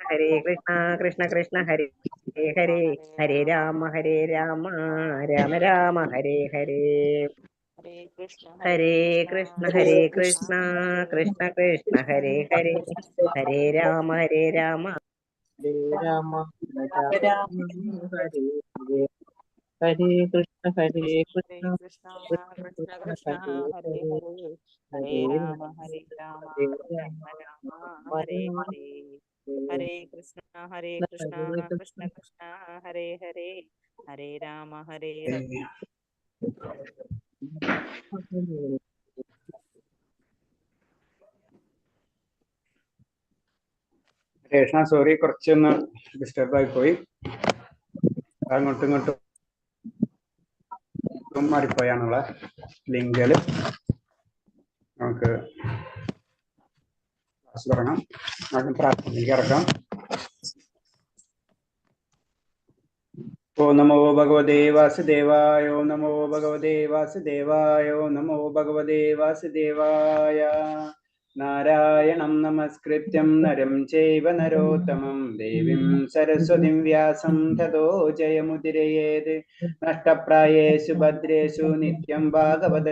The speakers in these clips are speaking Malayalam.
ഹരേ കൃഷ്ണ കൃഷ്ണ കൃഷ്ണ ഹരേ ഹരേ ഹരേ രാമ രാമ രാമ ഹരേ ഹരേ. ഹരേ കൃഷ്ണ കൃഷ്ണ കൃഷ്ണ ഹരേ ഹരേ ഹരേ രാമ രാമ ഹരേ രാമ രാമ ഹരേ ഹരേ ഹരേ കൃഷ്ണ കൃഷ്ണ കൃഷ്ണ കൃഷ്ണ ഹരേ ഹരേ ഹരേ രാമ രാമ രാമ രാമ ഹരേ ഹരേ. ഹരേ കൃഷ്ണ കൃഷ്ണ കൃഷ്ണ ഹരേ ഹരേ ഹരേ രാമ രാമ. രേഷ്ണ സോറി, കുറച്ചൊന്ന് ഡിസ്റ്റർബായി പോയി. അങ്ങോട്ടും ഇങ്ങോട്ടും മാറിപ്പോയാണുള്ള ലിങ്കുകൾ. നമുക്ക് ക്ലാസ് തുടങ്ങാം. ആദ്യം പ്രാർത്ഥനയിലേക്ക് ഇറക്കാം. ഓം നമോ ഭഗവതേ വാസുദേവായ. ഓം നമോ ഭഗവതേ വാസുദേവായ. ഓം നമോ ഭഗവതേ വാസുദേവായ. നാരായണം നമസ്കൃത്യം നരം ചൈവ നരോത്തമം ദേവീം സരസ്വതിം വ്യാസം തതോ ജയമുദിരയേത്. നഷ്ടപ്രായേഷു ഭദ്രേഷു നിത്യം ഭാഗവത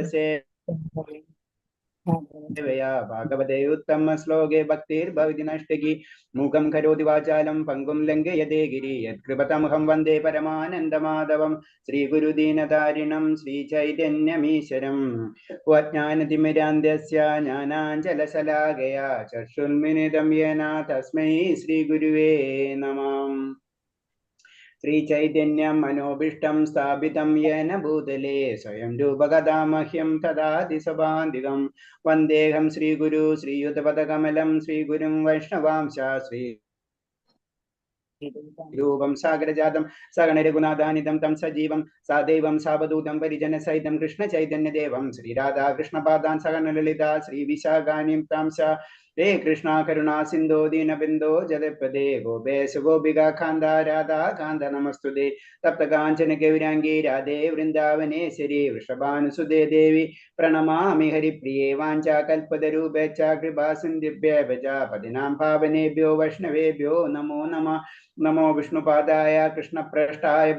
सेवया भागवते उत्तम श्लोके भक्तिर्भवति नष्टकी. मूकं करोति वाचालं पङ्गुं लङ्घयते गिरि यत्कृपतमहं वन्दे परमानन्दमाधवं. श्रीगुरुदीनतारिणं श्रीचैतन्यमीश्वरम्. अज्ञानतिमिरान्धस्य ज्ञानाञ्जलशलाकया चक्षुन्मिलितं येन तस्मै श्रीगुरुवे नमः. श्रीचैतन्यं मनोभीष्टं स्थापितं येन भूतले स्वयं रूपकदा मह्यं ददाति सभान्तिकं. वन्देऽहं श्रीगुरु श्रीयुतपदकमलं श्रीगुरुं वैष्णवांश श्री रूपं सागरजातं सगणरघुनाथानितं तं सजीवं सादैवं सावधूतं परिजनसहितं कृष्णचैतन्यदेवं श्रीराधा कृष्णपादान् सगणललिता श्रीविशाखानीं तां च. हे कृष्णा करुणा सिन्धो दीनबिन्दो जगत्पदे गोपेश गोपिका कान्ता राधा कान्त नमस्तुते. तप्त काञ्चन गौराङ्गी राधे वृन्दावनेश्वरी वृषभानुसुते देवी प्रणमामि हरिप्रिये. वाञ्छाकल्पतरुभ्य च कृपा सिन्धुभ्यः च पतिनां पावनेभ्यो वैष्णवेभ्यो नमो नमः. नमो विष्णुपादाय कृष्णप्रेष्ठाय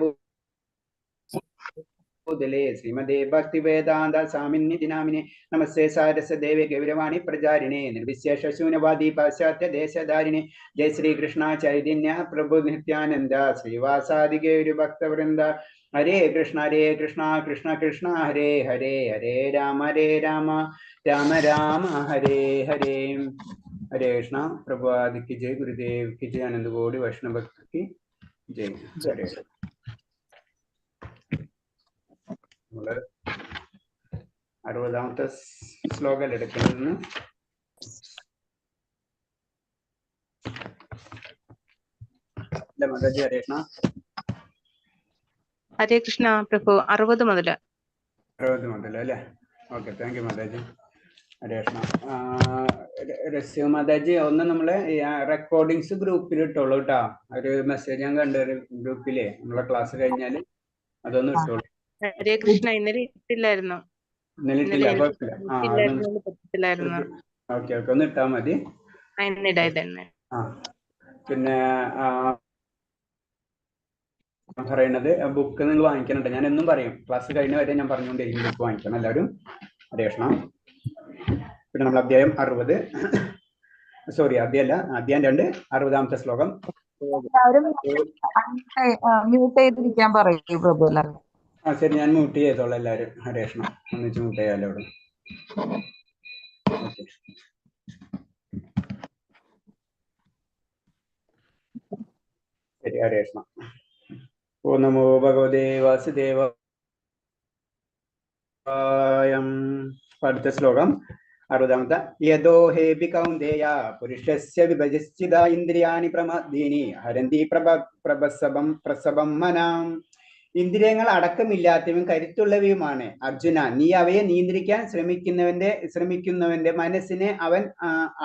भूतले श्रीमदे भक्तिवेदान्त स्वामिन्निधि नामिने. नमस्ते सारस्वते गौरवाणी प्रचारिणे निर्विशेष शून्यवादी पाश्चात्य देशधारिणे. जय श्री कृष्ण चैतन्य प्रभु नित्यानंद श्रीवासादि गौर भक्तवृंद. हरे कृष्ण कृष्ण कृष्ण हरे हरे हरे राम राम राम हरे हरे. हरे कृष्ण. प्रभुपाद की जय, गुरुदेव की जय, आनंद गौड़ी वैष्णव भक्त की जय. हरे. 60ാമത്തെ ശ്ലോകം എടുക്കുന്നു. മാതാജി ഹരേ കൃഷ്ണ. ഹരേ കൃഷ്ണ പ്രഭു. 60 മുതൽ അല്ലേ? Okay, thank you Mataji. Hare Krishna. Rasya Mataji, ഒന്ന് നമ്മളെ റെക്കോർഡിങ്സ് ഗ്രൂപ്പിൽ ഇട്ടോളൂ കേട്ടോ. ഒരു മെസ്സേജ് ഞാൻ കണ്ടു ഗ്രൂപ്പിലെ, നമ്മളെ ക്ലാസ് കഴിഞ്ഞാല് അതൊന്ന് ഇട്ടോളൂ. ഹരേ കൃഷ്ണ. ഇന്നലെ ഇട്ടില്ലായിരുന്നു. ഓക്കെ, ഒന്ന് ഇട്ടാ മതി. പിന്നെ പറയണത്, ബുക്ക് നിങ്ങൾ വാങ്ങിക്കണുണ്ട്. ഞാൻ എന്നും പറയും, ക്ലാസ് കഴിഞ്ഞ വരെ ഞാൻ പറഞ്ഞുകൊണ്ടിരിക്കും, ബുക്ക് വാങ്ങിക്കണം എല്ലാവരും. ഹരേ കൃഷ്ണ. പിന്നെ നമ്മൾ അധ്യായം 60, സോറി അധ്യായം 2, 60ാമത്തെ ശ്ലോകം. മ്യൂട്ട് ചെയ്തിരിക്കാൻ പറയൂ പ്രഭു. ആ ശരി, ഞാൻ മ്യൂട്ട് ചെയ്തോളാം എല്ലാവരും. ഹരേ കൃഷ്ണ. ഒന്നിച്ച് മ്യൂട്ട് ചെയ്യാലോ അവിടെ. ശരി, ഹരേ കൃഷ്ണ. ഓം നമോ ഭഗവതേ വാസുദേവായ. അടുത്ത ശ്ലോകം 60ാമത്തെ. യദോ ഹേപി കൗന്ദേയ പുരുഷസ്യ വിഭജിത ഇന്ദ്രിയാണി പ്രമദീനി ഹരന്തി പ്രസവം മനാം. ഇന്ദ്രിയങ്ങൾ അടക്കമില്ലാത്തവയും കരുത്തുള്ളവയുമാണ് അർജുന. നീ അവയെ നിയന്ത്രിക്കാൻ ശ്രമിക്കുന്നവന്റെ മനസ്സിനെ അവൻ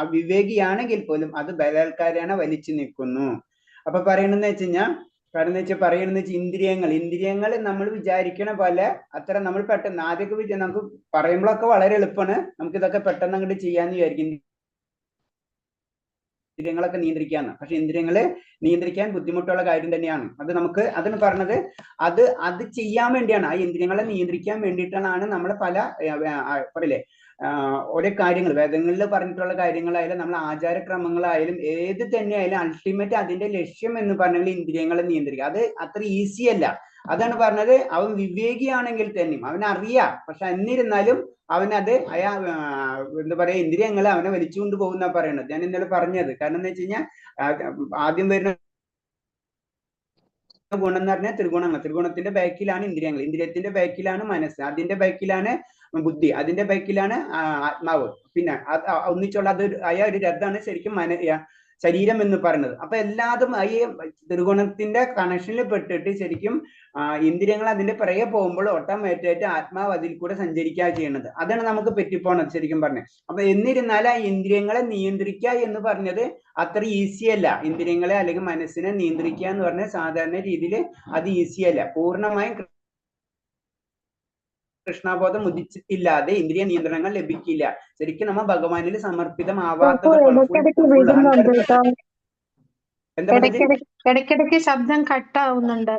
അവിവേകിയാണെങ്കിൽ പോലും അത് ബലാത്കാരേണ വലിച്ചു നിൽക്കുന്നു. അപ്പൊ പറയണെന്ന് വെച്ച് കഴിഞ്ഞാൽ ഇന്ദ്രിയങ്ങൾ നമ്മൾ വിചാരിക്കണ പോലെ അത്ര നമ്മൾ പെട്ടെന്ന് ആദ്യമൊക്കെ നമുക്ക് പറയുമ്പോഴൊക്കെ വളരെ എളുപ്പമാണ്, നമുക്ക് ഇതൊക്കെ പെട്ടെന്ന് അങ്ങോട്ട് ചെയ്യാന്ന് വിചാരിക്കും. ഇന്ദ്രിയങ്ങളൊക്കെ നിയന്ത്രിക്കാന്ന്. പക്ഷെ ഇന്ദ്രിയങ്ങളെ നിയന്ത്രിക്കാൻ ബുദ്ധിമുട്ടുള്ള കാര്യം തന്നെയാണ്. അത് നമുക്ക് അതിന് പറഞ്ഞത് അത് ചെയ്യാൻ വേണ്ടിയാണ്, ആ ഇന്ദ്രിയങ്ങളെ നിയന്ത്രിക്കാൻ വേണ്ടിയിട്ടാണ് നമ്മൾ പല പറയില്ലേ ഓരോ കാര്യങ്ങൾ വേദങ്ങളിൽ പറഞ്ഞിട്ടുള്ള കാര്യങ്ങളായാലും നമ്മൾ ആചാരക്രമങ്ങളായാലും ഏത് തന്നെയായാലും അൾട്ടിമേറ്റ് അതിന്റെ ലക്ഷ്യം എന്ന് പറഞ്ഞാൽ ഇന്ദ്രിയങ്ങളെ നിയന്ത്രിക്കുക. അത് അത്ര ഈസി അല്ല. അതാണ് പറഞ്ഞത്, അവൻ വിവേകിയാണെങ്കിൽ തന്നെയും അവനറിയാം, പക്ഷെ എന്നിരുന്നാലും അവനത് എന്താ പറയാ ഇന്ദ്രിയങ്ങളെ അവനെ വലിച്ചുകൊണ്ട് പോകുന്ന പറയണത്. ഞാൻ ഇന്നലെ പറഞ്ഞത് കാരണം എന്താ വെച്ച് കഴിഞ്ഞാൽ ആദ്യം വരുന്ന ഗുണം എന്ന് പറഞ്ഞാൽ ത്രിഗുണങ്ങൾ. ത്രിഗുണത്തിന്റെ ബാക്കിലാണ് ഇന്ദ്രിയങ്ങൾ, ഇന്ദ്രിയത്തിന്റെ ബാക്കിലാണ് മനസ്സ്, അതിന്റെ ബാക്കിലാണ് ബുദ്ധി, അതിന്റെ ബാക്കിലാണ് ആത്മാവ്. പിന്നെ ഒന്നിച്ചുള്ള അത് ആയ ഒരു രഥമാണ് ശരിക്കും ശരീരം എന്ന് പറയുന്നത്. അപ്പൊ എല്ലാതും ഈ ത്രിഗുണത്തിന്റെ കണക്ഷനിൽ പെട്ടിട്ട് ശരിക്കും ഇന്ദ്രിയങ്ങൾ അതിന്റെ പിറകെ പോകുമ്പോൾ ഓട്ടോമാറ്റിക്കായിട്ട് ആത്മാവ് അതിൽ കൂടെ സഞ്ചരിക്കുക ചെയ്യുന്നത്. അതാണ് നമുക്ക് പറ്റിപ്പോണത് ശരിക്കും പറഞ്ഞത്. അപ്പൊ എന്നിരുന്നാൽ ആ ഇന്ദ്രിയങ്ങളെ നിയന്ത്രിക്കുക എന്ന് പറഞ്ഞത് അത്ര ഈസി അല്ല. ഇന്ദ്രിയങ്ങളെ അല്ലെങ്കിൽ മനസ്സിനെ നിയന്ത്രിക്കുക എന്ന് പറഞ്ഞാൽ സാധാരണ രീതിയിൽ അത് ഈസി അല്ല. പൂർണ്ണമായും കൃഷ്ണബോധം ഉദിച്ചിട്ടില്ലാതെ ഇന്ദ്രിയ നിയന്ത്രണങ്ങൾ ലഭിക്കില്ല. ശരിക്കും നമ്മൾ ഭഗവാനിൽ സമർപ്പിതമാവാത്തത്. ഇടയ്ക്കിടയ്ക്ക് ശബ്ദം കട്ടാവുന്നുണ്ട്.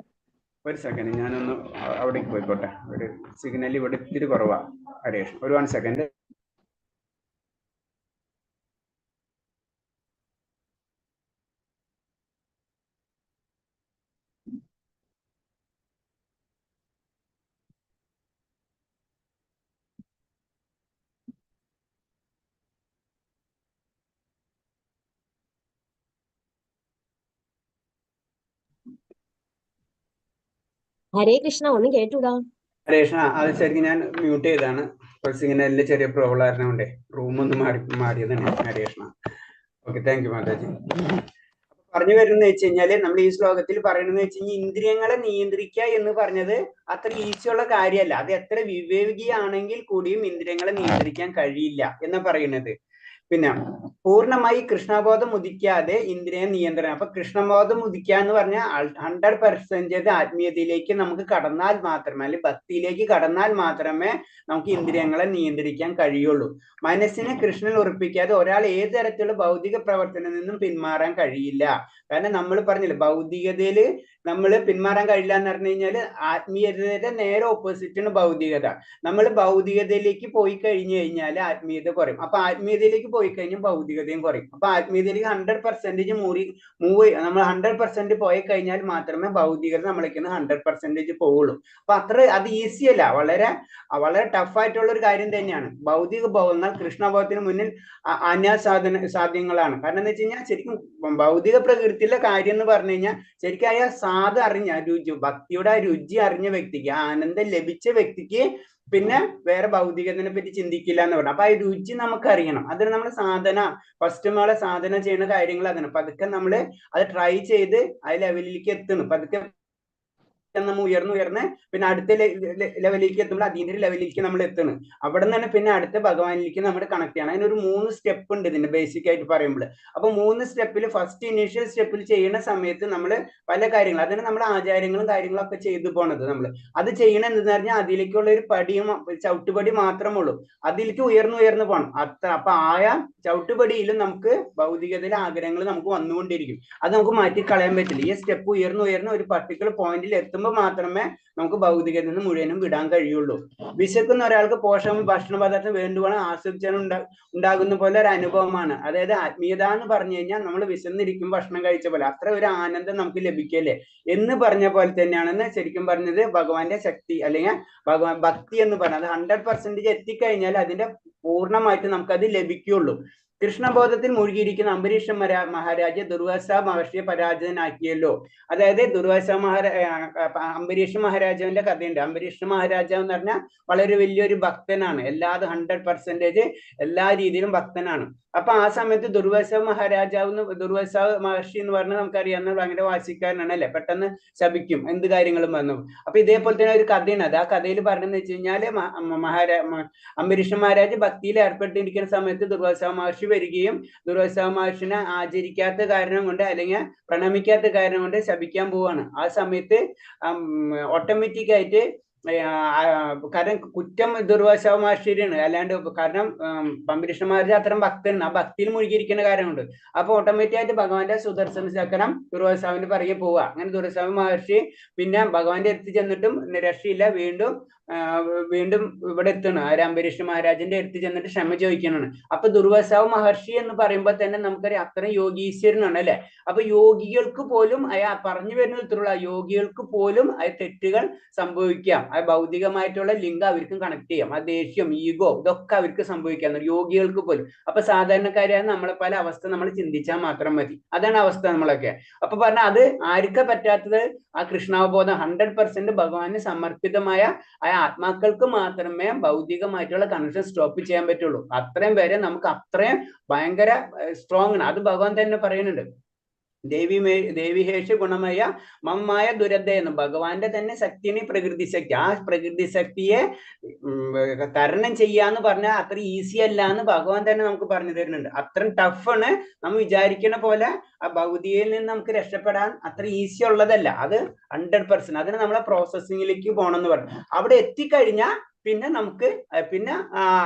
ഒരു സെക്കൻഡ്, ഞാനൊന്ന് അവിടേക്ക് പോയിക്കോട്ടെ. ഒരു സിഗ്നൽ ഇവിടെ ഇത്തിരി കുറവാ ഹരേഷ്. ഒരു 1 സെക്കൻഡ്. ഹരേ കൃഷ്ണ, ഒന്നും കേട്ടൂടാ. ഹരേഷ്, അത് ശരിക്കും ഞാൻ മ്യൂട്ട് ചെയ്താണ്. സിഗ്നലിന്റെ ചെറിയ പ്രോബ്ലം ആയിരുന്നോണ്ടേ റൂം ഒന്ന് മാറിയതാണ് ഹരേഷ്ണ. Okay, thank you Mataji. പറഞ്ഞു വരുന്നത് വെച്ച് കഴിഞ്ഞാല് നമ്മൾ ഈ ശ്ലോകത്തിൽ പറയണെന്ന് വെച്ച് കഴിഞ്ഞാൽ ഇന്ദ്രിയങ്ങളെ നിയന്ത്രിക്കുക എന്ന് പറഞ്ഞത് അത്ര ഈസിയുള്ള കാര്യമല്ല. അത് എത്ര വിവേകിയാണെങ്കിൽ കൂടിയും ഇന്ദ്രിയങ്ങളെ നിയന്ത്രിക്കാൻ കഴിയില്ല എന്ന് പറയുന്നത്. പിന്നെ പൂർണ്ണമായി കൃഷ്ണബോധം ഉദിക്കാതെ ഇന്ദ്രിയ നിയന്ത്രണം. അപ്പൊ കൃഷ്ണബോധം ഉദിക്കുക എന്ന് പറഞ്ഞാൽ 100% ആത്മീയതയിലേക്ക് നമുക്ക് കടന്നാൽ മാത്രമേ, അല്ലെങ്കിൽ ഭക്തിയിലേക്ക് കടന്നാൽ മാത്രമേ നമുക്ക് ഇന്ദ്രിയങ്ങളെ നിയന്ത്രിക്കാൻ കഴിയുള്ളൂ. മനസ്സിനെ കൃഷ്ണനിൽ ഉറപ്പിക്കാതെ ഒരാൾ ഏത് തരത്തിലുള്ള ഭൗതിക പ്രവർത്തനത്തിൽ നിന്നും പിന്മാറാൻ കഴിയില്ല. കാരണം നമ്മൾ പറഞ്ഞില്ല, ഭൗതികതയിൽ നമ്മൾ പിന്മാറാൻ കഴിയില്ല എന്ന് പറഞ്ഞു കഴിഞ്ഞാൽ ആത്മീയതയുടെ നേരെ ഓപ്പോസിറ്റാണ് ഭൗതികത. നമ്മൾ ഭൗതികതയിലേക്ക് പോയി കഴിഞ്ഞു കഴിഞ്ഞാൽ ആത്മീയത കുറയും. അപ്പൊ ആത്മീയതയിലേക്ക് പോയി കഴിഞ്ഞാൽ ഭൗതികതയും കുറയും. അപ്പൊ ആത്മീയതയിലേക്ക് 100% നമ്മൾ 100% പോയി കഴിഞ്ഞാൽ മാത്രമേ ഭൗതികത നമ്മളേക്ക് 100% പോവുള്ളൂ. അപ്പൊ അത് ഈസി അല്ല, വളരെ വളരെ ടഫായിട്ടുള്ള ഒരു കാര്യം തന്നെയാണ്. ഭൗതിക ഭോഗങ്ങൾ കൃഷ്ണഭോഗത്തിന് മുന്നിൽ സാധ്യങ്ങളാണ്. കാരണം എന്താ വെച്ച് കഴിഞ്ഞാൽ ശരിക്കും ഭൗതിക പ്രകൃതിയിലെ കാര്യം എന്ന് പറഞ്ഞു കഴിഞ്ഞാൽ ശരിക്കും അയാൾ സാധ അറിഞ്ഞ ഭക്തിയുടെ രുചി അറിഞ്ഞ വ്യക്തിക്ക്, ആനന്ദം ലഭിച്ച വ്യക്തിക്ക് പിന്നെ വേറെ ഭൗതികത്തിനെ പറ്റി ചിന്തിക്കില്ല എന്ന് പറഞ്ഞു. അപ്പൊ ആ രുചി നമുക്ക് അറിയണം. അതിന് നമ്മൾ ഫസ്റ്റ് നമ്മളെ സാധന ചെയ്യുന്ന കാര്യങ്ങൾ അതിന് പതുക്കെ നമ്മൾ അത് ട്രൈ ചെയ്ത് ആ ലെവലിലേക്ക് എത്തണം. പതുക്കെ നമ്മൾ ഉയർന്ന് പിന്നെ അടുത്ത ലെവലിലേക്ക് എത്തുമ്പോൾ അതിന്റെ ലെവലിലേക്ക് നമ്മൾ എത്തണം. അവിടെ നിന്ന് തന്നെ പിന്നെ അടുത്ത ഭഗവാനിലേക്ക് നമ്മൾ കണക്ട് ചെയ്യണം. അതിനൊരു 3 സ്റ്റെപ്പ് ഉണ്ട് ഇതിന്റെ ബേസിക് ആയിട്ട് പറയുമ്പോൾ. അപ്പൊ 3 സ്റ്റെപ്പിൽ ഫസ്റ്റ് ഇനീഷ്യൽ സ്റ്റെപ്പിൽ ചെയ്യുന്ന സമയത്ത് നമ്മൾ പല കാര്യങ്ങളും, അതിന് നമ്മുടെ ആചാരങ്ങളും കാര്യങ്ങളും ഒക്കെ ചെയ്തു പോണത്. നമ്മൾ അത് ചെയ്യണം എന്ന് പറഞ്ഞാൽ അതിലേക്കുള്ള ഒരു ചവിട്ടുപടി മാത്രമേ ഉള്ളൂ. അതിലേക്ക് ഉയർന്നു പോകണം. അപ്പൊ ആയ ചവിട്ടുപടിയിലും നമുക്ക് ഭൗതികതയിലെ ആഗ്രഹങ്ങൾ നമുക്ക് വന്നുകൊണ്ടിരിക്കും. അത് നമുക്ക് മാറ്റിക്കളയാൻ പറ്റില്ല. ഈ സ്റ്റെപ്പ് ഉയർന്നു ഒരു പർട്ടിക്കുലർ പോയിന്റിൽ എത്തുമ്പോൾ മാത്രമേ നമുക്ക് ഭൗതികതയിൽ നിന്ന് മുഴുവനും വിടാൻ കഴിയുള്ളൂ. വിശക്കുന്ന ഒരാൾക്ക് ഭക്ഷണ പദാർത്ഥം വേണ്ടുവാണ് ആസ്വദിച്ചാൽ ഉണ്ടാകുന്ന പോലെ ഒരു അനുഭവമാണ്. അതായത് ആത്മീയത എന്ന് പറഞ്ഞു കഴിഞ്ഞാൽ നമ്മൾ വിശന്നിരിക്കും ഭക്ഷണം കഴിച്ച പോലെ അത്ര ഒരു ആനന്ദം നമുക്ക് ലഭിക്കല്ലേ എന്ന് പറഞ്ഞ പോലെ തന്നെയാണെന്ന് ശരിക്കും പറഞ്ഞത് ഭഗവാന്റെ ശക്തി അല്ലെങ്കിൽ ഭഗവാൻ ഭക്തി എന്ന് പറഞ്ഞത് 100% എത്തിക്കഴിഞ്ഞാൽ അതിന്റെ പൂർണ്ണമായിട്ട് നമുക്കത് ലഭിക്കുള്ളൂ. കൃഷ്ണബോധത്തിൽ മുഴുകിയിരിക്കുന്ന അംബരീഷ മഹാരാജ ദുർവാസ മഹർഷിയെ പരാജിതനാക്കിയല്ലോ. അതായത് അംബരീഷ മഹാരാജാവിന്റെ കഥയുണ്ട്. അംബരീഷ മഹാരാജാവ് എന്ന് പറഞ്ഞാൽ വളരെ വലിയൊരു ഭക്തനാണ്. 100% എല്ലാ രീതിയിലും ഭക്തനാണ്. അപ്പൊ ആ സമയത്ത് ദുർവാസ മഹർഷി എന്ന് പറഞ്ഞാൽ നമുക്കറിയാവുന്ന ഭയങ്കര വാശിക്കാരനാണ് അല്ലെ, പെട്ടെന്ന് ശപിക്കും എന്ത് കാര്യങ്ങളും വന്നു. അപ്പൊ ഇതേപോലെ തന്നെ ഒരു കഥയാണ്. അത് ആ കഥയിൽ പറഞ്ഞെന്ന് വെച്ച് കഴിഞ്ഞാല് അംബരീഷ മഹാരാജ് ഭക്തിയിൽ ഏർപ്പെട്ടിരിക്കുന്ന സമയത്ത് ദുർവാസ മഹർഷി വരികയും ദുർവാസ മഹർഷിനെ ആചരിക്കാത്ത കാരണം കൊണ്ട് അല്ലെങ്കിൽ പ്രണമിക്കാത്ത കാരണം കൊണ്ട് ശപിക്കാൻ പോവാണ്. ആ സമയത്ത് ഓട്ടോമാറ്റിക് ആയിട്ട് കാരണം കുറ്റം ദുർവാസ മഹർഷിയുടെയാണ്. അല്ലാണ്ട് കാരണം പമ്പരീഷ മഹർഷി അത്തരം ഭക്തനാണ്, ആ ഭക്തിയിൽ മുഴുകിയിരിക്കുന്ന കാര്യമുണ്ട്. അപ്പൊ ഓട്ടോമാറ്റിക് ആയിട്ട് ഭഗവാന്റെ സുദർശന ചക്രം ദുർവാസാവിന്റെ പിറകെ പോവുക. അങ്ങനെ ദുർവാസ മഹർഷി പിന്നെ ഭഗവാന്റെ അടുത്ത് ചെന്നിട്ടും രക്ഷയില്ല, വീണ്ടും ഇവിടെ എത്തണം, അംബരീഷ മഹാരാജന്റെ അടുത്ത് ചെന്നിട്ട് ക്ഷമ ചോദിക്കണാണ്. അപ്പൊ ദുർവാസാവ് മഹർഷി എന്ന് പറയുമ്പോൾ തന്നെ നമുക്കറിയാം അത്രയും യോഗീശ്വരനാണ് അല്ലെ. അപ്പൊ യോഗികൾക്ക് പോലും പറഞ്ഞു വരുന്ന ഇത്രയുള്ള യോഗികൾക്ക് പോലും തെറ്റുകൾ സംഭവിക്കാം. ആ ഭൗതികമായിട്ടുള്ള ലിംഗം അവർക്കും കണക്ട് ചെയ്യാം, ആ ദേഷ്യം, ഈഗോ, ഇതൊക്കെ അവർക്ക് സംഭവിക്കാം യോഗികൾക്ക് പോലും. അപ്പൊ സാധാരണക്കാരായ നമ്മളെ പല അവസ്ഥ നമ്മൾ ചിന്തിച്ചാൽ മാത്രം മതി, അതാണ് അവസ്ഥ നമ്മളൊക്കെ. അപ്പൊ പറഞ്ഞാൽ അത് ആർക്കാ പറ്റാത്തത്? ആ കൃഷ്ണാവബോധം 100% ഭഗവാന് സമർപ്പിതമായ ആ ആത്മാക്കൾക്ക് മാത്രമേ ഭൗതികമായിട്ടുള്ള കണക്ഷൻ സ്റ്റോപ്പ് ചെയ്യാൻ പറ്റുള്ളൂ. അത്രയും വരെ നമുക്ക് അത്രയും ഭയങ്കര സ്ട്രോങ് ആണ്. അത് ഭഗവാൻ തന്നെ പറയുന്നുണ്ട്, ദേവിഹേഷ ഗുണമയ മമ്മായ ദുരത എന്ന്. ഭഗവാന്റെ തന്നെ ശക്തിയാണ് പ്രകൃതി ശക്തി. ആ പ്രകൃതി ശക്തിയെ തരണം ചെയ്യാന്ന് പറഞ്ഞാൽ അത്ര ഈസി അല്ല എന്ന് ഭഗവാൻ തന്നെ നമുക്ക് പറഞ്ഞു തരുന്നുണ്ട്. അത്രയും ടഫാണ്. നമ്മൾ വിചാരിക്കുന്ന പോലെ ആ ഭൗതികയിൽ നിന്ന് നമുക്ക് രക്ഷപ്പെടാൻ അത്ര ഈസി ഉള്ളതല്ല. അത് 100%. അതിന് നമ്മളെ പ്രോസസ്സിങ്ങിലേക്ക് പോകണമെന്ന് പറഞ്ഞു. അവിടെ എത്തിക്കഴിഞ്ഞാൽ പിന്നെ നമുക്ക് ആ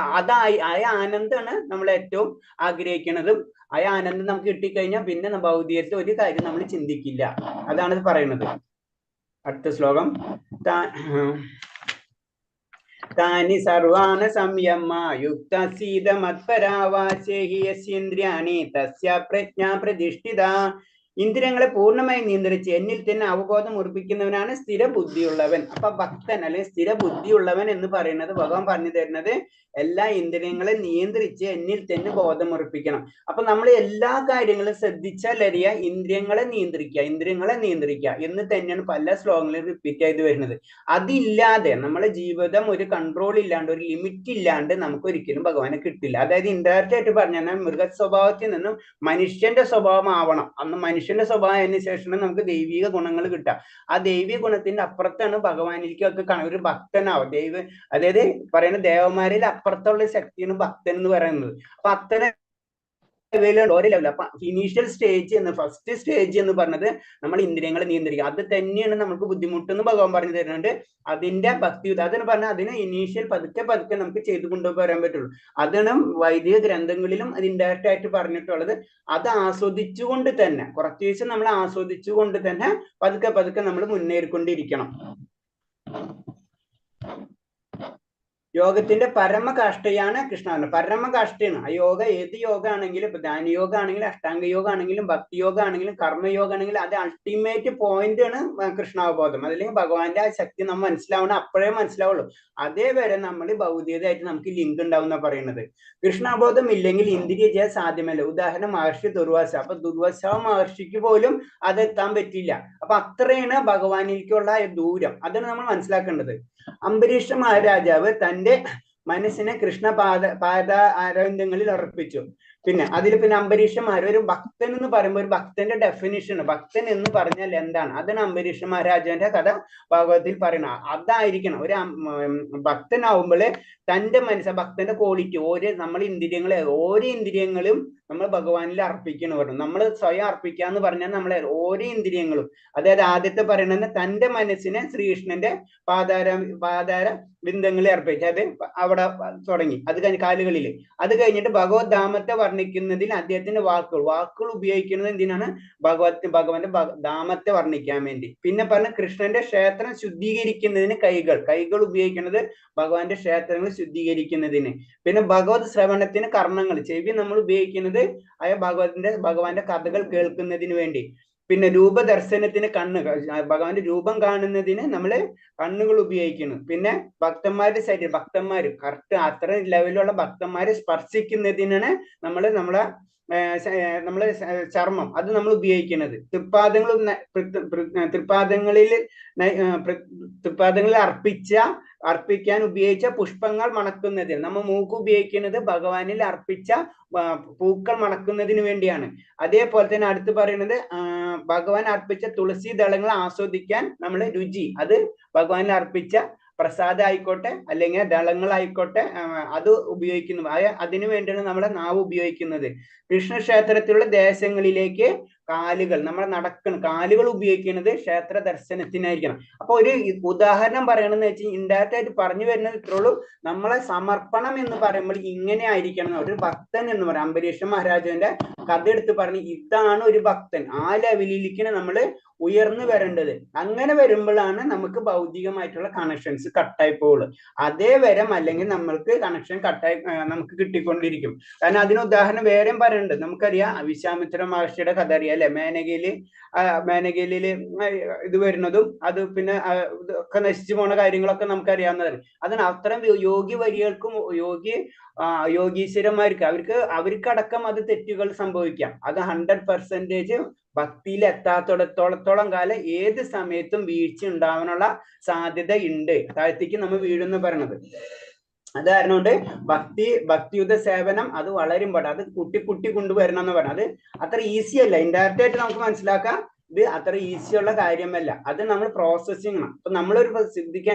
ആനന്ദമാണ് നമ്മൾ ഏറ്റവും ആഗ്രഹിക്കുന്നതും. ആ ആനന്ദം നമുക്ക് കിട്ടിക്കഴിഞ്ഞാൽ പിന്നെ ഭൗതികത്തെ ഒരു കാര്യം നമ്മൾ ചിന്തിക്കില്ല. അതാണ് പറയുന്നത്. അടുത്ത ശ്ലോകം. താനി സർവാന സംയമ യുക്ത സീത മത്പരാവാചേഹി യസ്യേന്ദ്രിയാണി തസ്യ പ്രജ്ഞാ പ്രതിഷ്ഠിത. ഇന്ദ്രിയങ്ങളെ പൂർണ്ണമായി നിയന്ത്രിച്ച് എന്നിൽ തന്നെ അവബോധം ഉറപ്പിക്കുന്നവനാണ് സ്ഥിര ബുദ്ധിയുള്ളവൻ. അപ്പൊ ഭക്തൻ അല്ലെങ്കിൽ സ്ഥിര ബുദ്ധിയുള്ളവൻ എന്ന് പറയുന്നത് ഭഗവാൻ പറഞ്ഞു തരുന്നത് എല്ലാ ഇന്ദ്രിയങ്ങളെ നിയന്ത്രിച്ച് എന്നിൽ തന്നെ ബോധം ഉറപ്പിക്കണം. അപ്പൊ നമ്മൾ എല്ലാ കാര്യങ്ങളും ശ്രദ്ധിച്ചാൽ അറിയാ ഇന്ദ്രിയങ്ങളെ നിയന്ത്രിക്കുക എന്ന് തന്നെയാണ് പല ശ്ലോകങ്ങളും റിപ്പീറ്റ് ചെയ്ത് വരുന്നത്. അതില്ലാതെ നമ്മളെ ജീവിതം ഒരു കൺട്രോൾ ഇല്ലാണ്ട്, ഒരു ലിമിറ്റ് ഇല്ലാണ്ട് നമുക്ക് ഒരിക്കലും ഭഗവാനെ കിട്ടില്ല. അതായത് ഇൻഡയറക്റ്റ് ആയിട്ട് പറഞ്ഞാൽ മൃഗ സ്വഭാവത്തിൽ നിന്നും മനുഷ്യന്റെ സ്വഭാവം ആവണം. അന്ന് മനുഷ്യന്റെ സ്വഭാവം അതിന് ശേഷം നമുക്ക് ദൈവിക ഗുണങ്ങൾ കിട്ടുക. ആ ദൈവിക ഗുണത്തിന്റെ അപ്പുറത്താണ് ഭഗവാനിലേക്കൊക്കെ ഒരു ഭക്തനാവും. അതായത് പറയുന്ന ദേവന്മാരിൽ അപ്പുറത്തുള്ള ശക്തിയാണ് ഭക്തൻ എന്ന് പറയുന്നത്. അപ്പൊ അത്തരം ഓരോ ലെവൽ. അപ്പൊ ഇനീഷ്യൽ ഫസ്റ്റ് സ്റ്റേജ് എന്ന് പറഞ്ഞത് നമ്മൾ ഇന്ദ്രിയങ്ങളെ നിയന്ത്രിക്കുക. അത് തന്നെയാണ് നമുക്ക് ബുദ്ധിമുട്ടെന്ന് ഭഗവാൻ പറഞ്ഞു തരുന്നുണ്ട്. അതിന്റെ ഭക്തി അതെന്ന് പറഞ്ഞാൽ അതിന് ഇനീഷ്യൽ പതുക്കെ നമുക്ക് ചെയ്തു കൊണ്ടുപോകാൻ പറ്റുള്ളൂ. അതാണ് വൈദിക ഗ്രന്ഥങ്ങളിലും അത് ഇൻഡയറക്റ്റ് ആയിട്ട് പറഞ്ഞിട്ടുള്ളത്. അത് ആസ്വദിച്ചുകൊണ്ട് തന്നെ, കുറച്ച് ദിവസം നമ്മൾ ആസ്വദിച്ചുകൊണ്ട് തന്നെ പതുക്കെ നമ്മൾ മുന്നേറിക്കൊണ്ടിരിക്കണം. യോഗത്തിന്റെ പരമകാഷ്ഠയാണ് കൃഷ്ണ. പരമകാഷ്ഠയാണ് ആ യോഗ. ഏത് യോഗ ആണെങ്കിലും, ഇപ്പൊ ധ്യാനയോഗ ആണെങ്കിലും, അഷ്ടാംഗ യോഗ ആണെങ്കിലും, ഭക്തിയോഗ ആണെങ്കിലും, കർമ്മയോഗ ആണെങ്കിലും, അത് അൾട്ടിമേറ്റ് പോയിന്റ് ആണ് കൃഷ്ണാവബോധം. അതല്ലെങ്കിൽ ഭഗവാന്റെ ആ ശക്തി നമ്മൾ മനസ്സിലാവണം. അപ്പോഴേ മനസ്സിലാവുള്ളൂ. അതേവരെ നമ്മൾ ഭൗതികമായിട്ട് നമുക്ക് ലിങ്ക് ഉണ്ടാവുന്ന പറയുന്നത്. കൃഷ്ണാബോധം ഇല്ലെങ്കിൽ ഇന്ദ്രിയ ജയം സാധ്യമല്ല. ഉദാഹരണം മഹർഷി ദുർവാസ. അപ്പൊ ദുർവാസ മഹർഷിക്ക് പോലും അതെത്താൻ പറ്റില്ല. അപ്പൊ അത്രയാണ് ഭഗവാനിലേക്കുള്ള ദൂരം. അതാണ് നമ്മൾ മനസ്സിലാക്കേണ്ടത്. അംബരീഷ മഹാരാജാവ് തന്റെ മനസ്സിനെ പാദ ആരവിന്ദങ്ങളിൽ അർപ്പിച്ചു. അതിൽ അംബരീഷന്മാർ ഒരു ഭക്തൻ എന്ന് പറയുമ്പോൾ ഒരു ഭക്തന്റെ ഡെഫിനിഷൻ, ഭക്തൻ എന്ന് പറഞ്ഞാൽ എന്താണ്? അതാണ് അംബരീഷ മഹാരാജാവിന്റെ കഥ ഭാഗവതത്തിൽ പറയുന്നത്. അതായിരിക്കണം ഒരു ഭക്തനാവുമ്പോൾ തന്റെ ഭക്തന്റെ ക്വാളിറ്റി. ഓരോ ഇന്ദ്രിയങ്ങളും നമ്മൾ ഭഗവാനിൽ അർപ്പിക്കണം പറഞ്ഞു. നമ്മൾ സ്വയം അർപ്പിക്കാന്ന് പറഞ്ഞാൽ നമ്മളെ ഓരോ ഇന്ദ്രിയങ്ങളും, അതായത് ആദ്യത്തെ പറയുന്നത് തന്റെ മനസ്സിനെ ശ്രീകൃഷ്ണന്റെ പാതാര ബിന്ദങ്ങളിൽ അർപ്പിച്ചു. അത് അവിടെ തുടങ്ങി. അത് കഴിഞ്ഞ് കാലുകളിൽ. അത് കഴിഞ്ഞിട്ട് ഭഗവത് ധാമത്തെ വർണ്ണിക്കുന്നതിൽ അദ്ദേഹത്തിന്റെ വാക്കുകൾ ഉപയോഗിക്കുന്നത് എന്തിനാണ്? ഭഗവാന്റെ ധാമത്തെ വർണ്ണിക്കാൻ വേണ്ടി. പിന്നെ പറഞ്ഞ കൃഷ്ണന്റെ ക്ഷേത്രം ശുദ്ധീകരിക്കുന്നതിന് കൈകൾ ഉപയോഗിക്കുന്നത് ഭഗവാന്റെ ക്ഷേത്രങ്ങൾ ശുദ്ധീകരിക്കുന്നതിന്. പിന്നെ ഭഗവത് ശ്രവണത്തിന് കർണങ്ങൾ, ചെവി നമ്മൾ ഉപയോഗിക്കുന്നത് ഭഗവാന്റെ കഥകൾ കേൾക്കുന്നതിന് വേണ്ടി. പിന്നെ രൂപദർശനത്തിന് ഭഗവാന്റെ രൂപം കാണുന്നതിന് നമ്മള് കണ്ണുകൾ ഉപയോഗിക്കുന്നു. പിന്നെ ഭക്തന്മാരുടെ ശരീരം, കറക്റ്റ് അത്ര ലെവലിലുള്ള ഭക്തന്മാരെ സ്പർശിക്കുന്നതിനാണ് നമ്മളെ ചർമ്മം, അത് നമ്മൾ ഉപയോഗിക്കുന്നത്. തൃപ്പാദങ്ങളിൽ അർപ്പിക്കാൻ ഉപയോഗിച്ച പുഷ്പങ്ങൾ മണക്കുന്നതിന്. നമ്മൾ മൂക്ക് ഉപയോഗിക്കുന്നത് ഭഗവാനിൽ അർപ്പിച്ച പൂക്കൾ മണക്കുന്നതിന് വേണ്ടിയാണ്. അതേപോലെ തന്നെ അടുത്ത് പറയുന്നത് ഭഗവാൻ അർപ്പിച്ച തുളസി ദളങ്ങൾ ആസ്വദിക്കാൻ നമ്മൾ രുചി, അത് ഭഗവാനിൽ അർപ്പിച്ച പ്രസാദം ആയിക്കോട്ടെ അല്ലെങ്കിൽ ദളങ്ങളായിക്കോട്ടെ അത് ഉപയോഗിക്കുന്നു. അതിനു വേണ്ടിയാണ് നമ്മളെ നാവ് ഉപയോഗിക്കുന്നത്. കൃഷ്ണക്ഷേത്രത്തിലുള്ള ദേശങ്ങളിലേക്ക് കാലുകൾ നമ്മൾ നടക്കണം, കാലുകൾ ഉപയോഗിക്കുന്നത് ക്ഷേത്ര ദർശനത്തിനായിരിക്കണം. അപ്പൊ ഒരു ഉദാഹരണം പറയണമെന്ന് വെച്ചാൽ ഇൻഡയറക്റ്റ് ആയിട്ട് പറഞ്ഞു വരുന്നത് ഇത്രയുള്ളൂ. നമ്മളെ സമർപ്പണം എന്ന് പറയുമ്പോൾ ഇങ്ങനെ ആയിരിക്കണം. ഒരു ഭക്തൻ എന്ന് പറയാം, അംബരീഷ മഹാരാജാവിന്റെ കഥ എടുത്ത് പറഞ്ഞ് ഇതാണ് ഒരു ഭക്തൻ, ആ ലെവലിലേക്കാണ് നമ്മൾ ഉയർന്നു വരേണ്ടത്. അങ്ങനെ വരുമ്പോഴാണ് നമുക്ക് ഭൗതികമായിട്ടുള്ള കണക്ഷൻസ് കട്ടായി പോകുള്ളൂ. അതേ വരം അല്ലെങ്കിൽ നമ്മൾക്ക് കണക്ഷൻ കട്ടായി നമുക്ക് കിട്ടിക്കൊണ്ടിരിക്കും. കാരണം അതിന് ഉദാഹരണം വേറെയും പറയുന്നുണ്ട്. നമുക്കറിയാം വിശ്വാമിത്ര മഹർഷിയുടെ കഥ അറിയാം അല്ലെ, മേനകയില് ഇത് വരുന്നതും അത് പിന്നെ ഒക്കെ നശിച്ചു പോണ കാര്യങ്ങളൊക്കെ നമുക്കറിയാവുന്നതാണ്. അതിന് അത്തരം യോഗി വരികൾക്കും യോഗീശ്വരന്മാർക്ക് അവർക്കടക്കം അത് തെറ്റുകൾ സംഭവിക്കാം. അത് 100% ഭക്തിയിൽ എത്താത്തിടത്തോളം കാലം ഏത് സമയത്തും വീഴ്ച ഉണ്ടാവാനുള്ള സാധ്യത ഉണ്ട്. താഴ്ത്തിക്ക് നമ്മൾ വീഴുന്ന് പറയണത് അത് കാരണം കൊണ്ട് ഭക്തിയുത സേവനം അത് വളരെ ഇമ്പോർട്ടൻ്റ്. അത് കുട്ടി കൊണ്ടുവരണം എന്ന് പറഞ്ഞത് അത്ര ഈസി അല്ല. ഇൻഡയറക്റ്റ് ആയിട്ട് നമുക്ക് മനസ്സിലാക്കാം ഇത് അത്ര ഈസി ഉള്ള കാര്യമല്ല. അത് നമ്മൾ പ്രോസസ്സിങ് ആണ്. അപ്പൊ നമ്മളൊരു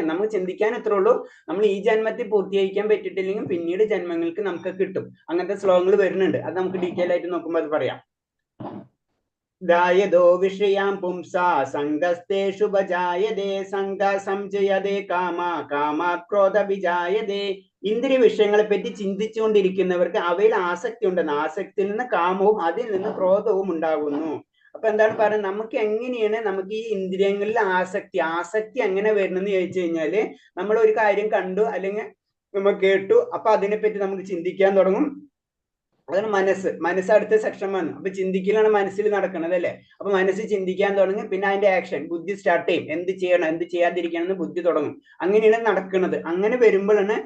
നമുക്ക് ചിന്തിക്കാൻ എത്ര ഉള്ളൂ, നമ്മൾ ഈ ജന്മത്തിൽ പൂർത്തീകരിക്കാൻ പറ്റിയിട്ടില്ലെങ്കിൽ പിന്നീട് ജന്മങ്ങൾക്ക് നമുക്ക് കിട്ടും. അങ്ങനത്തെ ശ്ലോകങ്ങൾ വരുന്നുണ്ട്. അത് നമുക്ക് ഡീറ്റെയിൽ ആയിട്ട് നോക്കുമ്പോൾ അത് പറയാം. ദായതോ വിഷയാം പുംസാ സംഗസ്തേഷു ഭജായതേ സംഗ സംജയതേ കാമാ ക്രോധ വിജായതേ. ഇന്ദ്രിയ വിഷയങ്ങളെ പറ്റി ചിന്തിച്ചുകൊണ്ടിരിക്കുന്നവർക്ക് അവയിൽ ആസക്തി ഉണ്ടെന്ന്, ആസക്തിയിൽ നിന്ന് കാമവും അതിൽ നിന്ന് ക്രോധവും ഉണ്ടാകുന്നു. അപ്പൊ എന്താണ് പറയുന്നത്, നമുക്ക് എങ്ങനെയാണ് നമുക്ക് ഈ ഇന്ദ്രിയങ്ങളിൽ ആസക്തി എങ്ങനെ വരുന്നെന്ന് ചോദിച്ചു കഴിഞ്ഞാല് നമ്മൾ ഒരു കാര്യം കണ്ടു അല്ലെങ്കിൽ നമ്മൾ കേട്ടു, അപ്പൊ അതിനെപ്പറ്റി നമുക്ക് ചിന്തിക്കാൻ തുടങ്ങും. അതാണ് മനസ്സ് അടുത്ത സെക്ഷൻ വന്നു. അപ്പൊ ചിന്തിക്കലാണ് മനസ്സിൽ നടക്കുന്നത് അല്ലെ. അപ്പൊ മനസ്സ് ചിന്തിക്കാൻ തുടങ്ങും, പിന്നെ അതിന്റെ ആക്ഷൻ ബുദ്ധി സ്റ്റാർട്ട് ചെയ്യും. എന്ത് ചെയ്യണം എന്ത് ചെയ്യാതിരിക്കണം എന്ന് ബുദ്ധി തുടങ്ങും. അങ്ങനെയാണ് നടക്കുന്നത്. അങ്ങനെ വരുമ്പോഴാണ്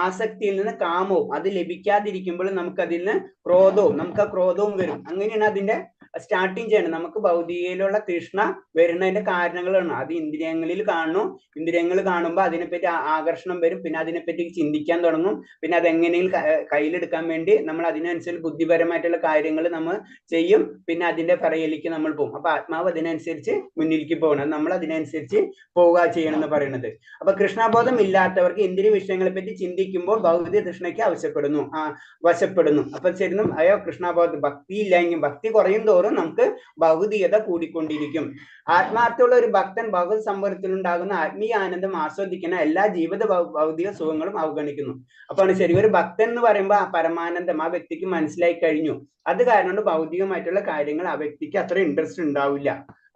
ആസക്തിയിൽ നിന്ന് കാമവും അത് ലഭിക്കാതിരിക്കുമ്പോൾ നമുക്ക് അതിൽ നിന്ന് ക്രോധവും നമുക്ക് ആ ക്രോധവും വരും. അങ്ങനെയാണ് അതിന്റെ സ്റ്റാർട്ടിങ് ചെയ്യണം. നമുക്ക് ഭൗതികയിലുള്ള തൃഷ്ണ വരുന്നതിന്റെ കാരണങ്ങളാണ്. അത് ഇന്ദ്രിയങ്ങളിൽ കാണുന്നു. ഇന്ദ്രിയങ്ങൾ കാണുമ്പോൾ അതിനെപ്പറ്റി ആകർഷണം വരും. പിന്നെ അതിനെപ്പറ്റി ചിന്തിക്കാൻ തുടങ്ങും. പിന്നെ അതെങ്ങനെയും കയ്യിലെടുക്കാൻ വേണ്ടി നമ്മൾ അതിനനുസരിച്ച് ബുദ്ധിപരമായിട്ടുള്ള കാര്യങ്ങൾ നമ്മൾ ചെയ്യും. പിന്നെ അതിന്റെ പറയലേക്ക് നമ്മൾ പോകും. അപ്പൊ ആത്മാവ് അതിനനുസരിച്ച് മുന്നിലേക്ക് പോകണം. നമ്മൾ അതിനനുസരിച്ച് പോവുക ചെയ്യണം എന്ന് പറയുന്നത്. അപ്പൊ കൃഷ്ണബോധം ഇല്ലാത്തവർക്ക് ഇന്ദ്രിയ വിഷയങ്ങളെ പറ്റി ചിന്തിക്കുമ്പോൾ ഭൗതിക തൃഷ്ണയ്ക്ക് വശപ്പെടുന്നു. അപ്പൊ ശരിക്കും അയ്യോ കൃഷ്ണബോധം ഭക്തി ഇല്ലെങ്കിൽ ഭക്തി കുറയും തോറും നമുക്ക് ഭൗതികത കൂടിക്കൊണ്ടിരിക്കും. ആത്മാർത്ഥമുള്ള ഒരു ഭക്തൻ ഭഗവത് സംഭവത്തിലുണ്ടാകുന്ന ആത്മീയ ആനന്ദം ആസ്വദിക്കുന്ന എല്ലാ ജീവിത ഭൗതിക സുഖങ്ങളും അവഗണിക്കുന്നു. അപ്പൊ ശരി ഒരു ഭക്തൻ എന്ന് പറയുമ്പോൾ ആ പരമാനന്ദം ആ വ്യക്തിക്ക് മനസ്സിലായി കഴിഞ്ഞു. അത് കാരണം കൊണ്ട് ഭൗതികമായിട്ടുള്ള കാര്യങ്ങൾ ആ വ്യക്തിക്ക് അത്ര ഇൻട്രസ്റ്റ് ഉണ്ടാവില്ല.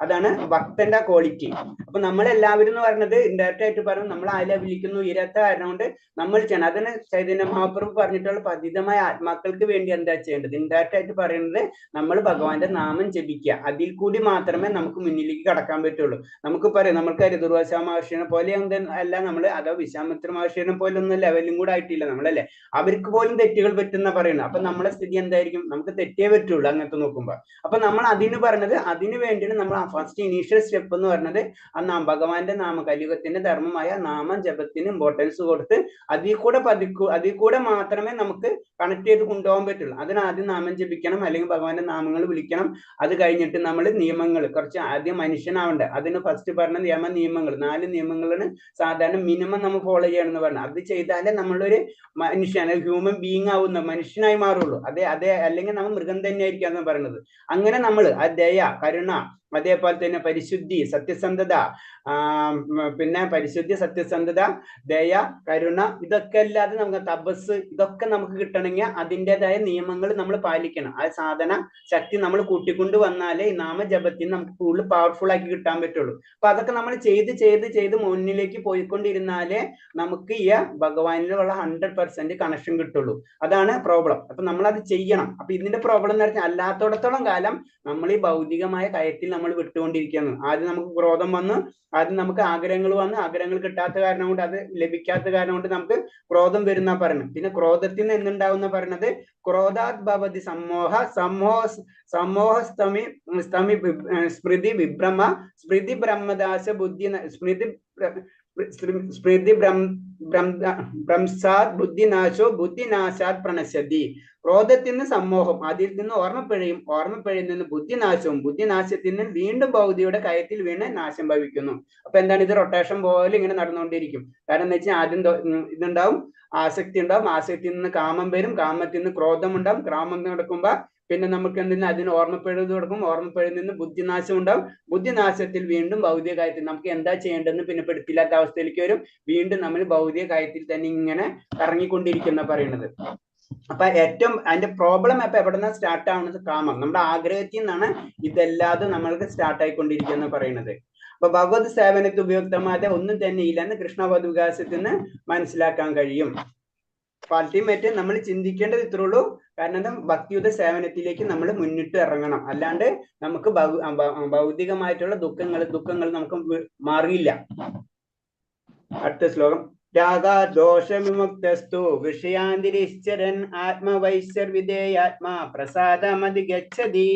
അതാണ് ഭക്തന്റെ ക്വാളിറ്റി. അപ്പൊ നമ്മളെല്ലാവരും എന്ന് പറയുന്നത് ഇൻഡയറക്റ്റ് ആയിട്ട് പറഞ്ഞു നമ്മൾ ആ ലെവലിലേക്ക് ഉയരാത്ത കാരണം കൊണ്ട് നമ്മൾ ചെയ്യണം. അതിന് ചൈതന്യ മഹാപ്രഭു പറഞ്ഞിട്ടുള്ള പതിതമായ ആത്മാക്കൾക്ക് വേണ്ടി എന്താ ചെയ്യേണ്ടത്, ഇൻഡയറക്റ്റ് ആയിട്ട് പറയുന്നത് നമ്മൾ ഭഗവാന്റെ നാമം ജപിക്കുക. അതിൽ കൂടി മാത്രമേ നമുക്ക് മുന്നിലേക്ക് കടക്കാൻ പറ്റുള്ളൂ. നമുക്ക് പറയാം നമ്മൾക്ക് ദുർവാസ മഹർഷിനെ പോലെ അല്ല നമ്മൾ, അതോ വിശ്വാമിത്ര മഹർഷിനെ പോലെ ഒന്നും ലെവലും കൂടെ ആയിട്ടില്ല നമ്മളല്ലേ. അവർക്ക് പോലും തെറ്റുകൾ പറ്റുന്ന പറയുന്നത്. അപ്പൊ നമ്മളെ സ്ഥിതി എന്തായിരിക്കും, നമുക്ക് തെറ്റേ പറ്റുള്ളൂ അങ്ങനത്തെ നോക്കുമ്പോൾ. അപ്പൊ നമ്മൾ അതിന് പറഞ്ഞത് അതിന് വേണ്ടിയിട്ട് നമ്മൾ ഫസ്റ്റ് ഇനീഷ്യൽ സ്റ്റെപ്പ് എന്ന് പറഞ്ഞത് ആ ഭഗവാന്റെ നാമ കലിയുഗത്തിന്റെ ധർമ്മമായ നാമ ജപത്തിന് ഇമ്പോർട്ടൻസ് കൊടുത്ത് അതിൽ കൂടെ മാത്രമേ നമുക്ക് കണക്ട് ചെയ്ത് കൊണ്ടുപോകാൻ പറ്റുള്ളൂ. അതിന് ആദ്യം നാമം ജപിക്കണം, അല്ലെങ്കിൽ ഭഗവാന്റെ നാമങ്ങൾ വിളിക്കണം. അത് കഴിഞ്ഞിട്ട് നമ്മൾ നിയമങ്ങൾ കുറച്ച് ആദ്യം മനുഷ്യനാവണ്ടേ. അതിന് ഫസ്റ്റ് പറഞ്ഞ നിയമങ്ങൾ 4 നിയമങ്ങളാണ് സാധാരണ മിനിമം നമ്മൾ ഫോളോ ചെയ്യണം എന്ന് പറഞ്ഞത്. അത് ചെയ്താലേ നമ്മളൊരു മനുഷ്യൻ ഹ്യൂമൻ ബീങ് ആവുന്ന മനുഷ്യനായി മാറുള്ളൂ. അതെ അല്ലെങ്കിൽ നമ്മൾ മൃഗം തന്നെ ആയിരിക്കാന്ന് പറയുന്നത്. അങ്ങനെ നമ്മൾ ആ ദയ, കരുണ, അതേപോലെ തന്നെ പരിശുദ്ധി, സത്യസന്ധത, പിന്നെ പരിശുദ്ധി, സത്യസന്ധത, ദയ, കരുണ, ഇതൊക്കെ അല്ലാതെ നമുക്ക് തപസ്, ഇതൊക്കെ നമുക്ക് കിട്ടണമെങ്കിൽ അതിൻ്റെതായ നിയമങ്ങൾ നമ്മൾ പാലിക്കണം. ആ സാധന ശക്തി നമ്മൾ കൂട്ടിക്കൊണ്ട് വന്നാലേ ഈ നാമജപത്തിന് നമുക്ക് കൂടുതൽ പവർഫുൾ ആക്കി കിട്ടാൻ പറ്റുള്ളൂ. അപ്പൊ അതൊക്കെ നമ്മൾ ചെയ്ത് മുന്നിലേക്ക് പോയിക്കൊണ്ടിരുന്നാലേ നമുക്ക് ഈ ഭഗവാനിലുള്ള 100% കണക്ഷൻ കിട്ടുള്ളൂ. അതാണ് പ്രോബ്ലം. അപ്പൊ നമ്മൾ അത് ചെയ്യണം. അപ്പൊ ഇതിന്റെ പ്രോബ്ലം എന്ന് പറഞ്ഞാൽ അല്ലാത്തോടത്തോളം കാലം നമ്മൾ ഈ ഭൗതികമായ കയത്തിൽ നമ്മൾ വിട്ടുകൊണ്ടിരിക്കുന്നു. ആദ്യം നമുക്ക് ക്രോധം വന്ന്, ആദ്യം നമുക്ക് ആഗ്രഹങ്ങൾ വന്ന്, ആഗ്രഹങ്ങൾ കിട്ടാത്ത കാരണം കൊണ്ട്, അത് ലഭിക്കാത്ത കാരണം കൊണ്ട് നമുക്ക് ക്രോധം വരുന്ന പറയുന്നത്. പിന്നെ ക്രോധത്തിൽ നിന്ന് എന്തുണ്ടാവുന്ന പറയുന്നത് ക്രോധാത് ഭവതി സമോഹ സ്മൃതി വിഭ്രമ സ്മൃതി ബ്രഹ്മദാസ ബുദ്ധി ഭ്രംസാത് ബുദ്ധിനാശോ ബുദ്ധിനാശാത് പ്രണശ്യതി. ക്രോധത്തിൽ നിന്ന് സമൂഹം, അതിൽ നിന്ന് ഓർമ്മപ്പിഴയിൽ നിന്ന് ബുദ്ധിനാശവും, ബുദ്ധിനാശത്തിൽ നിന്ന് വീണ്ടും ഭൗതിയുടെ കയത്തിൽ വീണ് നാശം ഭവിക്കുന്നു. അപ്പൊ എന്താണ്, ഇത് റൊട്ടേഷൻ പോലെ ഇങ്ങനെ നടന്നുകൊണ്ടിരിക്കും. കാരണം എന്താ വെച്ചാൽ ആദ്യം ഇതുണ്ടാവും, ആസക്തി ഉണ്ടാവും, ആസക്തിയിൽ നിന്ന് കാമം വരും, കാമത്തിൽ നിന്ന് ക്രോധം ഉണ്ടാവും, ക്രോധം നടക്കുമ്പോ പിന്നെ നമുക്ക് എന്തിനാ അതിന് ഓർമ്മപ്പെടുന്നത് കൊടുക്കും, ഓർമ്മപ്പെടുന്നതിൽ നിന്ന് ബുദ്ധിനാശം ഉണ്ടാവും, ബുദ്ധിനാശത്തിൽ വീണ്ടും ഭൗതിക കാര്യത്തിൽ നമുക്ക് എന്താ ചെയ്യേണ്ടതെന്ന് പിന്നെ പെടുത്തില്ലാത്ത അവസ്ഥയിലേക്ക് വരും, വീണ്ടും നമ്മൾ ഭൗതിക കാര്യത്തിൽ തന്നെ ഇങ്ങനെ കറങ്ങിക്കൊണ്ടിരിക്കുന്ന പറയുന്നത്. അപ്പൊ ഏറ്റവും അതിന്റെ പ്രോബ്ലം അപ്പൊ എവിടെ നിന്നാണ് സ്റ്റാർട്ട് ആവുന്നത്? കാമം, നമ്മുടെ ആഗ്രഹത്തിൽ നിന്നാണ് ഇതെല്ലാതും നമ്മൾക്ക് സ്റ്റാർട്ട് ആയിക്കൊണ്ടിരിക്കുന്ന പറയുന്നത്. അപ്പൊ ഭഗവത് സേവനത്തിൽ ഉപയുക്തമാതെ ഒന്നും തന്നെ ഇല്ലെന്ന് കൃഷ്ണബോധ വികാസത്തിൽ നിന്ന് മനസ്സിലാക്കാൻ കഴിയും. അൾട്ടിമേറ്റ് നമ്മൾ ചിന്തിക്കേണ്ടത് ഇത്രയുള്ളൂ. കാരണം എന്താ, ഭക്തിയുത സേവനത്തിലേക്ക് നമ്മൾ മുന്നിട്ട് ഇറങ്ങണം, അല്ലാണ്ട് നമുക്ക് ഭൗതികമായിട്ടുള്ള ദുഃഖങ്ങൾ നമുക്ക് മാറിയില്ല. അടുത്ത ശ്ലോകം. രാഗാദോഷവിമുക്തസ്തു വിഷയാന്തിരിശ്ചരൻ ആത്മവൈശ്യർവിധേയാത്മാ പ്രസാദമധിഗച്ഛതി.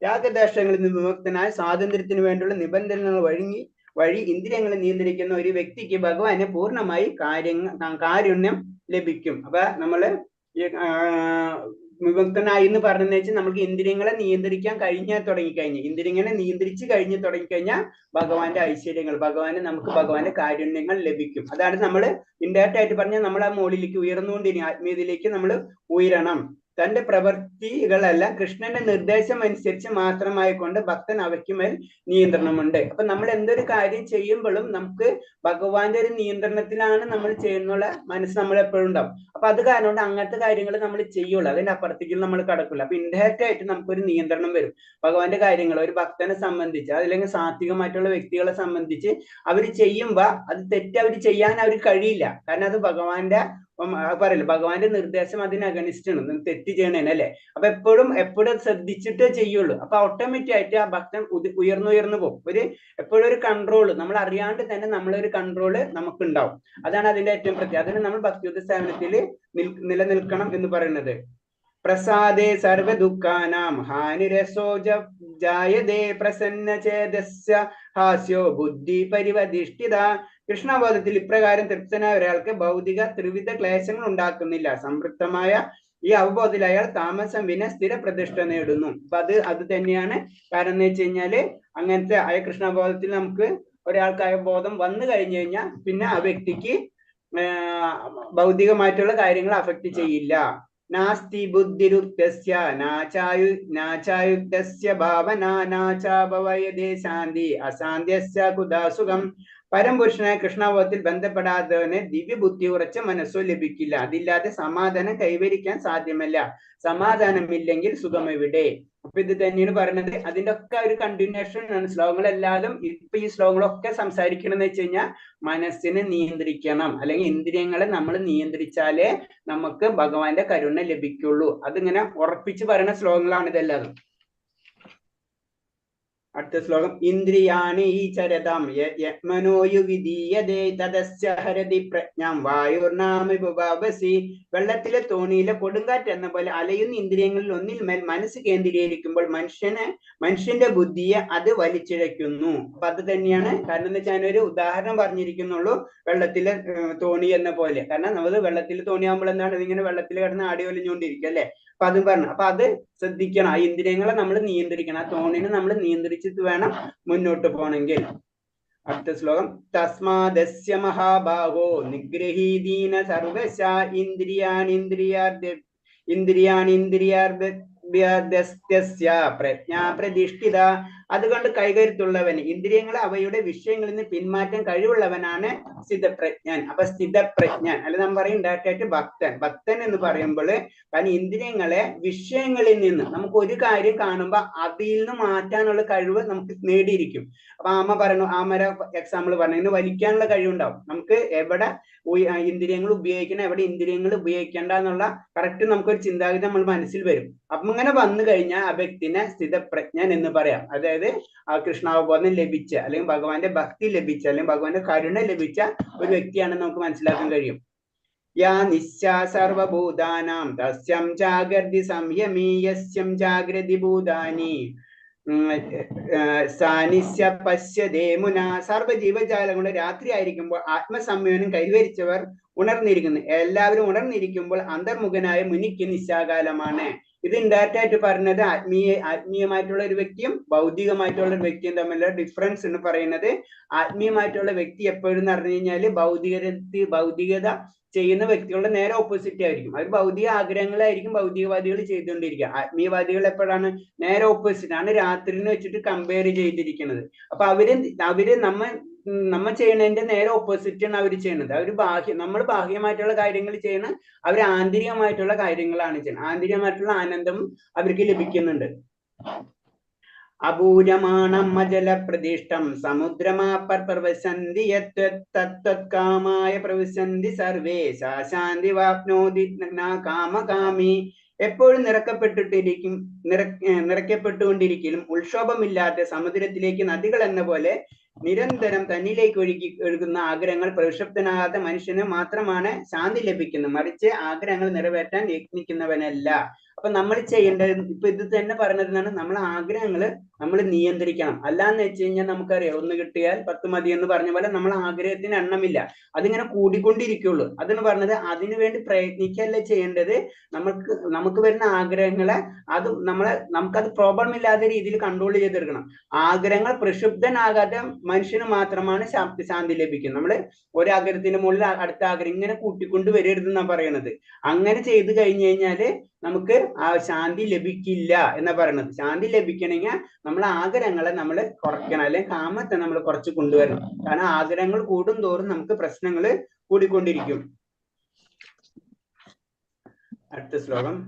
രാഗദോഷങ്ങളിൽ നിന്ന് വിമുക്തനായ സ്വാതന്ത്ര്യത്തിന് വേണ്ടിയുള്ള നിബന്ധനകൾ വഴി ഇന്ദ്രിയങ്ങളെ നിയന്ത്രിക്കുന്ന ഒരു വ്യക്തിക്ക് ഭഗവാനെ പൂർണ്ണമായി കാരുണ്യം ലഭിക്കും. അപ്പൊ നമ്മള് വിമുക്തനായി എന്ന് പറഞ്ഞെന്ന് വെച്ചാൽ നമുക്ക് ഇന്ദ്രിയങ്ങളെ നിയന്ത്രിക്കാൻ ഇന്ദ്രിയങ്ങളെ നിയന്ത്രിച്ച് തുടങ്ങിക്കഴിഞ്ഞാൽ ഭഗവാന്റെ ഐശ്വര്യങ്ങൾ, ഭഗവാന്റെ കാരുണ്യങ്ങൾ ലഭിക്കും. അതാണ് നമ്മൾ ഇൻഡയറക്റ്റ് ആയിട്ട് പറഞ്ഞാൽ നമ്മൾ ആ മുകളിലേക്ക് ഉയർന്നുകൊണ്ടിരിക്കും, ആത്മീയതയിലേക്ക് നമ്മൾ ഉയരണം. തന്റെ പ്രവൃത്തികളെല്ലാം കൃഷ്ണന്റെ നിർദ്ദേശം അനുസരിച്ച് മാത്രമായിക്കൊണ്ട് ഭക്തൻ അവയ്ക്ക് മേൽ നിയന്ത്രണമുണ്ട്. അപ്പൊ നമ്മൾ എന്തൊരു കാര്യം ചെയ്യുമ്പോഴും നമുക്ക് ഭഗവാന്റെ ഒരു നിയന്ത്രണത്തിലാണ് നമ്മൾ ചെയ്യുന്നുള്ള മനസ്സ് നമ്മൾ എപ്പോഴും ഉണ്ടാവും. അപ്പൊ അത് കാരണം കൊണ്ട് അങ്ങനത്തെ കാര്യങ്ങൾ നമ്മൾ ചെയ്യുള്ളൂ, അതിന്റെ അപ്പുറത്തേക്ക് നമ്മൾ കടക്കില്ല. അപ്പൊ ഇൻഡയറക്റ്റ് ആയിട്ട് നമുക്കൊരു നിയന്ത്രണം വരും ഭഗവാന്റെ കാര്യങ്ങൾ. ഒരു ഭക്തനെ സംബന്ധിച്ച് അതല്ലെങ്കിൽ സാത്വികമായിട്ടുള്ള വ്യക്തികളെ സംബന്ധിച്ച് അവർ ചെയ്യുമ്പോ അത് തെറ്റ് അവർ ചെയ്യാൻ അവർക്ക് കഴിയില്ല. കാരണം അത് ഭഗവാന്റെ പറയല്ലോ, ഭഗവാന്റെ നിർദ്ദേശം അതിന് അഗനിസ്റ്റ് ആണ്, തെറ്റ് ചെയ്യണേന് അല്ലെ. അപ്പൊ എപ്പോഴും ശ്രദ്ധിച്ചിട്ടേ ചെയ്യുള്ളൂ. അപ്പൊ ഓട്ടോമാറ്റിക് ആയിട്ട് ആ ഭക്തൻ ഉയർന്നു പോകും. എപ്പോഴും ഒരു കൺട്രോള്, നമ്മൾ അറിയാണ്ട് തന്നെ നമ്മളൊരു കൺട്രോള് നമുക്ക് ഉണ്ടാവും. അതാണ് അതിന്റെ ഏറ്റവും പ്രത്യേകത. അതിന് നമ്മൾ ഭക്തിയുത സേവനത്തിൽ നിലനിൽക്കണം എന്ന് പറയുന്നത്. പ്രസാദേ സർവ ദുഃഖാനാം ഹാനിരസോ ജായതേ പ്രസന്ന ചേതസ്യ ഹാസ്യോ ബുദ്ധി പരിവധിഷ്ഠിത. കൃഷ്ണബോധത്തിൽ ഇപ്രകാരം തൃപ്തനായ ഒരാൾക്ക് ഭൗതിക ത്രിവിധ ക്ലേശങ്ങൾ ഉണ്ടാക്കുന്നില്ല. സംതൃപ്തമായ ഈ അവബോധത്തിൽ അയാൾ താമസം വിന സ്ഥിര പ്രതിഷ്ഠ നേടുന്നു. അപ്പൊ അത് തന്നെയാണ് കാരണം എന്ന് വെച്ച് കഴിഞ്ഞാല് അങ്ങനത്തെ കൃഷ്ണബോധത്തിൽ നമുക്ക് ഒരാൾക്കായ ബോധം വന്നു കഴിഞ്ഞു കഴിഞ്ഞാൽ പിന്നെ ആ വ്യക്തിക്ക് ഭൗതികമായിട്ടുള്ള കാര്യങ്ങൾ അഫക്ട് ചെയ്യില്ല. നാസ്തി ബുദ്ധിരുക്തസ്യ നാചായുക്തസ്യ ഭാവന നാചാഭവയതേ ശാന്തി അശാന്ത്യസ്യ കുദാസുഖം. പരംപുരുഷനായ കൃഷ്ണബോധത്തിൽ ബന്ധപ്പെടാത്തവന് ദിവ്യബുദ്ധി ഉറച്ച മനസ്സോ ലഭിക്കില്ല. അതില്ലാതെ സമാധാനം കൈവരിക്കാൻ സാധ്യമല്ല. സമാധാനമില്ലെങ്കിൽ സുഖം എവിടെ? അപ്പൊ ഇത് തന്നെയാണ് പറയുന്നത്. അതിന്റെ ഒക്കെ ഒരു കണ്ടിന്യൂഷൻ ആണ് ശ്ലോകങ്ങളെല്ലാതും. ഇപ്പൊ ഈ ശ്ലോകങ്ങളൊക്കെ സംസാരിക്കണമെന്ന് വെച്ച് കഴിഞ്ഞാൽ മനസ്സിനെ നിയന്ത്രിക്കണം, അല്ലെങ്കിൽ ഇന്ദ്രിയങ്ങളെ നമ്മൾ നിയന്ത്രിച്ചാലേ നമുക്ക് ഭഗവാന്റെ കരുണ ലഭിക്കുള്ളൂ. അതിങ്ങനെ ഉറപ്പിച്ച് പറയുന്ന ശ്ലോകങ്ങളാണ് ഇതെല്ലാതും. അടുത്ത ശ്ലോകം. ഇന്ദ്രിയാണി ചരതം യത്മനോയു വിധീയതേ തദസ്യ ഹരതി പ്രജ്ഞാം വായുർനാമിപുഭാവസി. വെള്ളത്തിലെ തോണിയിലെ കൊടുങ്കാറ്റ് എന്ന പോലെ അലയുന്ന ഇന്ദ്രിയങ്ങളിൽ ഒന്നിൽ മേൽ മനസ്സ് കേന്ദ്രീകരിക്കുമ്പോൾ മനുഷ്യന്റെ ബുദ്ധിയെ അത് വലിച്ചിഴയ്ക്കുന്നു. അപ്പൊ അത് തന്നെയാണ് കാരണം എന്ന് വെച്ചാൽ ഞാനൊരു ഉദാഹരണം പറഞ്ഞിരിക്കുന്നുള്ളൂ. വെള്ളത്തിലെ തോണി എന്ന പോലെ. കാരണം നമ്മൾ വെള്ളത്തിൽ തോണിയാകുമ്പോൾ എന്താണ്, ഇതിങ്ങനെ വെള്ളത്തിൽ കിടന്ന് ആടി ഒലിഞ്ഞുകൊണ്ടിരിക്കും അല്ലെ. അപ്പൊ അതും പറഞ്ഞു. അപ്പൊ അത് ശ്രദ്ധിക്കണം, ആ ഇന്ദ്രിയങ്ങളെ നമ്മൾ നിയന്ത്രിക്കണം, ആ തോണിനെ നമ്മൾ നിയന്ത്രിച്ചിട്ട് വേണം മുന്നോട്ട് പോകണമെങ്കിൽ. അടുത്ത ശ്ലോകം. തസ്മാദസ്യ മഹാബാഹോ നിഗ്രഹീദീന സർവശ പ്രജ്ഞാ പ്രതിഷ്ഠിത. അതുകൊണ്ട് കൈകരുത്തുള്ളവന് ഇന്ദ്രിയങ്ങളെ അവയുടെ വിഷയങ്ങളിൽ നിന്ന് പിന്മാറ്റാൻ കഴിവുള്ളവനാണ് സ്ഥിതപ്രജ്ഞാൻ. അപ്പൊ സ്ഥിതപ്രജ്ഞാൻ അല്ല നാം പറയും ഡയറക്റ്റായിട്ട് ഭക്തൻ എന്ന് പറയുമ്പോൾ, കാരണം ഇന്ദ്രിയങ്ങളെ വിഷയങ്ങളിൽ നിന്ന് നമുക്ക് ഒരു കാര്യം കാണുമ്പോൾ അതിൽ നിന്ന് മാറ്റാനുള്ള കഴിവ് നമുക്ക് നേടിയിരിക്കും. അപ്പൊ ആമര എക്സാമ്പിൾ പറഞ്ഞു, വലിക്കാനുള്ള കഴിവുണ്ടാവും നമുക്ക്. എവിടെ ഇന്ദ്രിയങ്ങൾ ഉപയോഗിക്കണം, എവിടെ ഇന്ദ്രിയങ്ങൾ ഉപയോഗിക്കേണ്ട എന്നുള്ള കറക്റ്റ് നമുക്കൊരു ചിന്താഗതി നമ്മൾ മനസ്സിൽ വരും. അപ്പൊ ഇങ്ങനെ വന്നു കഴിഞ്ഞാൽ ആ വ്യക്തിനെ സ്ഥിതപ്രജ്ഞൻ എന്ന് പറയാം. അതായത് ആ കൃഷ്ണാവബോധം ലഭിച്ച, അല്ലെങ്കിൽ ഭഗവാന്റെ ഭക്തി ലഭിച്ച, അല്ലെങ്കിൽ ഭഗവാന്റെ കരുണ ലഭിച്ച ഒരു വ്യക്തിയാണെന്ന് നമുക്ക് മനസ്സിലാക്കാൻ കഴിയും. യാ നിശ്ചാ സർവഭൂതാനാം തസ്യം ജാഗ്രതി സംയമീ യസ്യം ജാഗ്രതി ഭൂതാനി സാനിസ്യ പശ്യതേ മുന. സർവ്വജീവജാലങ്ങളുടെ രാത്രി ആയിരിക്കുമ്പോൾ ആത്മസംയമനം കൈവരിച്ചവർ ഉണർന്നിരിക്കുന്നു. എല്ലാവരും ഉണർന്നിരിക്കുമ്പോൾ അന്തർമുഖനായ മുനിക്ക് നിശാകാലമാണ്. ഇത് ഇൻഡയറക്റ്റ് ആയിട്ട് പറഞ്ഞത് ആത്മീയമായിട്ടുള്ള ഒരു വ്യക്തിയും ഭൗതികമായിട്ടുള്ള ഒരു വ്യക്തിയും തമ്മിലുള്ള ഡിഫറൻസ് എന്ന് പറയുന്നത്. ആത്മീയമായിട്ടുള്ള വ്യക്തി എപ്പോഴും എന്ന് പറഞ്ഞു കഴിഞ്ഞാല് ഭൗതികത ചെയ്യുന്ന വ്യക്തികളുടെ നേരെ ഓപ്പോസിറ്റ് ആയിരിക്കും. അവർ ഭൗതിക ആഗ്രഹങ്ങളായിരിക്കും ഭൗതികവാദികൾ ചെയ്തുകൊണ്ടിരിക്കുക. ആത്മീയവാദികൾ എപ്പോഴാണ് നേരെ ഓപ്പോസിറ്റ് ആണ്, രാത്രിനെ വെച്ചിട്ട് കമ്പയർ ചെയ്തിരിക്കുന്നത്. അപ്പൊ അവര് നമ്മ ചെയ്യണതിന്റെ നേരെ ഓപ്പോസിറ്റ് ആണ് അവർ ചെയ്യുന്നത്. നമ്മൾ ബാഹ്യമായിട്ടുള്ള കാര്യങ്ങൾ ചെയ്യണം, അവർ ആന്തരികമായിട്ടുള്ള കാര്യങ്ങളാണ് ചെയ്യുന്നത്. ആന്തരികമായിട്ടുള്ള ആനന്ദം അവർക്ക് ലഭിക്കുന്നുണ്ട്. അപൂരമാണമജലപ്രതിഷ്ഠം സമുദ്രമാപർ പ്രവശന്തി തത്കാമായ പ്രവശന്തി സർവേ ശാന്തി വാപ്നോതി കാമകാമി. എപ്പോഴും നിറയ്ക്കപ്പെട്ടുകൊണ്ടിരിക്കലും ഉത്ക്ഷോഭമില്ലാത്ത സമുദ്രത്തിലേക്ക് നദികൾ എന്ന പോലെ നിരന്തരം തന്നിലേക്ക് ഒഴുകുന്ന ആഗ്രഹങ്ങൾ പ്രക്ഷുബ്ധനാകാത്ത മനുഷ്യന് മാത്രമാണ് ശാന്തി ലഭിക്കുന്നത്, മറിച്ച് ആഗ്രഹങ്ങൾ നിറവേറ്റാൻ യത്നിക്കുന്നവനല്ല. അപ്പൊ നമ്മൾ ചെയ്യേണ്ടത് ഇപ്പൊ ഇത് തന്നെ പറഞ്ഞതാണ്, നമ്മൾ ആഗ്രഹങ്ങൾ നമ്മൾ നിയന്ത്രിക്കണം. അല്ലാന്ന് വെച്ച് കഴിഞ്ഞാൽ നമുക്കറിയാം, 1 കിട്ടിയാൽ 10 മതി എന്ന് പറഞ്ഞ പോലെ നമ്മൾ ആഗ്രഹത്തിന് എണ്ണമില്ല, അതിങ്ങനെ കൂടിക്കൊണ്ടിരിക്കുള്ളൂ. അതെന്ന് പറഞ്ഞത് അതിനു വേണ്ടി പ്രയത്നിക്കല്ല ചെയ്യേണ്ടത്. നമുക്ക് വരുന്ന ആഗ്രഹങ്ങളെ നമുക്കത് പ്രോബ്ലം ഇല്ലാത്ത രീതിയിൽ കൺട്രോൾ ചെയ്തെടുക്കണം. ആഗ്രഹങ്ങൾ പ്രക്ഷുബ്ധനാകാതെ മനുഷ്യന് മാത്രമാണ് ശാന്തി ലഭിക്കുന്നത്. നമ്മൾ ഒരു ആഗ്രഹത്തിന്റെ മുകളിൽ അടുത്ത ആഗ്രഹം ഇങ്ങനെ കൂട്ടിക്കൊണ്ട് വരരുതെന്നാണ് പറയണത്. അങ്ങനെ ചെയ്തു കഴിഞ്ഞു കഴിഞ്ഞാല് നമുക്ക് ആ ശാന്തി ലഭിക്കില്ല എന്നാ പറയണത്. ശാന്തി ലഭിക്കണമെങ്കിൽ നമ്മൾ ആഗ്രഹങ്ങളെ നമ്മൾ കുറയ്ക്കണം, അല്ലെങ്കിൽ കാമത്തെ നമ്മൾ കുറച്ച് കൊണ്ടുവരണം. കാരണം ആഗ്രഹങ്ങൾ കൂടും തോറും നമുക്ക് പ്രശ്നങ്ങൾ കൂടിക്കൊണ്ടിരിക്കും. അടുത്ത ശ്ലോകം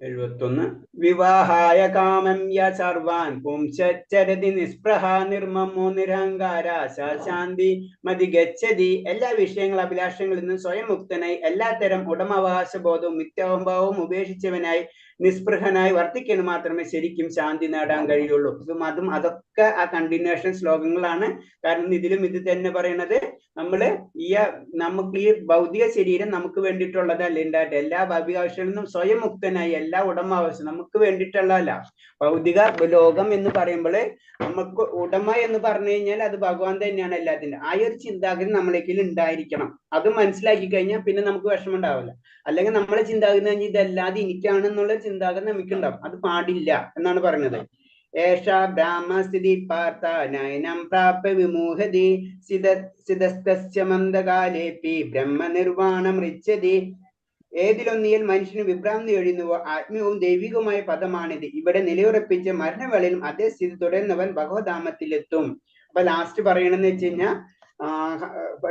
71. വിവാഹായ കാമം യ സർവാൻ പുംസച്ചരതി നിസ്പൃഹ നിർമ്മമോ നിരഹങ്കാര ശാന്തി മതി ഗച്ഛതി. എല്ലാ വിഷയങ്ങളും അഭിലാഷങ്ങളിൽ നിന്നും സ്വയം മുക്തനായി എല്ലാത്തരം ഉടമാവകാശ ബോധവും മിഥ്യാഹംഭാവവും ഉപേക്ഷിച്ചവനായി നിസ്പൃഹനായി വർത്തിക്കാൻ മാത്രമേ ശരിക്കും ശാന്തി നേടാൻ കഴിയുള്ളൂ. അതൊക്കെ ആ കണ്ടിന്യൂഷൻ ശ്ലോകങ്ങളാണ്. കാരണം ഇതിലും ഇത് തന്നെ പറയണത്, നമുക്ക് ഈ ഭൗതിക ശരീരം നമുക്ക് വേണ്ടിയിട്ടുള്ളതല്ല ഉണ്ടായിട്ട്, എല്ലാ ഭൗതികാവശ്യങ്ങളിൽ നിന്നും സ്വയം മുക്തനായി എല്ലാ ഉടമാവശ്യം നമുക്ക് വേണ്ടിയിട്ടുള്ളതല്ല. ഭൗതിക ലോകം എന്ന് പറയുമ്പോൾ നമുക്ക് ഉടമ എന്ന് പറഞ്ഞു കഴിഞ്ഞാൽ അത് ഭഗവാൻ തന്നെയാണ് എല്ലാത്തിൻ്റെ. ആ ഒരു ചിന്താഗതി നമ്മളേക്കിൽ ഉണ്ടായിരിക്കണം. അത് മനസ്സിലാക്കി കഴിഞ്ഞാൽ പിന്നെ നമുക്ക് വിഷമം ഉണ്ടാവില്ല. അല്ലെങ്കിൽ നമ്മളെ ചിന്താഗതി കഴിഞ്ഞാൽ ഇതല്ലാതെ എനിക്കാണെന്നുള്ള ചിന്താഗതി നമുക്കുണ്ടാവും. അത് പാടില്ല എന്നാണ് പറഞ്ഞത്. ഏഷ ബ്രാഹ്മസ്ഥിതി പാർത്ഥ നയനം പ്രാപ്യ വിമൂഹതി സിതസ്തസ്യ മന്ദകാലേപി ബ്രഹ്മനിർവാണം ഋച്ഛതി. ഏതിലൊന്നിയിൽ മനുഷ്യന് വിഭ്രാന്തി ഒഴിയുന്നുവോ ആത്മീയവും ദൈവികവുമായ പദമാണിത്. ഇവിടെ നിലയുറപ്പിച്ച് മരണവേളയിലും അതേ സ്ഥിതി തുടരുന്നവൻ ഭഗവധാമത്തിലെത്തും. അപ്പൊ ലാസ്റ്റ് പറയണെന്ന് വെച്ച് കഴിഞ്ഞാൽ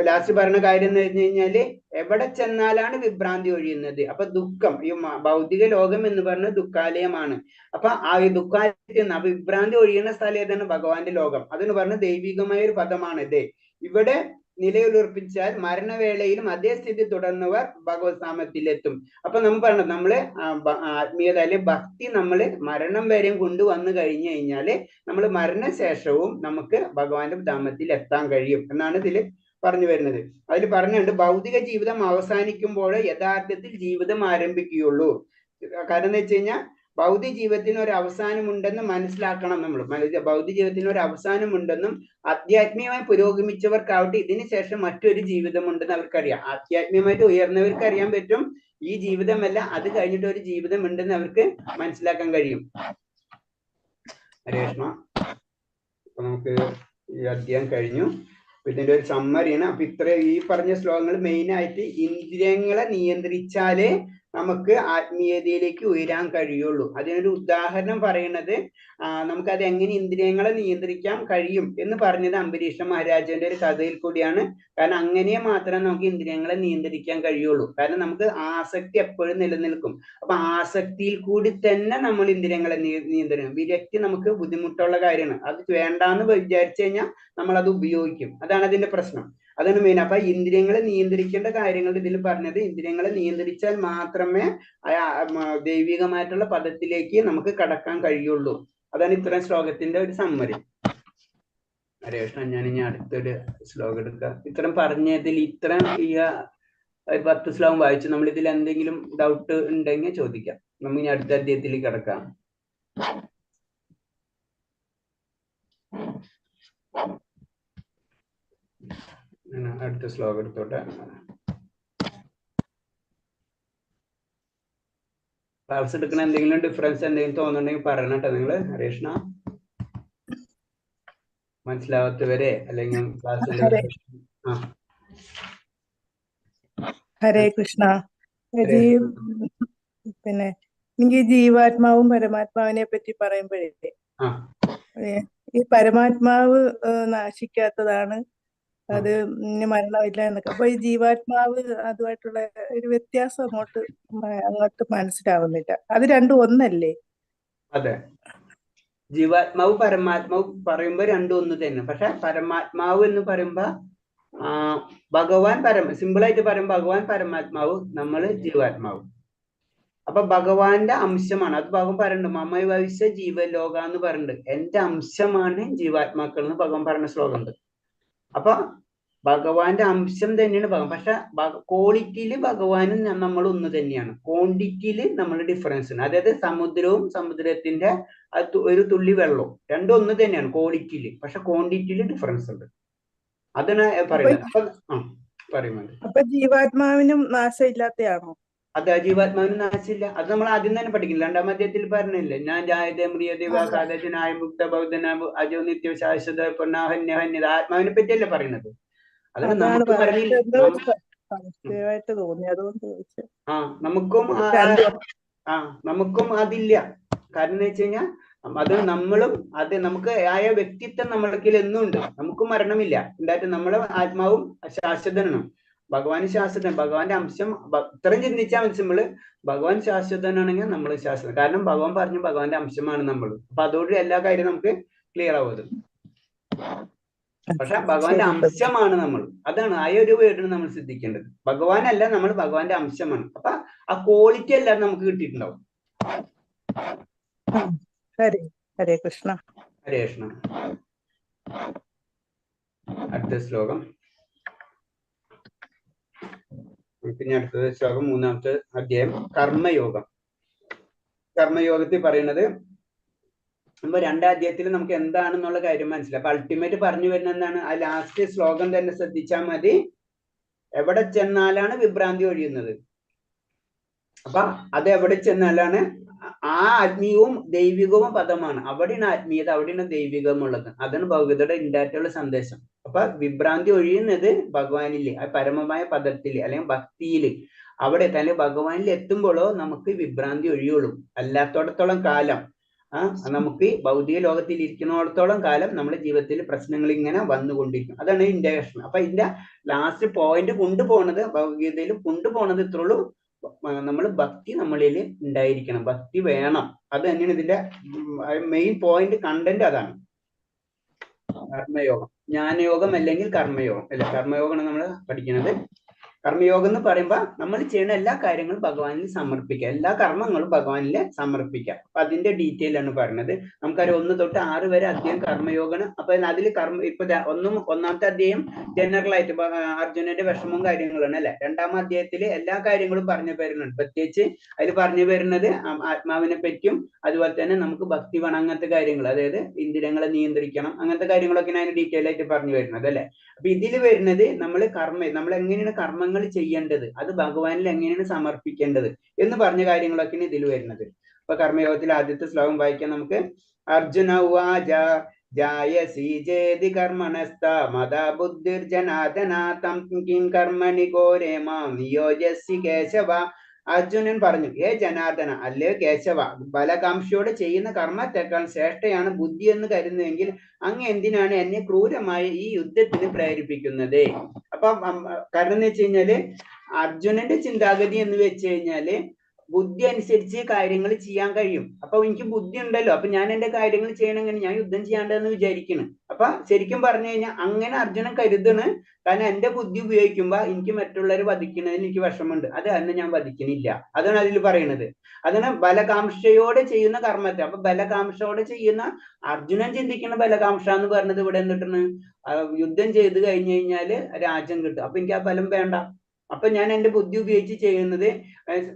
ലാസ്റ്റ് പറയുന്ന കാര്യം എന്ന് വെച്ച് കഴിഞ്ഞാല് എവിടെ ചെന്നാലാണ് വിഭ്രാന്തി ഒഴിയുന്നത്. അപ്പൊ ദുഃഖം, ഈ ഭൗതിക ലോകം എന്ന് പറഞ്ഞ ദുഃഖാലയമാണ്. അപ്പൊ ആ ദുഃഖാലയത്തിൽ നിന്ന് വിഭ്രാന്തി ഒഴിയുന്ന സ്ഥലം ഏതാണ്? ഭഗവാന്റെ ലോകം. അതെന്ന് പറഞ്ഞ ദൈവികമായ ഒരു പദമാണിത്. ഇവിടെ നിലയുറപ്പിച്ചാൽ മരണവേളയിലും അതേ സ്ഥിതി തുടർന്നവർ ഭഗവത് ധാമത്തിലെത്തും. അപ്പൊ നമ്മൾ പറഞ്ഞത്, നമ്മള് ആത്മീയത അല്ലെ ഭക്തി നമ്മള് മരണം വരെയും കൊണ്ടുവന്നു കഴിഞ്ഞു കഴിഞ്ഞാല് നമ്മൾ മരണശേഷവും നമുക്ക് ഭഗവാന്റെ ധാമത്തിൽ എത്താൻ കഴിയും എന്നാണ് ഇതിൽ പറഞ്ഞു വരുന്നത്. അതിൽ പറഞ്ഞുണ്ട്, ഭൗതിക ജീവിതം അവസാനിക്കുമ്പോൾ യഥാർത്ഥത്തിൽ ജീവിതം ആരംഭിക്കുകയുള്ളൂ. കാരണം എന്ന് വെച്ച് കഴിഞ്ഞാൽ ഭൗതിക ജീവിതത്തിന് ഒരു അവസാനമുണ്ടെന്ന് മനസ്സിലാക്കണം. നമ്മൾ ഭൗതിക ജീവിതത്തിന് ഒരു അവസാനമുണ്ടെന്നും ആധ്യാത്മികമായി പുരോഗമിച്ചവർക്കാവട്ടെ ഇതിന് ശേഷം മറ്റൊരു ജീവിതമുണ്ടെന്ന് അവർക്കറിയാം. ആധ്യാത്മികമായിട്ട് ഉയർന്നവർക്ക് അറിയാൻ പറ്റും ഈ ജീവിതമല്ല, അത് കഴിഞ്ഞിട്ട് ഒരു ജീവിതം ഉണ്ടെന്ന് അവർക്ക് മനസ്സിലാക്കാൻ കഴിയും. ഹരേ കൃഷ്ണ. അപ്പൊ നമുക്ക് ഈ അധ്യായം കഴിഞ്ഞു. ഇതിന്റെ ഒരു സമ്മറിയാണ്. അപ്പൊ ഈ പറഞ്ഞ ശ്ലോകങ്ങൾ മെയിൻ ആയിട്ട് ഇന്ദ്രിയങ്ങളെ നിയന്ത്രിച്ചാലേ നമുക്ക് ആത്മീയതയിലേക്ക് ഉയരാൻ കഴിയുള്ളൂ. അതിനൊരു ഉദാഹരണം പറയുന്നത്, നമുക്കത് എങ്ങനെ ഇന്ദ്രിയങ്ങളെ നിയന്ത്രിക്കാൻ കഴിയും എന്ന് പറഞ്ഞത് അംബരീഷ മഹാരാജന്റെ ഒരു കഥയിൽ കൂടിയാണ്. കാരണം അങ്ങനെ മാത്രമേ നമുക്ക് ഇന്ദ്രിയങ്ങളെ നിയന്ത്രിക്കാൻ കഴിയുള്ളൂ. കാരണം നമുക്ക് ആസക്തി എപ്പോഴും നിലനിൽക്കും. അപ്പൊ ആസക്തിയിൽ കൂടി തന്നെ നമ്മൾ ഇന്ദ്രിയങ്ങളെ നിയന്ത്രിക്കണം. വിരക്തി നമുക്ക് ബുദ്ധിമുട്ടുള്ള കാര്യമാണ്. അത് വേണ്ടാന്ന് വിചാരിച്ചു കഴിഞ്ഞാൽ നമ്മൾ അത് ഉപയോഗിക്കും. അതാണ് അതിന്റെ പ്രശ്നം. അതാണ് മെയിൻ. അപ്പൊ ഇന്ദ്രിയങ്ങളെ നിയന്ത്രിക്കേണ്ട കാര്യങ്ങൾ ഇതിൽ പറഞ്ഞത്, ഇന്ദ്രിയങ്ങളെ നിയന്ത്രിച്ചാൽ മാത്രമേ ദൈവികമായിട്ടുള്ള പദത്തിലേക്ക് നമുക്ക് കടക്കാൻ കഴിയുള്ളൂ. അതാണ് ഇത്രയും ശ്ലോകത്തിന്റെ ഒരു സമ്മറി. ഹരേ കൃഷ്ണ. ഞാൻ ഇനി അടുത്തൊരു ശ്ലോകം എടുക്കാം. ഇത്രയും പറഞ്ഞതിൽ ഈ 10 ശ്ലോകം വായിച്ചു. നമ്മൾ ഇതിൽ എന്തെങ്കിലും ഡൗട്ട് ഉണ്ടെങ്കിൽ ചോദിക്കാം. നമുക്ക് ഇനി അടുത്ത അധ്യായത്തിലേക്ക് കടക്കാം. അടുത്ത ശ്ലോകം എടുത്തോട്ടെ. ക്ലാസ് എടുക്കണ എന്തെങ്കിലും ഡിഫറൻസ് എന്തെങ്കിലും തോന്നുന്നുണ്ടെങ്കിൽ പറയണം കേട്ടോ നിങ്ങള്. ഹരേ കൃഷ്ണ. മനസ്സിലാവാത്തവരെ അല്ലെങ്കിൽ ക്ലാസ് ഹരേ കൃഷ്ണ. ഹരേ ഈ പിന്നെ എനിക്ക് ജീവാത്മാവും പരമാത്മാവിനെ പറ്റി പറയുമ്പോഴേ ആ ഏ, ഈ പരമാത്മാവ് നാശിക്കാത്തതാണ്, ആ. അത് ഇനി മരണമില്ല എന്നൊക്കെ. അപ്പൊ ഈ ജീവാത്മാവ് അതുമായിട്ടുള്ള ഒരു വ്യത്യാസം അങ്ങോട്ട് മനസ്സിലാവുന്നില്ല. അത് രണ്ടും ഒന്നല്ലേ? അതെ, ജീവാത്മാവ് പരമാത്മാവ് പറയുമ്പോ രണ്ടും ഒന്ന് തന്നെ. പക്ഷെ പരമാത്മാവ് എന്ന് പറയുമ്പോ ഭഗവാൻ സിമ്പിൾ ആയിട്ട് പറയുമ്പോ ഭഗവാൻ പരമാത്മാവ്, നമ്മള് ജീവാത്മാവ്. അപ്പൊ ഭഗവാന്റെ അംശമാണ്. അത് ഭഗവാൻ പറയുന്നുണ്ട്, മമ ഭവിഷ്യ ജീവലോക എന്ന് പറയുന്നുണ്ട്. എന്റെ അംശമാണ് ജീവാത്മാക്കൾ എന്ന് ഭഗവാൻ പറയുന്ന ശ്ലോകമുണ്ട്. അപ്പൊ ഭഗവാന്റെ അംശം തന്നെയാണ് ഭഗവാൻ. പക്ഷെ ക്വാളിറ്റിയില് ഭഗവാനും നമ്മൾ ഒന്ന് തന്നെയാണ്, ക്വാണ്ടിറ്റിയില് നമ്മൾ ഡിഫറൻസ് ഉണ്ട്. അതായത് സമുദ്രവും സമുദ്രത്തിന്റെ ഒരു തുള്ളി വെള്ളവും രണ്ടും ഒന്ന് തന്നെയാണ് ക്വാളിറ്റിയില്, പക്ഷെ ക്വാണ്ടിറ്റിയില് ഡിഫറൻസ് ഉണ്ട്. അതാണ് പറയുന്നത്. പറയുന്നത് അപ്പൊ ജീവാത്മാവിനും നാശം ഇല്ലാത്തയാണോ? അത് ജീവാത്മാവിന് നാശമില്ല. അത് നമ്മൾ ആദ്യം തന്നെ പഠിക്കില്ല, 2-ാം അധ്യായത്തിൽ പറഞ്ഞില്ലേ, ഞാൻ ജായതേ മ്രിയദേവാകാദനായ മുക്ത ബൗദ്ധന അജോ നിത്യ ശാശ്വത പൊന്നാഹന്യഹന്യത. ആത്മാവിനെ പറ്റിയല്ലേ പറയുന്നത്. അതിന് നമുക്ക് സംശയമായിട്ട് തോന്നി, അതുകൊണ്ട് ചോദിച്ചു. നമുക്കും നമുക്കും അതില്ല. കാരണം എന്ന് വെച്ച് കഴിഞ്ഞാൽ അത് നമ്മളും അത് നമുക്ക് ആയ വ്യക്തിത്വം നമ്മൾക്കിൽ എന്നും ഉണ്ട്. നമുക്കും മരണമില്ല ഉണ്ടായിട്ട് നമ്മളെ ആത്മാവും ശാശ്വതനാണ്. ഭഗവാൻ ശാശ്വതൻ, ഭഗവാന്റെ അംശം. ഇത്രയും ചിന്തിച്ചാൽ നമ്മള് ഭഗവാൻ ശാശ്വതനാണെങ്കിൽ നമ്മൾ ശാശ്വതൻ. കാരണം ഭഗവാൻ പറഞ്ഞു ഭഗവാന്റെ അംശമാണ് നമ്മൾ. അപ്പൊ അതോടെ എല്ലാ കാര്യവും നമുക്ക് ക്ലിയർ ആവുന്നത്. പക്ഷെ ഭഗവാന്റെ അംശമാണ് നമ്മൾ. അതാണ് ആ ഒരു വേർഡാണ് നമ്മൾ ശ്രദ്ധിക്കേണ്ടത്. ഭഗവാനല്ല, നമ്മൾ ഭഗവാന്റെ അംശമാണ്. അപ്പൊ ആ ക്വാളിറ്റി എല്ലാം നമുക്ക് കിട്ടിയിട്ടുണ്ടാവും. ഹരേ കൃഷ്ണ. ഹരേ കൃഷ്ണ. അടുത്ത ശ്ലോകം. പിന്നെ അടുത്തത് ശ്ലോകം 3-ാമത്തെ അധ്യായം, കർമ്മയോഗം. കർമ്മയോഗത്തിൽ പറയുന്നത് നമ്മൾ 2-ാം അധ്യായത്തിൽ നമുക്ക് എന്താണെന്നുള്ള കാര്യം മനസ്സിലായി. അപ്പൊ അൾട്ടിമേറ്റ് പറഞ്ഞു വരുന്ന എന്താണ്? ആ ലാസ്റ്റ് ശ്ലോകം തന്നെ ശ്രദ്ധിച്ചാൽ മതി. എവിടെ ചെന്നാലാണ് വിഭ്രാന്തി ഒഴിയുന്നത്. അപ്പൊ അത് എവിടെ ചെന്നാലാണ് ആ ആത്മീയവും ദൈവികവും പദമാണ്. അവിടെയാണ് ആത്മീയത, അവിടെയാണ് ദൈവികം ഉള്ളത്. അതാണ് ഭഗവതയുടെ ഇൻഡയറക്റ്റുള്ള സന്ദേശം. അപ്പൊ വിഭ്രാന്തി ഒഴിയുന്നത് ഭഗവാനില്, ആ പരമമായ പദത്തില് അല്ലെങ്കിൽ ഭക്തിയില്, അവിടെ അല്ലെങ്കിൽ ഭഗവാനിൽ എത്തുമ്പോഴോ നമുക്ക് വിഭ്രാന്തി ഒഴിയുള്ളൂ. അല്ലാത്തോടത്തോളം കാലം നമുക്ക് ഭൗതിക ലോകത്തിൽ ഇരിക്കുന്നിടത്തോളം കാലം നമ്മുടെ ജീവിതത്തിൽ പ്രശ്നങ്ങൾ ഇങ്ങനെ വന്നുകൊണ്ടിരിക്കും. അതാണ് ഇൻഡയറക്ഷൻ. അപ്പൊ ഇതിന്റെ ലാസ്റ്റ് പോയിന്റ് കൊണ്ടുപോകുന്നത്, ഭഗവത്ഗീതയിൽ കൊണ്ടുപോകുന്നത് ഇത്രയുള്ളൂ, നമ്മൾ ഭക്തി നമ്മളിൽ ഉണ്ടായിരിക്കണം, ഭക്തി വേണം. അത് തന്നെയാണ് ഇതിന്റെ മെയിൻ പോയിന്റ്, കണ്ടന്റ് അതാണ്. കർമ്മയോഗം, ജ്ഞാനയോഗം അല്ലെങ്കിൽ കർമ്മയോഗം അല്ലെ, കർമ്മയോഗമാണ് നമ്മൾ പഠിക്കുന്നത്. കർമ്മയോഗം എന്ന് പറയുമ്പോൾ നമ്മൾ ചെയ്യുന്ന എല്ലാ കാര്യങ്ങളും ഭഗവാനിൽ സമർപ്പിക്കുക, എല്ലാ കർമ്മങ്ങളും ഭഗവാനിൽ സമർപ്പിക്കുക. അപ്പൊ അതിന്റെ ഡീറ്റെയിൽ ആണ് പറയുന്നത്. നമുക്കറിയാം 1 തൊട്ട് 6 വരെ അധ്യായം കർമ്മയോഗമാണ്. അപ്പൊ അതിൽ ഇപ്പൊ 1-ാമത്തെ അധ്യായം ജനറൽ ആയിട്ട് അർജുനന്റെ വിഷമവും കാര്യങ്ങളാണ് അല്ലെ. 2-ാം അധ്യായത്തിൽ എല്ലാ കാര്യങ്ങളും പറഞ്ഞു വരുന്നുണ്ട്. പ്രത്യേകിച്ച് അതിൽ പറഞ്ഞു വരുന്നത് ആത്മാവിനെ പറ്റിയും അതുപോലെ തന്നെ നമുക്ക് ഭക്തി വേണം, അങ്ങനത്തെ കാര്യങ്ങൾ, അതായത് ഇന്ദ്രിയങ്ങളെ നിയന്ത്രിക്കണം, അങ്ങനത്തെ കാര്യങ്ങളൊക്കെ അതിന് ഡീറ്റെയിൽ ആയിട്ട് പറഞ്ഞു വരുന്നത് അല്ലെ. അപ്പൊ ഇതിൽ വരുന്നത് നമ്മൾ എങ്ങനെയാണ് കർമ്മങ്ങൾ ചെയ്യേണ്ടത്, അത് ഭഗവാനിൽ എങ്ങനെയാണ് സമർപ്പിക്കേണ്ടത് എന്ന് പറഞ്ഞ കാര്യങ്ങളൊക്കെയാണ് ഇതിൽ വരുന്നത്. അപ്പൊ കർമ്മയോഗത്തിൽ ആദ്യത്തെ ശ്ലോകം വായിക്കാൻ നമുക്ക്. അർജുന ഉവാച ജായസി ചേതി കർമ്മണസ്ത മദാ ബുദ്ധിർജനാർദന തം കിം കർമ്മണി ഘോരേ മാം നിയോജസി കേശവ. അർജുനൻ പറഞ്ഞു, ഏ ജനാർദന, അല്ലേ കേശവ, ബലകാംക്ഷയോടെ ചെയ്യുന്ന കർമ്മത്തെക്കാൾ ശ്രേഷ്ഠയാണ് ബുദ്ധി എന്ന് കരുതുന്നെങ്കിൽ അങ്ങ് എന്തിനാണ് എന്നെ ക്രൂരമായ ഈ യുദ്ധത്തിന് പ്രേരിപ്പിക്കുന്നത്? അപ്പൊ കാരണം എന്ന് വെച്ച് കഴിഞ്ഞാല് അർജുനന്റെ ചിന്താഗതി എന്ന് വെച്ച് കഴിഞ്ഞാല് ബുദ്ധി അനുസരിച്ച് കാര്യങ്ങൾ ചെയ്യാൻ കഴിയും. അപ്പൊ എനിക്ക് ബുദ്ധി ഉണ്ടല്ലോ, അപ്പൊ ഞാൻ എന്റെ കാര്യങ്ങൾ ചെയ്യണമെങ്കിൽ ഞാൻ യുദ്ധം ചെയ്യാണ്ടെന്ന് വിചാരിക്കണം. അപ്പൊ ശരിക്കും പറഞ്ഞു കഴിഞ്ഞാൽ അങ്ങനെ അർജുനൻ കരുതണ്. കാരണം എന്റെ ബുദ്ധി ഉപയോഗിക്കുമ്പോ എനിക്ക് മറ്റുള്ളവരെ വധിക്കുന്നതിന് എനിക്ക് വിഷമമുണ്ട്, അത് കാരണം ഞാൻ വധിക്കണില്ല. അതാണ് അതിൽ പറയുന്നത്. അതാണ് ബലകാംക്ഷയോടെ ചെയ്യുന്ന കർമ്മത്തെ. അപ്പൊ ബലകാംക്ഷയോടെ ചെയ്യുന്ന അർജുനൻ ചിന്തിക്കുന്ന ബലകാംക്ഷ എന്ന് പറഞ്ഞത് ഇവിടെ എന്തിട്ടാണ്, യുദ്ധം ചെയ്ത് കഴിഞ്ഞു കഴിഞ്ഞാല് രാജ്യം കിട്ടും, അപ്പൊ എനിക്ക് ആ ഫലം വേണ്ട. അപ്പൊ ഞാൻ എന്റെ ബുദ്ധി ഉപയോഗിച്ച് ചെയ്യുന്നത്,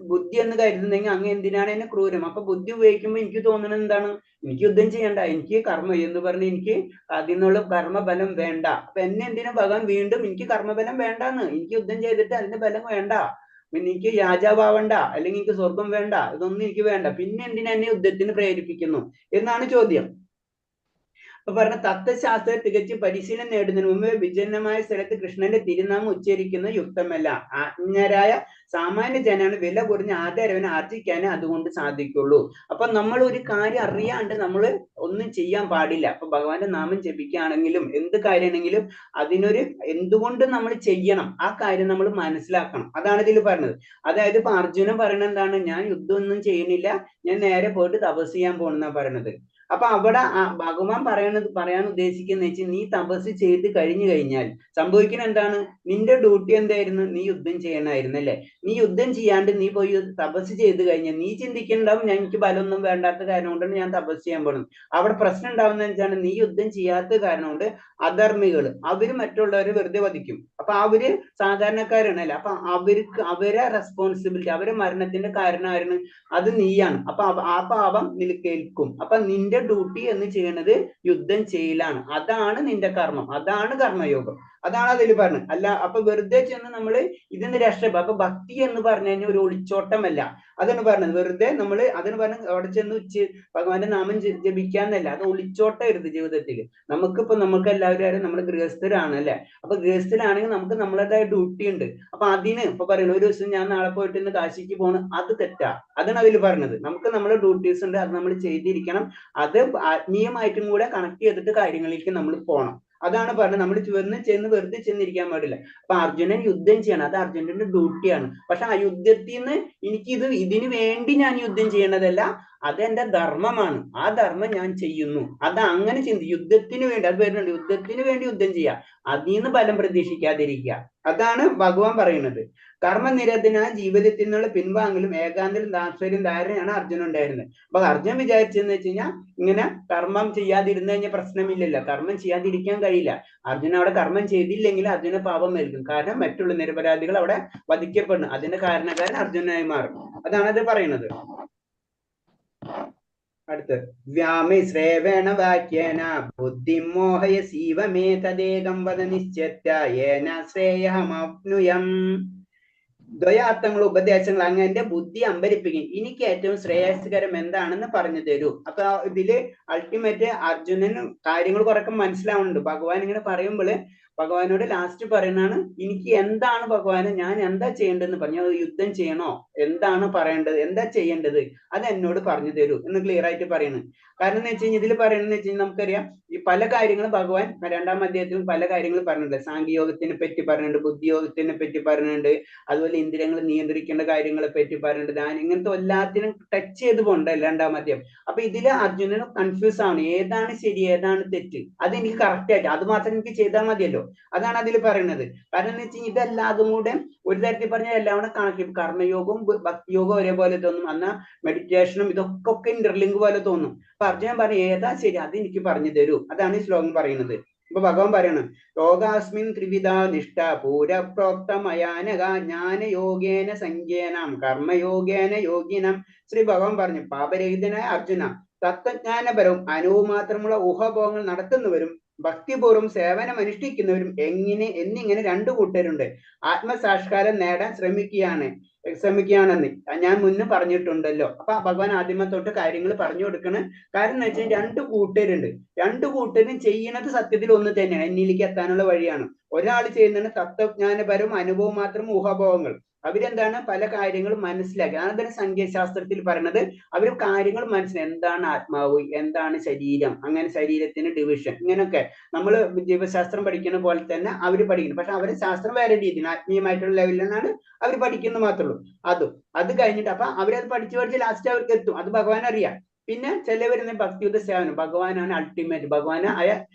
ബുദ്ധി എന്ന് കരുതുന്നെങ്കിൽ അങ്ങ് എന്തിനാണ് എന്നെ ക്രൂരം. അപ്പൊ ബുദ്ധി ഉപയോഗിക്കുമ്പോൾ എനിക്ക് തോന്നുന്നത് എന്താണ്, എനിക്ക് യുദ്ധം ചെയ്യണ്ട, എനിക്ക് കർമ്മ എന്ന് പറഞ്ഞ് എനിക്ക് അതിനുള്ള കർമ്മബലം വേണ്ട. അപ്പൊ എന്നെ എന്തിനാ ഭഗവാൻ വീണ്ടും എനിക്ക് കർമ്മബലം വേണ്ടാന്ന്, എനിക്ക് യുദ്ധം ചെയ്തിട്ട് അതിന്റെ ബലം വേണ്ട, പിന്നെ എനിക്ക് രാജാവാവണ്ട, അല്ലെങ്കിൽ എനിക്ക് സ്വർഗം വേണ്ട, ഇതൊന്നും എനിക്ക് വേണ്ട, പിന്നെ എന്തിനാ എന്നെ യുദ്ധത്തിന് പ്രേരിപ്പിക്കുന്നു എന്നാണ് ചോദ്യം. അപ്പൊ പറഞ്ഞ തത്വശാസ്ത്രം തികച്ച് പരിശീലനം നേടുന്നതിന് മുമ്പ് വിജനമായ സ്ഥലത്ത് കൃഷ്ണന്റെ തിരുനാമം ഉച്ചരിക്കുന്നത് യുക്തമല്ല. അജ്ഞരായ സാമാന്യ ജനാണ് വില കുറഞ്ഞ ആദരവിനെ ആർജിക്കാനേ അതുകൊണ്ട് സാധിക്കുള്ളൂ. അപ്പൊ നമ്മൾ ഒരു കാര്യം അറിയാണ്ട് നമ്മൾ ഒന്നും ചെയ്യാൻ പാടില്ല. അപ്പൊ ഭഗവാന്റെ നാമം ജപിക്കുകയാണെങ്കിലും എന്ത് കാര്യമാണെങ്കിലും അതിനൊരു എന്തുകൊണ്ട് നമ്മൾ ചെയ്യണം ആ കാര്യം നമ്മൾ മനസ്സിലാക്കണം. അതാണ് ഇതിൽ പറഞ്ഞത്. അതായത് ഇപ്പൊ അർജുനൻ പറയുന്നത് എന്താണ്, ഞാൻ യുദ്ധമൊന്നും ചെയ്യുന്നില്ല, ഞാൻ നേരെ പോയിട്ട് തപസ് ചെയ്യാൻ പോണെന്നാ പറയണത്. അപ്പൊ അവിടെ ഭഗവാൻ പറയാൻ ഉദ്ദേശിക്കുന്ന വെച്ചാൽ നീ തപസ് ചെയ്ത് കഴിഞ്ഞു കഴിഞ്ഞാൽ സംഭവിക്കുന്നത് എന്താണ്, നിന്റെ ഡ്യൂട്ടി എന്തായിരുന്നു, നീ യുദ്ധം ചെയ്യണമായിരുന്നു അല്ലെ. നീ യുദ്ധം ചെയ്യാണ്ട് നീ പോയി തപസ് ചെയ്ത് കഴിഞ്ഞാൽ നീ ചിന്തിക്കുന്നുണ്ടാവും ഞാൻ എനിക്ക് ബലമൊന്നും വേണ്ടാത്ത കാരണം കൊണ്ടാണ് ഞാൻ തപസ് ചെയ്യാൻ പോകുന്നത്. അവിടെ പ്രശ്നം ഉണ്ടാവുന്ന വെച്ചാണ് നീ യുദ്ധം ചെയ്യാത്ത കാരണം കൊണ്ട് അധർമ്മികൾ അവര് മറ്റുള്ളവരെ വെറുതെ വധിക്കും. അപ്പൊ അവര് സാധാരണക്കാരാണല്ലേ. അപ്പൊ അവരെ റെസ്പോൺസിബിലിറ്റി, അവരെ മരണത്തിന്റെ കാരണമായിരുന്നു അത് നീയാണ്. അപ്പൊ ആ പാപം നിൽക്കേൽക്കും. അപ്പൊ നിന്റെ ഡ്യൂട്ടി എന്ന് ചെയ്യുന്നത് യുദ്ധം ചെയ്യലാണ്. അതാണ് നിന്റെ കർമ്മം, അതാണ് കർമ്മയോഗം. അതാണ് അതിൽ പറഞ്ഞത്. അല്ല അപ്പൊ വെറുതെ ചെന്ന് നമ്മള് ഇതിന് രക്ഷപ്പെടും. അപ്പൊ ഭക്തി എന്ന് പറഞ്ഞു കഴിഞ്ഞാൽ ഒരു ഒളിച്ചോട്ടമല്ല. അതാണ് പറഞ്ഞത്. വെറുതെ നമ്മൾ അതിന് പറഞ്ഞ അവിടെ ചെന്ന് ഭഗവാന്റെ നാമം ജപിക്കാന്നല്ല, അത് ഒളിച്ചോട്ടരുത് ജീവിതത്തിൽ. നമുക്ക് എല്ലാവരും നമ്മൾ ഗൃഹസ്ഥരാണ് അല്ലെ. അപ്പൊ ഗൃഹസ്ഥരാണെങ്കിൽ നമുക്ക് നമ്മളേതായ ഡ്യൂട്ടി ഉണ്ട്. അപ്പൊ അതിന് ഇപ്പൊ പറയുന്നത് ഒരു ദിവസം ഞാൻ നാളെ പോയിട്ട് ഇന്ന് കാശിക്ക് പോകണം, അത് തെറ്റാ. അതാണ് അതിൽ പറഞ്ഞത്. നമുക്ക് നമ്മുടെ ഡ്യൂട്ടീസ് ഉണ്ട്, അത് നമ്മൾ ചെയ്തിരിക്കണം. അത് ആത്മീയമായിട്ടും കൂടെ കണക്ട് ചെയ്തിട്ട് കാര്യങ്ങളിലേക്ക് നമ്മൾ പോകണം. അതാണ് പറഞ്ഞത്. നമ്മൾ ചെന്ന് വെറുതെ ചെന്നിരിക്കാൻ പാടില്ല. അപ്പൊ അർജുനൻ യുദ്ധം ചെയ്യണം, അത് അർജുനന്റെ ഡ്യൂട്ടിയാണ്. പക്ഷെ ആ യുദ്ധത്തിൽ നിന്ന് ഇതിനു വേണ്ടി ഞാൻ യുദ്ധം ചെയ്യണതല്ല, അതെന്റെ ധർമ്മമാണ്. ആ ധർമ്മം ഞാൻ ചെയ്യുന്നു. അത് അങ്ങനെ യുദ്ധത്തിന് വേണ്ടി അത് വരുന്നുണ്ട്. യുദ്ധത്തിന് വേണ്ടി യുദ്ധം ചെയ്യുക, അതിൽ നിന്ന് ഫലം പ്രതീക്ഷിക്കാതിരിക്കുക. അതാണ് ഭഗവാൻ പറയുന്നത്. കർമ്മനിരതനായ ജീവിതത്തിൽ നിന്നുള്ള പിൻവാങ്ങലും ഏകാന്തലും താല്പര്യം ധാരണയാണ് അർജുനൻ ഉണ്ടായിരുന്നത്. അപ്പൊ അർജുനൻ വിചാരിച്ചെന്ന് വെച്ച് കഴിഞ്ഞാൽ ഇങ്ങനെ കർമ്മം ചെയ്യാതിരുന്നു കഴിഞ്ഞാൽ പ്രശ്നമില്ലല്ലോ, കർമ്മം ചെയ്യാതിരിക്കാൻ കഴിയില്ല. അർജുന അവിടെ കർമ്മം ചെയ്തില്ലെങ്കിൽ അർജുന പാപം നൽകും. കാരണം മറ്റുള്ള നിരപരാധികൾ അവിടെ വധിക്കപ്പെടുന്നു. അതിന്റെ കാരണക്കാരൻ അർജുനായി മാറും. അതാണ് അത് പറയുന്നത്. അടുത്ത് വ്യാമി ശ്രേവേണ വാക്യേന ബുദ്ധിമോഹയ സീവമേ തദേകം വദ നിശ്ചേന ശ്രേയഹമപ്നുയം. ദ്വയാർത്ഥങ്ങൾ ഉപദേശങ്ങൾ അങ്ങനെ ബുദ്ധി അമ്പരിപ്പിക്കും. എനിക്ക് ഏറ്റവും ശ്രേയസ്കരം എന്താണെന്ന് പറഞ്ഞു തരൂ. അപ്പൊ ഇതില് അൾട്ടിമേറ്റ് അർജുനന് കാര്യങ്ങൾ കുറക്കെ മനസ്സിലാവുന്നുണ്ട്. ഭഗവാൻ ഇങ്ങനെ പറയുമ്പോൾ ഭഗവാനോട് ലാസ്റ്റ് പറയുന്നതാണ്, എനിക്ക് എന്താണ് ഭഗവാന്, ഞാൻ എന്താ ചെയ്യേണ്ടതെന്ന് പറഞ്ഞു. യുദ്ധം ചെയ്യണോ, എന്താണ് പറയേണ്ടത്, എന്താ ചെയ്യേണ്ടത്, അത് എന്നോട് പറഞ്ഞു തരൂ എന്ന് ക്ലിയർ ആയിട്ട് പറയുന്നത്. കാരണം എന്ന് വെച്ച് കഴിഞ്ഞാൽ ഇതിൽ പറയുന്നത് വെച്ച് കഴിഞ്ഞാൽ നമുക്കറിയാം ഈ പല കാര്യങ്ങളും ഭഗവാൻ 2-ാം അധ്യായത്തിൽ പല കാര്യങ്ങൾ പറഞ്ഞിട്ടുണ്ട്. സാഖ്യയോഗത്തിനെ പറ്റി പറഞ്ഞിട്ടുണ്ട്, ബുദ്ധിയോഗത്തിനെ പറ്റി പറഞ്ഞിട്ടുണ്ട്, അതുപോലെ ഇന്ദ്രിയങ്ങൾ നിയന്ത്രിക്കേണ്ട കാര്യങ്ങളെ പറ്റി പറഞ്ഞിട്ടുണ്ട്. ഇങ്ങനത്തെ എല്ലാത്തിനും ടച്ച് ചെയ്ത് പോകണ്ട 2-ാം അധ്യായം. അപ്പൊ ഇതില് അർജുനന് കൺഫ്യൂസ് ആണ്, ഏതാണ് ശരി ഏതാണ് തെറ്റ്, അത് എനിക്ക് കറക്റ്റ് ആയിട്ട് അത് മാത്രം എനിക്ക് ചെയ്താൽ മതിയല്ലോ. അതാണ് അതിൽ പറയുന്നത്. കാരണം എന്ന് വെച്ചാൽ ഇതെല്ലാതും കൂടെ ഒരു തരത്തിൽ പറഞ്ഞാൽ എല്ലാം കൂടെ കണക്കി കർമ്മയോഗവും ഭക്തിയോഗവും ഒരേപോലെ തോന്നും. എന്നാ മെഡിറ്റേഷനും ഇതൊക്കെ ഇന്റർലിങ്ക് പോലെ തോന്നും. അപ്പൊ അർജുനൻ പറഞ്ഞു ഏതാ ശരി അത് എനിക്ക് പറഞ്ഞു തരൂ. അതാണ് ഈ ശ്ലോകം പറയുന്നത്. ഇപ്പൊ ഭഗവാൻ പറയണം, യോഗാസ്മിൻ ത്രിവിധ നിഷ്ഠ പൂരപ്രോക്തമയാനക ജ്ഞാനയോഗേന സംഖ്യേനം കർമ്മയോഗേന യോഗിനം. ശ്രീ ഭഗവാൻ പറഞ്ഞു, പാപരഹിതനായ അർജുന, തത്വജ്ഞാനപരവും അനുഭവം മാത്രമുള്ള ഊഹാഭോഗങ്ങൾ നടത്തുന്നവരും ഭക്തിപൂർവ്വം സേവനം അനുഷ്ഠിക്കുന്നവരും എന്നിങ്ങനെ 2 കൂട്ടരുണ്ട്. ആത്മസാക്ഷാത്കാരം നേടാൻ ശ്രമിക്കുകയാണെന്ന് ഞാൻ മുന്നേ പറഞ്ഞിട്ടുണ്ടല്ലോ. അപ്പൊ ഭഗവാൻ ആദ്യമേ തൊട്ട് കാര്യങ്ങൾ പറഞ്ഞു കൊടുക്കണ കാരണം എന്ന് വെച്ചാൽ 2 കൂട്ടരുണ്ട്. 2 കൂട്ടരും ചെയ്യുന്നത് സത്യത്തിൽ ഒന്ന് തന്നെയാണ്, എന്നിലേക്ക് എത്താനുള്ള വഴിയാണ്. ഒരാൾ ചെയ്യുന്നത് തത്വജ്ഞാനപരവും അനുഭവം മാത്രം ഊഹാഭോഗങ്ങൾ. അവരെന്താണ് പല കാര്യങ്ങളും മനസ്സിലാക്കി. അതാണ് സംഖ്യാശാസ്ത്രത്തിൽ പറയുന്നത്. അവർ കാര്യങ്ങൾ മനസ്സിലാക്കി, എന്താണ് ആത്മാവ്, എന്താണ് ശരീരം, അങ്ങനെ ശരീരത്തിന് ഡിവിഷൻ, ഇങ്ങനെയൊക്കെ നമ്മൾ ജീവശാസ്ത്രം പഠിക്കുന്ന പോലെ തന്നെ അവർ പഠിക്കുന്നു. പക്ഷെ അവരുടെ ശാസ്ത്രം വേറെ രീതിയിൽ ആത്മീയമായിട്ടുള്ള ലെവലിൽ നിന്നാണ് അവർ പഠിക്കുന്നത് മാത്രമേ ഉള്ളൂ. അത് കഴിഞ്ഞിട്ട് അപ്പൊ അവരത് പഠിച്ച് ലാസ്റ്റ് അവർക്ക് എത്തും. അത് ഭഗവാൻ അറിയാം. പിന്നെ ചിലവരുന്ന ഭക്തിയുടെ സേവനം, ഭഗവാനാണ് അൾട്ടിമേറ്റ്, ഭഗവാനായ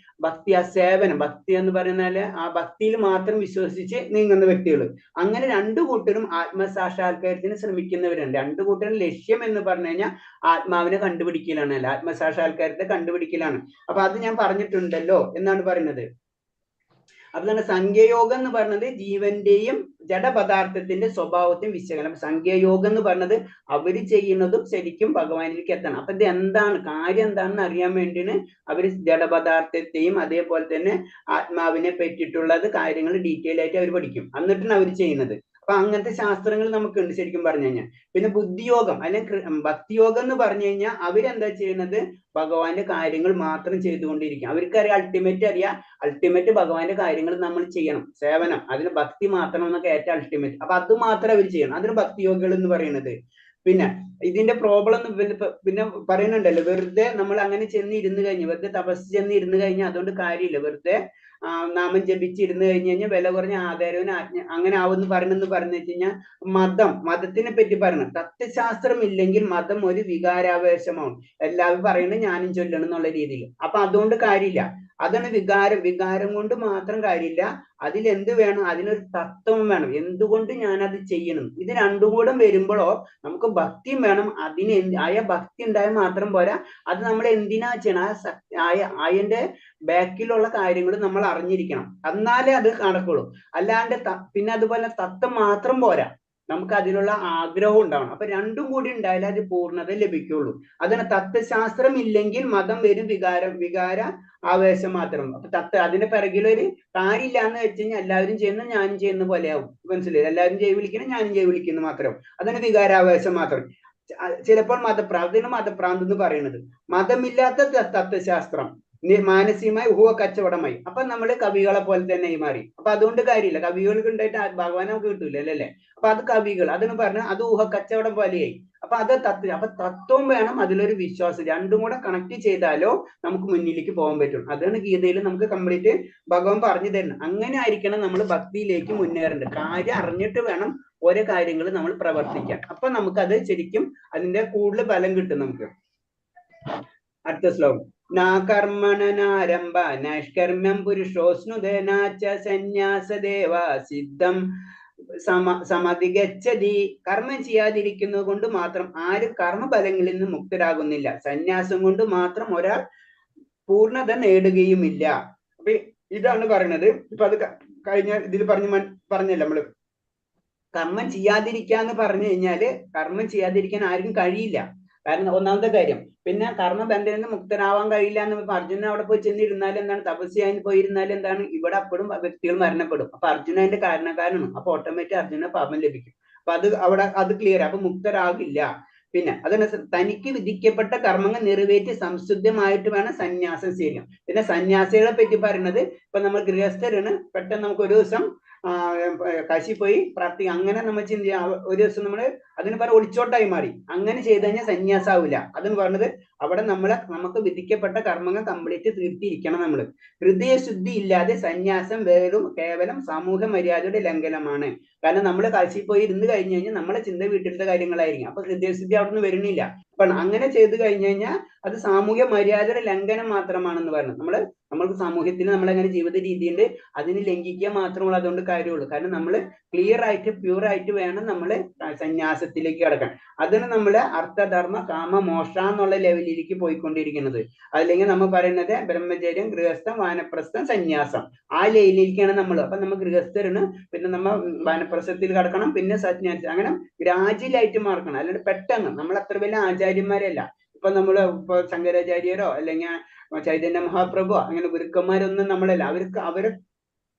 ഭക്തി ആ സേവനം. ഭക്തി എന്ന് പറയുന്നാല് ആ ഭക്തിയിൽ മാത്രം വിശ്വസിച്ച് നീങ്ങുന്ന വ്യക്തികൾ. അങ്ങനെ 2 കൂട്ടരും ആത്മസാക്ഷാത്കാരത്തിന് ശ്രമിക്കുന്നവരുണ്ട്. 2 കൂട്ടരും ലക്ഷ്യം എന്ന് പറഞ്ഞു കഴിഞ്ഞാൽ ആത്മാവിനെ കണ്ടുപിടിക്കലാണ്, അല്ല ആത്മസാക്ഷാത്കാരത്തെ കണ്ടുപിടിക്കലാണ്. അപ്പൊ അത് ഞാൻ പറഞ്ഞിട്ടുണ്ടല്ലോ എന്നാണ് പറയുന്നത്. അപ്പൊ തന്നെ സംഖ്യയോഗം എന്ന് പറഞ്ഞത് ജീവന്റെയും ജഡപദാർത്ഥത്തിന്റെ സ്വഭാവത്തെയും വിശകലനം. സംഖ്യയോഗം എന്ന് പറഞ്ഞത് അവര് ചെയ്യുന്നതും ശരിക്കും ഭഗവാനിലേക്ക് എത്തണം. അപ്പൊ ഇത് എന്താണ് കാര്യം എന്താണെന്ന് അറിയാൻ വേണ്ടിയാണ് അവര് ജഡപദാർത്ഥത്തെയും അതേപോലെ തന്നെ ആത്മാവിനെ പറ്റിയിട്ടുള്ളത് കാര്യങ്ങൾ ഡീറ്റെയിൽ ആയിട്ട് അവർ പഠിക്കും. എന്നിട്ടാണ് അവർ ചെയ്യുന്നത്. അപ്പൊ അങ്ങനത്തെ ശാസ്ത്രങ്ങൾ നമുക്കുണ്ട് ശരിക്കും പറഞ്ഞു കഴിഞ്ഞാൽ. പിന്നെ ബുദ്ധിയോഗം അല്ലെങ്കിൽ ഭക്തിയോഗം എന്ന് പറഞ്ഞു കഴിഞ്ഞാൽ അവരെന്താ ചെയ്യുന്നത്, ഭഗവാന്റെ കാര്യങ്ങൾ മാത്രം ചെയ്തുകൊണ്ടിരിക്കും. അവർക്കറിയാം, അൾട്ടിമേറ്റ് ഭഗവാന്റെ കാര്യങ്ങൾ നമ്മൾ ചെയ്യണം, സേവനം, അതിന് ഭക്തി മാത്രം എന്നൊക്കെ ഏറ്റവും അൾട്ടിമേറ്റ്. അപ്പൊ അത് മാത്രം അവർ ചെയ്യണം, അതിന് ഭക്തിയോഗികൾ എന്ന് പറയുന്നത്. പിന്നെ ഇതിന്റെ പ്രോബ്ലം പിന്നെ പറയുന്നുണ്ടല്ലോ, വെറുതെ നമ്മൾ അങ്ങനെ ചെന്നിരുന്ന് കഴിഞ്ഞ്, വെറുതെ തപസ് ചെന്നിരുന്ന് കഴിഞ്ഞാൽ അതുകൊണ്ട് കാര്യമില്ല. വെറുതെ നാമം ജപിച്ചിരുന്ന് കഴിഞ്ഞ് കഴിഞ്ഞാൽ വില കുറഞ്ഞ ആധാരവും അങ്ങനെ ആവുമെന്ന് പറഞ്ഞു വെച്ച് കഴിഞ്ഞാൽ മതത്തിനെ പറ്റി പറയണം. തത്വശാസ്ത്രം ഇല്ലെങ്കിൽ മതം ഒരു വികാരാവേശമാണ്. എല്ലാവരും പറയുന്നത് ഞാനും ചൊല്ലണം എന്നുള്ള രീതിയിൽ. അപ്പൊ അതുകൊണ്ട് കാര്യമില്ല. അതാണ് വികാരം കൊണ്ട് മാത്രം കാര്യമില്ല. അതിലെന്ത് വേണം, അതിനൊരു തത്വം വേണം, എന്തുകൊണ്ട് ഞാനത് ചെയ്യണം. ഇത് രണ്ടും കൂടെ വരുമ്പോഴോ നമുക്ക് ഭക്തിയും വേണം. ആയ ഭക്തി ഉണ്ടായാൽ മാത്രം പോരാ, അത് നമ്മൾ എന്തിനാ ചെയ്യണം, അതിന്റെ ബാക്കിലുള്ള കാര്യങ്ങൾ നമ്മൾ അറിഞ്ഞിരിക്കണം, എന്നാലേ അത് നടക്കുള്ളൂ. അല്ലാണ്ട് പിന്നെ അതുപോലെ തത്വം മാത്രം പോരാ, നമുക്ക് അതിനുള്ള ആഗ്രഹം ഉണ്ടാവണം. അപ്പൊ രണ്ടും കൂടി ഉണ്ടായാലേ അത് പൂർണ്ണത ലഭിക്കുള്ളൂ. അതിന് തത്വശാസ്ത്രം ഇല്ലെങ്കിൽ മതം വരും വികാര ആവേശം മാത്രം. അപ്പൊ അതിന്റെ പിറകിലൊരു കാര്യമില്ല എന്ന് വെച്ച് കഴിഞ്ഞാൽ എല്ലാവരും ചെയ്യുന്ന ഞാനും ചെയ്യുന്ന പോലെയാവും. മനസ്സിലായി? എല്ലാവരും ജയ് വിളിക്കണം, ഞാനും ജയ് വിളിക്കുന്നു മാത്രം. അതിന് വികാരാവേശം മാത്രം. ചിലപ്പോൾ മതഭ്രാന്ത് എന്ന് പറയുന്നത്. മതമില്ലാത്ത തത്വശാസ്ത്രം മാനസികമായി കച്ചവടമായി. അപ്പൊ നമ്മള് കവികളെ പോലെ തന്നെ മാറി. അപ്പൊ അതുകൊണ്ട് കാര്യമില്ല, കവികൾക്ക് ഉണ്ടായിട്ട് ഭഗവാനെ നമുക്ക് കിട്ടൂല അല്ലേ. അപ്പൊ അത് കവികൾ അതിന് പറഞ്ഞ അത് കച്ചവടം പോലെയായി. അപ്പൊ അത് തത്വം വേണം, അതിലൊരു വിശ്വാസം. രണ്ടും കൂടെ കണക്ട് ചെയ്താലോ നമുക്ക് മുന്നിലേക്ക് പോകാൻ പറ്റും. അതാണ് ഗീതയിൽ നമുക്ക് കംപ്ലീറ്റ് ഭഗവാൻ പറഞ്ഞു തരുന്നത്. അങ്ങനെ ആയിരിക്കണം നമ്മൾ ഭക്തിയിലേക്ക് മുന്നേറേണ്ടത്. കാര്യം അറിഞ്ഞിട്ട് വേണം ഓരോ കാര്യങ്ങൾ നമ്മൾ പ്രവർത്തിക്കാൻ. അപ്പൊ നമുക്കത് ശരിക്കും അതിന്റെ കൂടുതൽ ഫലം കിട്ടും നമുക്ക്. അടുത്ത ശ്ലോകം. നാ കർമ്മണനാരംഭ നൈഷ്കർമ്മ്യം പുരുഷോസ്നുദേനാച്ച സന്യാസദേവ സിദ്ധം സമധിഗച്ഛതി. കർമ്മം ചെയ്യാതിരിക്കുന്നത് കൊണ്ട് മാത്രം ആരും കർമ്മഫലങ്ങളിൽ നിന്ന് മുക്തരാകുന്നില്ല. സന്യാസം കൊണ്ട് മാത്രം ഒരാൾ പൂർണ്ണത നേടുകയുമില്ല. അപ്പൊ ഇതാണ് പറയുന്നത്. ഇപ്പൊ അത് കഴിഞ്ഞ ഇതിൽ പറഞ്ഞല്ലോ നമ്മള്, കർമ്മം ചെയ്യാതിരിക്കാന്ന് പറഞ്ഞു കഴിഞ്ഞാല് കർമ്മം ചെയ്യാതിരിക്കാൻ ആർക്കും കഴിയില്ല. കാരണം ഒന്നാമത്തെ കാര്യം. പിന്നെ കർമ്മബന്ധനിൽ നിന്ന് മുക്തനാവാൻ കഴിയില്ല എന്ന് അർജുനൻ അവിടെ പോയി ചെന്നിരുന്നാലും എന്താണ്, തപസ് ചെയ്യാൻ പോയിരുന്നാലും എന്താണ്, ഇവിടെ അപ്പോഴും വ്യക്തികൾ മരണപ്പെടും. അപ്പൊ അർജുന അതിന്റെ കാരണക്കാരാണ്. അപ്പൊ ഓട്ടോമാറ്റിക് അർജുന പാപം ലഭിക്കും. അപ്പൊ അത് ക്ലിയർ. അപ്പൊ മുക്തരാകില്ല. പിന്നെ അതിന് തനിക്ക് വിധിക്കപ്പെട്ട കർമ്മങ്ങൾ നിറവേറ്റി സംശുദ്ധമായിട്ട് വേണം സന്യാസം ചെയ്യാൻ. പിന്നെ സന്യാസികളെ പറ്റി പറയുന്നത്, ഇപ്പൊ നമ്മൾ ഗൃഹസ്ഥരാണ്, പെട്ടെന്ന് നമുക്ക് ഒരു ദിവസം കാശി പോയി പ്രാർത്ഥിക്കാം, അങ്ങനെ നമ്മൾ ചിന്ത ഒരു ദിവസം നമ്മള് അതിന് പറഞ്ഞ ഒളിച്ചോട്ടായി മാറി. അങ്ങനെ ചെയ്ത് കഴിഞ്ഞാൽ സന്യാസാവില്ല. അതെന്ന് പറഞ്ഞത് അവിടെ നമുക്ക് വിധിക്കപ്പെട്ട കർമ്മങ്ങൾ കംപ്ലീറ്റ് തീർത്തിയിരിക്കണം. നമ്മള് ഹൃദയശുദ്ധി ഇല്ലാതെ സന്യാസം കേവലം സാമൂഹ്യ മര്യാദയുടെ ലംഘനമാണ്. കാരണം നമ്മൾ കാശി പോയി ഇരുന്ന് കഴിഞ്ഞു കഴിഞ്ഞാൽ നമ്മളെ ചിന്ത വീട്ടിലത്തെ കാര്യങ്ങളായിരിക്കും. അപ്പൊ ഹൃദയശുദ്ധി അവിടെ നിന്ന് വരുന്നില്ല. അപ്പൊ അങ്ങനെ ചെയ്ത് കഴിഞ്ഞു കഴിഞ്ഞാൽ അത് സാമൂഹ്യ മര്യാദയുടെ ലംഘനം മാത്രമാണെന്ന് പറഞ്ഞു. നമ്മൾക്ക് സമൂഹത്തിൽ നമ്മളെങ്ങനെ ജീവിത രീതിയുണ്ട്, അതിന് ലംഘിക്കുക മാത്രമുള്ള അതുകൊണ്ട് കാര്യമുള്ളൂ. കാരണം നമ്മൾ ക്ലിയർ ആയിട്ട് പ്യൂർ ആയിട്ട് വേണം നമ്മൾ സന്യാസത്തിലേക്ക് കടക്കാൻ. അതിന് നമ്മൾ അർത്ഥധർമ്മ കാമ മോക്ഷ എന്നുള്ള ലെവലിലേക്ക് പോയിക്കൊണ്ടിരിക്കുന്നത്. അല്ലെങ്കിൽ നമ്മൾ പറയുന്നത് ബ്രഹ്മചര്യം, ഗൃഹസ്ഥം, വാനപ്രസ്ഥം, സന്യാസം, ആ ലൈനിലേക്കാണ് നമ്മൾ. അപ്പൊ നമ്മൾ ഗൃഹസ്ഥരാണ്, പിന്നെ നമ്മൾ വാനപ്രസ്ഥത്തിൽ കടക്കണം, പിന്നെ സന്യാസം, അങ്ങനെ ഗ്രാജുവലായിട്ട് മാർക്കണം. അല്ലാണ്ട് പെട്ടെന്ന് നമ്മൾ അത്ര വലിയ ആചാര്യന്മാരല്ല. ഇപ്പൊ നമ്മള് ഇപ്പൊ ശങ്കരാചാര്യരോ അല്ലെങ്കിൽ ചൈതന്യ മഹാപ്രഭു അങ്ങനെ ഗുരുക്കന്മാരൊന്നും നമ്മളല്ല. അവരെ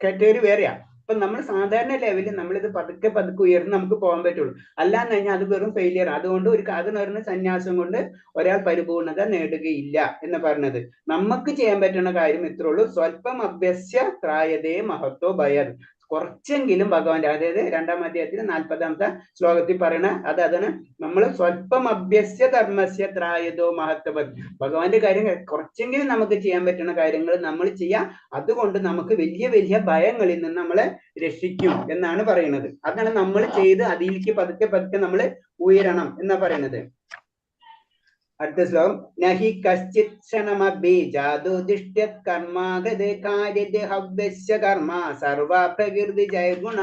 കാറ്റഗറി വേറെയാ. അപ്പൊ നമ്മൾ സാധാരണ ലെവലിൽ നമ്മളിത് പതുക്കെ ഉയർന്ന് നമുക്ക് പോകാൻ പറ്റുള്ളൂ. അല്ലാന്ന് കഴിഞ്ഞാൽ അത് വെറും ഫെയിലിയർ. അതുകൊണ്ട് അതിന് പറയുന്ന സന്യാസം കൊണ്ട് ഒരാൾ പരിപൂർണത നേടുകയില്ല എന്ന് പറഞ്ഞത്. നമുക്ക് ചെയ്യാൻ പറ്റുന്ന കാര്യം ഇത്രേ ഉള്ളൂ. സ്വല്പം അഭ്യസ്യ ത്രായതേ മഹത്വ ഭയത്. കുറച്ചെങ്കിലും ഭഗവാന്റെ, അതായത് 2-ാം അധ്യായത്തിൽ 40-ാമത്തെ ശ്ലോകത്തിൽ പറയണ അതാണ് നമ്മൾ സ്വല്പം അഭ്യസ്യ ധർമ്മസ്യ ത്രായതോ മഹത്വഭത്. ഭഗവാന്റെ കാര്യം കുറച്ചെങ്കിലും നമുക്ക് ചെയ്യാൻ പറ്റുന്ന കാര്യങ്ങൾ നമ്മൾ ചെയ്യാം. അതുകൊണ്ട് നമുക്ക് വലിയ വലിയ ഭയങ്ങളിൽ നിന്ന് നമ്മളെ രക്ഷിക്കും എന്നാണ് പറയുന്നത്. അതാണ് നമ്മൾ ചെയ്ത് അതിലേക്ക് പതുക്കെ നമ്മൾ ഉയരണം എന്നാ പറയുന്നത്. അടുത്ത ശ്ലോകം. നഹി കശ്ചിത് ക്ഷണമഭി ജാതുദിഷ്ട്യത് കർമാഗതേ കാര്യതേ ഹവ്യസ്യ കർമ്മ സർവ പ്രകൃതി ജയഗുണ.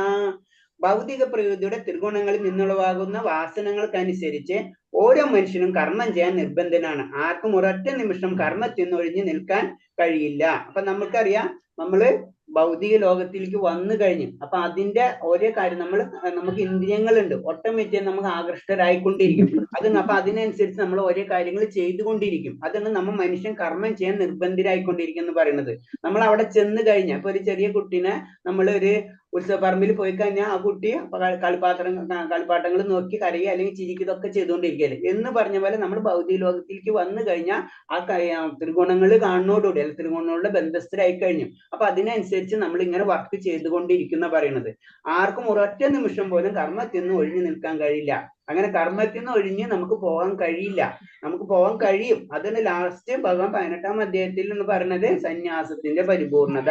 ഭൗതിക പ്രകൃതിയുടെ ത്രിഗുണങ്ങളിൽ നിന്നുളവാകുന്ന വാസനകൾക്കനുസരിച്ച് ഓരോ മനുഷ്യനും കർമ്മം ചെയ്യാൻ നിർബന്ധനാണ്. ആർക്കും ഒരൊറ്റ നിമിഷം കർമ്മത്തിൽ നിന്ന് ഒഴിഞ്ഞു നിൽക്കാൻ കഴിയില്ല. അപ്പൊ നമുക്കറിയാം, നമ്മള് ഭൗതിക ലോകത്തിലേക്ക് വന്നു കഴിഞ്ഞു. അപ്പൊ അതിന്റെ ഓരോ കാര്യം നമുക്ക് ഇന്ദ്രിയങ്ങളുണ്ട്, ഓട്ടോമാറ്റിക് നമുക്ക് ആകൃഷ്ടരായിക്കൊണ്ടിരിക്കും. അപ്പൊ അതിനനുസരിച്ച് നമ്മൾ ഓരോ കാര്യങ്ങൾ ചെയ്തുകൊണ്ടിരിക്കും. അതാണ് നമ്മൾ മനുഷ്യൻ കർമ്മം ചെയ്യാൻ നിർബന്ധിതരായിക്കൊണ്ടിരിക്കും എന്ന് പറയുന്നത്. നമ്മൾ അവിടെ ചെന്ന് കഴിഞ്ഞാൽ, ഇപ്പൊ ഒരു ചെറിയ കുട്ടീനെ നമ്മൾ ഉത്സവപ്പറമ്പിൽ പോയി കഴിഞ്ഞാൽ ആ കുട്ടി കളിപ്പാട്ടങ്ങൾ നോക്കി കരയുക അല്ലെങ്കിൽ ചിരിക്കുന്നതൊക്കെ ചെയ്തുകൊണ്ടിരിക്കുകയല്ലേ എന്ന് പറഞ്ഞ പോലെ നമ്മൾ ഭൗതിക ലോകത്തിലേക്ക് വന്നു കഴിഞ്ഞാൽ ആ ത്രികോണങ്ങൾ കാണുന്നതോടുകൂടി അല്ലെങ്കിൽ ത്രികോണങ്ങളുടെ ബന്ധസ്ഥരായി കഴിഞ്ഞു. അപ്പൊ അതിനനുസരിച്ച് നമ്മൾ ഇങ്ങനെ വർക്ക് ചെയ്തുകൊണ്ടിരിക്കുന്ന പറയുന്നത്. ആർക്കും ഒരൊറ്റ നിമിഷം പോലും കർമ്മത്തിൽ നിന്ന് ഒഴിഞ്ഞു നിൽക്കാൻ കഴിയില്ല. അങ്ങനെ കർമ്മത്തിൽ നിന്ന് ഒഴിഞ്ഞ് നമുക്ക് പോകാൻ കഴിയില്ല. നമുക്ക് പോകാൻ കഴിയും. അതിന് ലാസ്റ്റ് ഭഗവാൻ 18-ാം അധ്യായത്തിൽ എന്ന് പറയുന്നത് സന്യാസത്തിന്റെ പരിപൂർണത.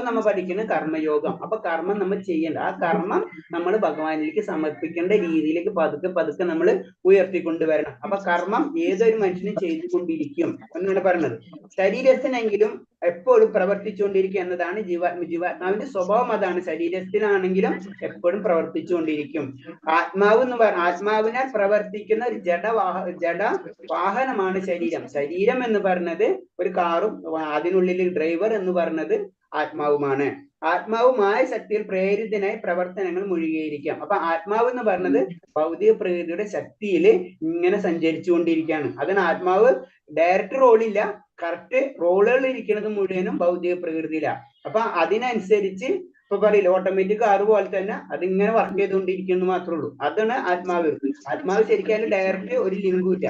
നമ്മ പഠിക്കുന്ന കർമ്മയോഗം. അപ്പൊ കർമ്മം നമ്മൾ ചെയ്യേണ്ട ആ കർമ്മം നമ്മൾ ഭഗവാനിലേക്ക് സമർപ്പിക്കേണ്ട രീതിയിലേക്ക് പതുക്കെ പതുക്കെ നമ്മൾ ഉയർത്തിക്കൊണ്ടുവരണം. അപ്പൊ കർമ്മം ഏതൊരു മനുഷ്യനും ചെയ്തുകൊണ്ടിരിക്കും എന്നാണ് പറയുന്നത്. ശരീരത്തിനെങ്കിലും എപ്പോഴും പ്രവർത്തിച്ചുകൊണ്ടിരിക്കുക എന്നതാണ് ജീവാത്മാവിന്റെ സ്വഭാവം. അതാണ്. ശരീരത്തിലാണെങ്കിലും എപ്പോഴും പ്രവർത്തിച്ചുകൊണ്ടിരിക്കും. ആത്മാവിനാൽ പ്രവർത്തിക്കുന്ന ഒരു ജഡ വാഹനമാണ് ശരീരം. ശരീരം എന്ന് പറയുന്നത് ഒരു കാറും അതിനുള്ളിൽ ഡ്രൈവർ എന്ന് പറയുന്നത് ആത്മാവുമാണ്. ആത്മാവുമായ ശക്തിയിൽ പ്രേരിതനായി പ്രവർത്തനങ്ങൾ മുഴുകിയിരിക്കാം. അപ്പൊ ആത്മാവ് എന്ന് പറയുന്നത് ഭൗതിക പ്രകൃതിയുടെ ശക്തിയിൽ ഇങ്ങനെ സഞ്ചരിച്ചുകൊണ്ടിരിക്കുകയാണ്. അതാണ് ആത്മാവ് ഡയറക്റ്റ് റോളില്ല, കറക്റ്റ് റോളുകൾ ഇരിക്കുന്നത് മുഴുവനും ഭൗതിക പ്രകൃതിയിലാണ്. അപ്പൊ അതിനനുസരിച്ച് ഇപ്പൊ പറയില്ല ഓട്ടോമാറ്റിക് കാറ് പോലെ തന്നെ അതിങ്ങനെ വർക്ക് ചെയ്തുകൊണ്ടിരിക്കുന്നു മാത്രമേ ഉള്ളൂ. അതാണ് ആത്മാവ്. ആത്മാവ് ശരിക്കും അതിന് ഡയറക്റ്റ് ഒരു ലിങ്കും ഇല്ല.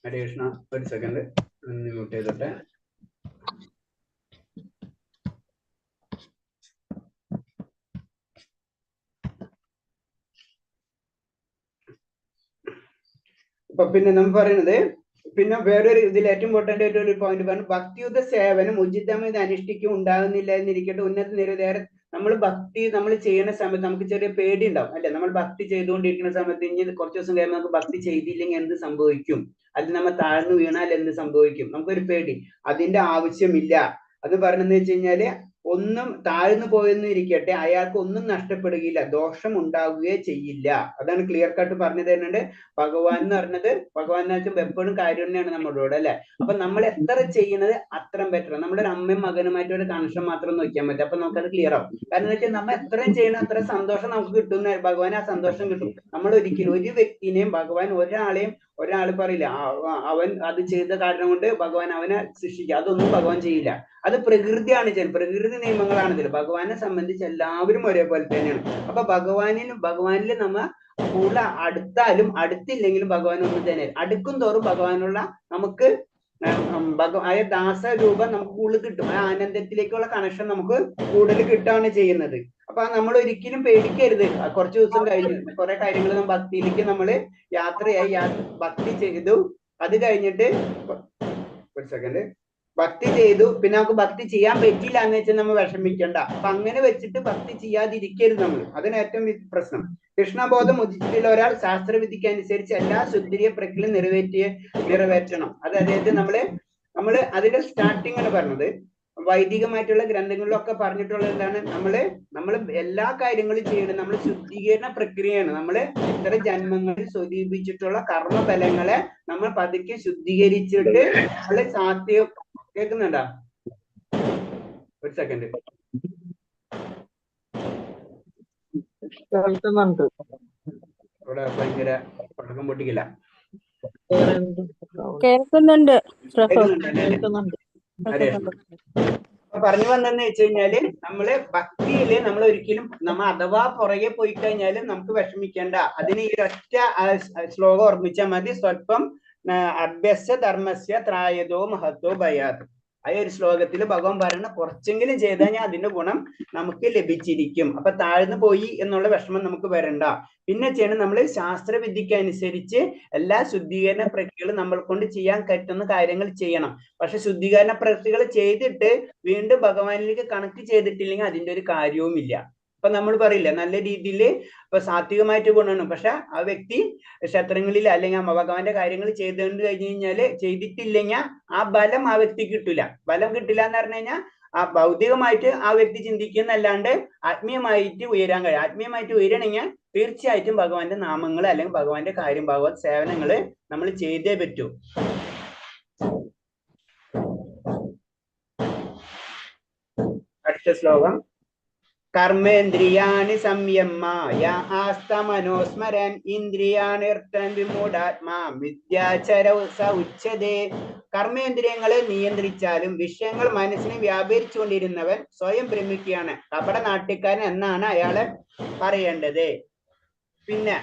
ഹരേ കൃഷ്ണ. ഒരു സെക്കൻഡ് മ്യൂട്ട് ചെയ്തോട്ടെ. അപ്പൊ പിന്നെ നമ്മൾ പറയുന്നത് പിന്നെ വേറൊരു ഇതിൽ ഏറ്റവും ഇമ്പോർട്ടന്റ് ആയിട്ട് ഒരു പോയിന്റ് പറഞ്ഞു. ഭക്തിയുദ്ധ സേവനം ഉചിതമായി അനുഷ്ഠിക്കും ഉണ്ടാകുന്നില്ല എന്നിരിക്കട്ടെ ഉന്നത നിരവേറെ. നമ്മൾ ഭക്തി നമ്മൾ ചെയ്യുന്ന സമയത്ത് നമുക്ക് ചെറിയ പേടി ഉണ്ടാവും അല്ലെ. നമ്മൾ ഭക്തി ചെയ്തുകൊണ്ടിരിക്കുന്ന സമയത്ത് ഇനി കുറച്ച് ദിവസം കഴിയുമ്പോൾ നമുക്ക് ഭക്തി ചെയ്തില്ലെങ്കിൽ എന്ത് സംഭവിക്കും, അതിൽ നമ്മൾ താഴ്ന്നു വീണാൽ എന്ത് സംഭവിക്കും, നമുക്കൊരു പേടി. അതിന്റെ ആവശ്യമില്ല. അത് പറഞ്ഞെന്ന് വെച്ച് കഴിഞ്ഞാല് ഒന്നും താഴ്ന്നു പോയെന്ന് ഇരിക്കട്ടെ, അയാൾക്ക് ഒന്നും നഷ്ടപ്പെടുകയില്ല, ദോഷം ഉണ്ടാവുകയേ ചെയ്യില്ല. അതാണ് ക്ലിയർ കട്ട് പറഞ്ഞു തരുന്നുണ്ട്. ഭഗവാൻ എന്ന് പറഞ്ഞത്, ഭഗവാൻ എന്ന് വെച്ചാൽ എപ്പോഴും കാരുണ്യാണ് നമ്മളോട് അല്ലെ. അപ്പൊ നമ്മൾ എത്ര ചെയ്യുന്നത് അത്രയും ബെറ്റർ. നമ്മുടെ ഒരു അമ്മയും മകനുമായിട്ട് ഒരു കണക്ഷൻ മാത്രം നോക്കിയാൽ മതി. അപ്പൊ നമുക്കത് ക്ലിയർ ആവും. കാരണം എന്ന് വെച്ചാൽ നമ്മൾ എത്രയും ചെയ്യണം അത്ര സന്തോഷം നമുക്ക് കിട്ടുന്ന ഭഗവാൻ ആ സന്തോഷം കിട്ടും. നമ്മൾ ഒരിക്കലും ഒരു വ്യക്തിനെയും ഭഗവാൻ ഒരാൾ പറയില്ല അവൻ അത് ചെയ്ത കാരണം കൊണ്ട് ഭഗവാൻ അവനെ ശിക്ഷിക്കുക, അതൊന്നും ഭഗവാൻ ചെയ്യില്ല. അത് പ്രകൃതിയാണ് ചെയ്യുന്നത്, പ്രകൃതി നിയമങ്ങളാണ് ഇതിൽ. ഭഗവാനെ സംബന്ധിച്ച് എല്ലാവരും ഒരേപോലെ തന്നെയാണ്. അപ്പൊ ഭഗവാനിൽ നമ്മ കൂടുതൽ അടുത്താലും അടുത്തില്ലെങ്കിലും ഭഗവാൻ ഒന്നും തന്നെ. അടുക്കും തോറും ഭഗവാനുള്ള നമുക്ക് ദാസരൂപം നമുക്ക് കൂടുതൽ കിട്ടും. ആ ആനന്ദത്തിലേക്കുള്ള കണക്ഷൻ നമുക്ക് കൂടുതൽ കിട്ടുകയാണ് ചെയ്യുന്നത്. അപ്പൊ നമ്മൾ ഒരിക്കലും പേടിക്കരുത്. കുറച്ച് ദിവസം കഴിഞ്ഞ് കുറെ കാര്യങ്ങൾ ഭക്തിയിലേക്ക് നമ്മള് യാത്രയായി ഭക്തി ചെയ്തു. അത് കഴിഞ്ഞിട്ട് ഒരു സെക്കൻഡ് ഭക്തി ചെയ്തു, പിന്നെ നമുക്ക് ഭക്തി ചെയ്യാൻ പറ്റില്ല എന്ന് വെച്ചാൽ നമ്മൾ വിഷമിക്കണ്ട. അപ്പൊ അങ്ങനെ വെച്ചിട്ട് ഭക്തി ചെയ്യാതിരിക്കരുത് നമ്മൾ. അതിന് ഏറ്റവും പ്രശ്നം. കൃഷ്ണബോധം ഉദിച്ചിട്ടുള്ള ഒരാൾ ശാസ്ത്രവിധിക്ക് അനുസരിച്ച് എല്ലാ ശുദ്ധിയ പ്രക്രിയ നിറവേറ്റണം. അതായത് നമ്മള് അതിന്റെ സ്റ്റാർട്ടിങ് ആണ് പറഞ്ഞത്. വൈദികമായിട്ടുള്ള ഗ്രന്ഥങ്ങളിലൊക്കെ പറഞ്ഞിട്ടുള്ളത് എന്താണ്, നമ്മള് എല്ലാ കാര്യങ്ങളും ചെയ്യണം. നമ്മൾ ശുദ്ധീകരണ പ്രക്രിയയാണ്. നമ്മള് ഇത്ര ജന്മങ്ങളിൽ സ്വരൂപിച്ചിട്ടുള്ള കർമ്മഫലങ്ങളെ നമ്മൾ പതുക്കെ ശുദ്ധീകരിച്ചിട്ട് നമ്മള് സാത്വിക കേൾക്കുന്നുണ്ടോ? ഒരു സെക്കൻഡ്. കേൾക്കുന്നുണ്ട്. ഇവിടെ ഭയങ്കര പടക്കം പൊട്ടിക്കില്ല. കേൾക്കുന്നുണ്ട്. കേൾക്കുന്നുണ്ട്. പറഞ്ഞു വന്നെന്ന് വെച്ച് കഴിഞ്ഞാല് നമ്മള് ഭക്തിയില് നമ്മൾ ഒരിക്കലും അഥവാ പുറകെ പോയി കഴിഞ്ഞാലും നമുക്ക് വിഷമിക്കേണ്ട. അതിന് ഈ ഒറ്റ ശ്ലോകം ഓർമ്മിച്ചാൽ മതി. സ്വല്പം അഭ്യസ്യ ധർമ്മസ്യ ത്രായതോ മഹത്വോ ഭയാത്. ആ ഒരു ശ്ലോകത്തിൽ ഭഗവാൻ പറയുന്ന കുറച്ചെങ്കിലും ചെയ്ത് കഴിഞ്ഞാൽ അതിന്റെ ഗുണം നമുക്ക് ലഭിച്ചിരിക്കും. അപ്പൊ താഴ്ന്നു പോയി എന്നുള്ള വിഷമം നമുക്ക് വരണ്ട. പിന്നെ ചെയ്യണം, നമ്മൾ ശാസ്ത്രവിദ്യക്ക് അനുസരിച്ച് എല്ലാ ശുദ്ധീകരണ പ്രക്രിയകളും നമ്മൾ കൊണ്ട് ചെയ്യാൻ പറ്റുന്ന കാര്യങ്ങൾ ചെയ്യണം. പക്ഷെ ശുദ്ധീകരണ പ്രക്രിയകൾ ചെയ്തിട്ട് വീണ്ടും ഭഗവാനിലേക്ക് കണക്ട് ചെയ്തിട്ടില്ലെങ്കിൽ അതിന്റെ ഒരു കാര്യവുമില്ല. അപ്പൊ നമ്മൾ പറയില്ല നല്ല രീതിയിൽ ഇപ്പൊ സാത്വികമായിട്ട് ഗുണമാണ്, പക്ഷെ ആ വ്യക്തി ക്ഷേത്രങ്ങളിൽ അല്ലെങ്കിൽ ഭഗവാന്റെ കാര്യങ്ങൾ ചെയ്തുകൊണ്ട് കഴിഞ്ഞു കഴിഞ്ഞാല് ചെയ്തിട്ടില്ലെങ്കിൽ ആ ബലം ആ വ്യക്തിക്ക് കിട്ടില്ല. ബലം കിട്ടില്ല എന്ന് പറഞ്ഞു കഴിഞ്ഞാൽ ആ ഭൗതികമായിട്ട് ആ വ്യക്തി ചിന്തിക്കുന്നല്ലാണ്ട് ആത്മീയമായിട്ട് ഉയരാൻ കഴിയും. ആത്മീയമായിട്ട് ഉയരണമെങ്കിൽ തീർച്ചയായിട്ടും ഭഗവാന്റെ നാമങ്ങൾ അല്ലെങ്കിൽ ഭഗവാന്റെ കാര്യം, ഭഗവത് സേവനങ്ങള് നമ്മൾ ചെയ്തേ പറ്റൂ. അടുത്ത ശ്ലോകം. കർമ്മേന്ദ്രിയാണി സംയമ്യ ആസ്തമനോസ്മരൻ ഇന്ദ്രിയാണിർത്തൻ വിമൂഢാത്മാ മിഥ്യാചരൗ സ ഉച്യതേ. കർമ്മേന്ദ്രിയങ്ങളെ നിയന്ത്രിച്ചാലും വിഷയങ്ങൾ മനസ്സിനെ വ്യാപരിച്ചുകൊണ്ടിരുന്നവൻ സ്വയം ഭ്രമിക്കുകയാണ്, കപട നാട്യക്കാരൻ എന്നാണ് അയാളെ പറയേണ്ടത്. പിന്നെ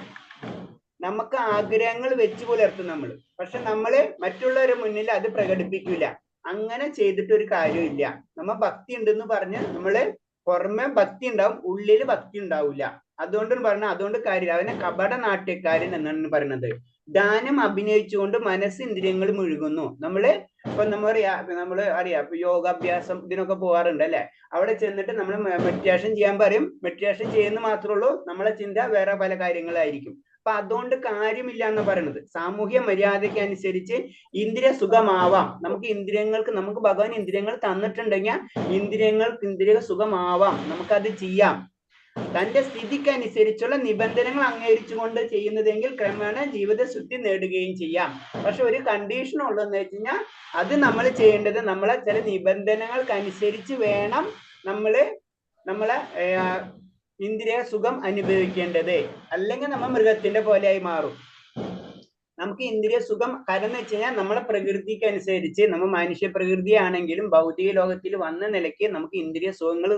നമുക്ക് ആഗ്രഹങ്ങൾ വെച്ചു പുലർത്തും നമ്മൾ, പക്ഷെ നമ്മള് മറ്റുള്ളവരുടെ മുന്നിൽ അത് പ്രകടിപ്പിക്കില്ല. അങ്ങനെ ചെയ്തിട്ട് ഒരു കാര്യമില്ല. നമ്മ ഭക്തി ഉണ്ടെന്ന് പറഞ്ഞ് നമ്മള് പുറമെ ഭക്തി ഉണ്ടാവും, ഉള്ളില് ഭക്തി ഉണ്ടാവില്ല. അതുകൊണ്ട് കാര്യമില്ല. അവനെ കപട നാട്യക്കാരൻ എന്നാണ് പറയുന്നത്. ദാനം അഭിനയിച്ചുകൊണ്ട് മനസ്സ് ഇന്ദ്രിയങ്ങൾ മുഴുകുന്നു. ഇപ്പൊ നമ്മള് അറിയാം ഇപ്പൊ യോഗാഭ്യാസം ഇതിനൊക്കെ പോകാറുണ്ട് അല്ലെ. അവിടെ ചെന്നിട്ട് നമ്മൾ മെഡിറ്റേഷൻ ചെയ്യാൻ പറയും. മെഡിറ്റേഷൻ ചെയ്യുന്ന മാത്രമേ ഉള്ളൂ, നമ്മളെ ചിന്ത വേറെ പല കാര്യങ്ങളായിരിക്കും. അപ്പൊ അതുകൊണ്ട് കാര്യമില്ല എന്ന് പറയുന്നത്. സാമൂഹ്യ മര്യാദയ്ക്ക് അനുസരിച്ച് ഇന്ദ്രിയ സുഖമാവാം. നമുക്ക് ഭഗവാൻ ഇന്ദ്രിയങ്ങൾ തന്നിട്ടുണ്ടെങ്കിൽ ഇന്ദ്രിയ സുഖമാവാം, നമുക്കത് ചെയ്യാം. തന്റെ സ്ഥിതിക്ക് അനുസരിച്ചുള്ള നിബന്ധനകൾ അംഗീകരിച്ചുകൊണ്ട് ചെയ്യുന്നതെങ്കിൽ ക്രമേണ ജീവിത ശുദ്ധി നേടുകയും ചെയ്യാം. പക്ഷെ ഒരു കണ്ടീഷൻ ഉള്ളതെന്ന് വെച്ച് കഴിഞ്ഞാൽ അത് നമ്മൾ ചെയ്യേണ്ടത് നമ്മളെ ചില നിബന്ധനകൾക്ക് അനുസരിച്ച് വേണം നമ്മളെ ഇന്ദ്രിയ സുഖം അനുഭവിക്കേണ്ടത്. അല്ലെങ്കിൽ നമ്മൾ മൃഗത്തിന്റെ പോലെയായി മാറും. നമുക്ക് ഇന്ദ്രിയ സുഖം കാരണം എന്ന് വെച്ച് കഴിഞ്ഞാൽ നമ്മളെ പ്രകൃതിക്ക് അനുസരിച്ച് നമ്മൾ മനുഷ്യ പ്രകൃതിയാണെങ്കിലും ഭൗതിക ലോകത്തിൽ വന്ന നിലയ്ക്ക് നമുക്ക് ഇന്ദ്രിയ സുഖങ്ങൾ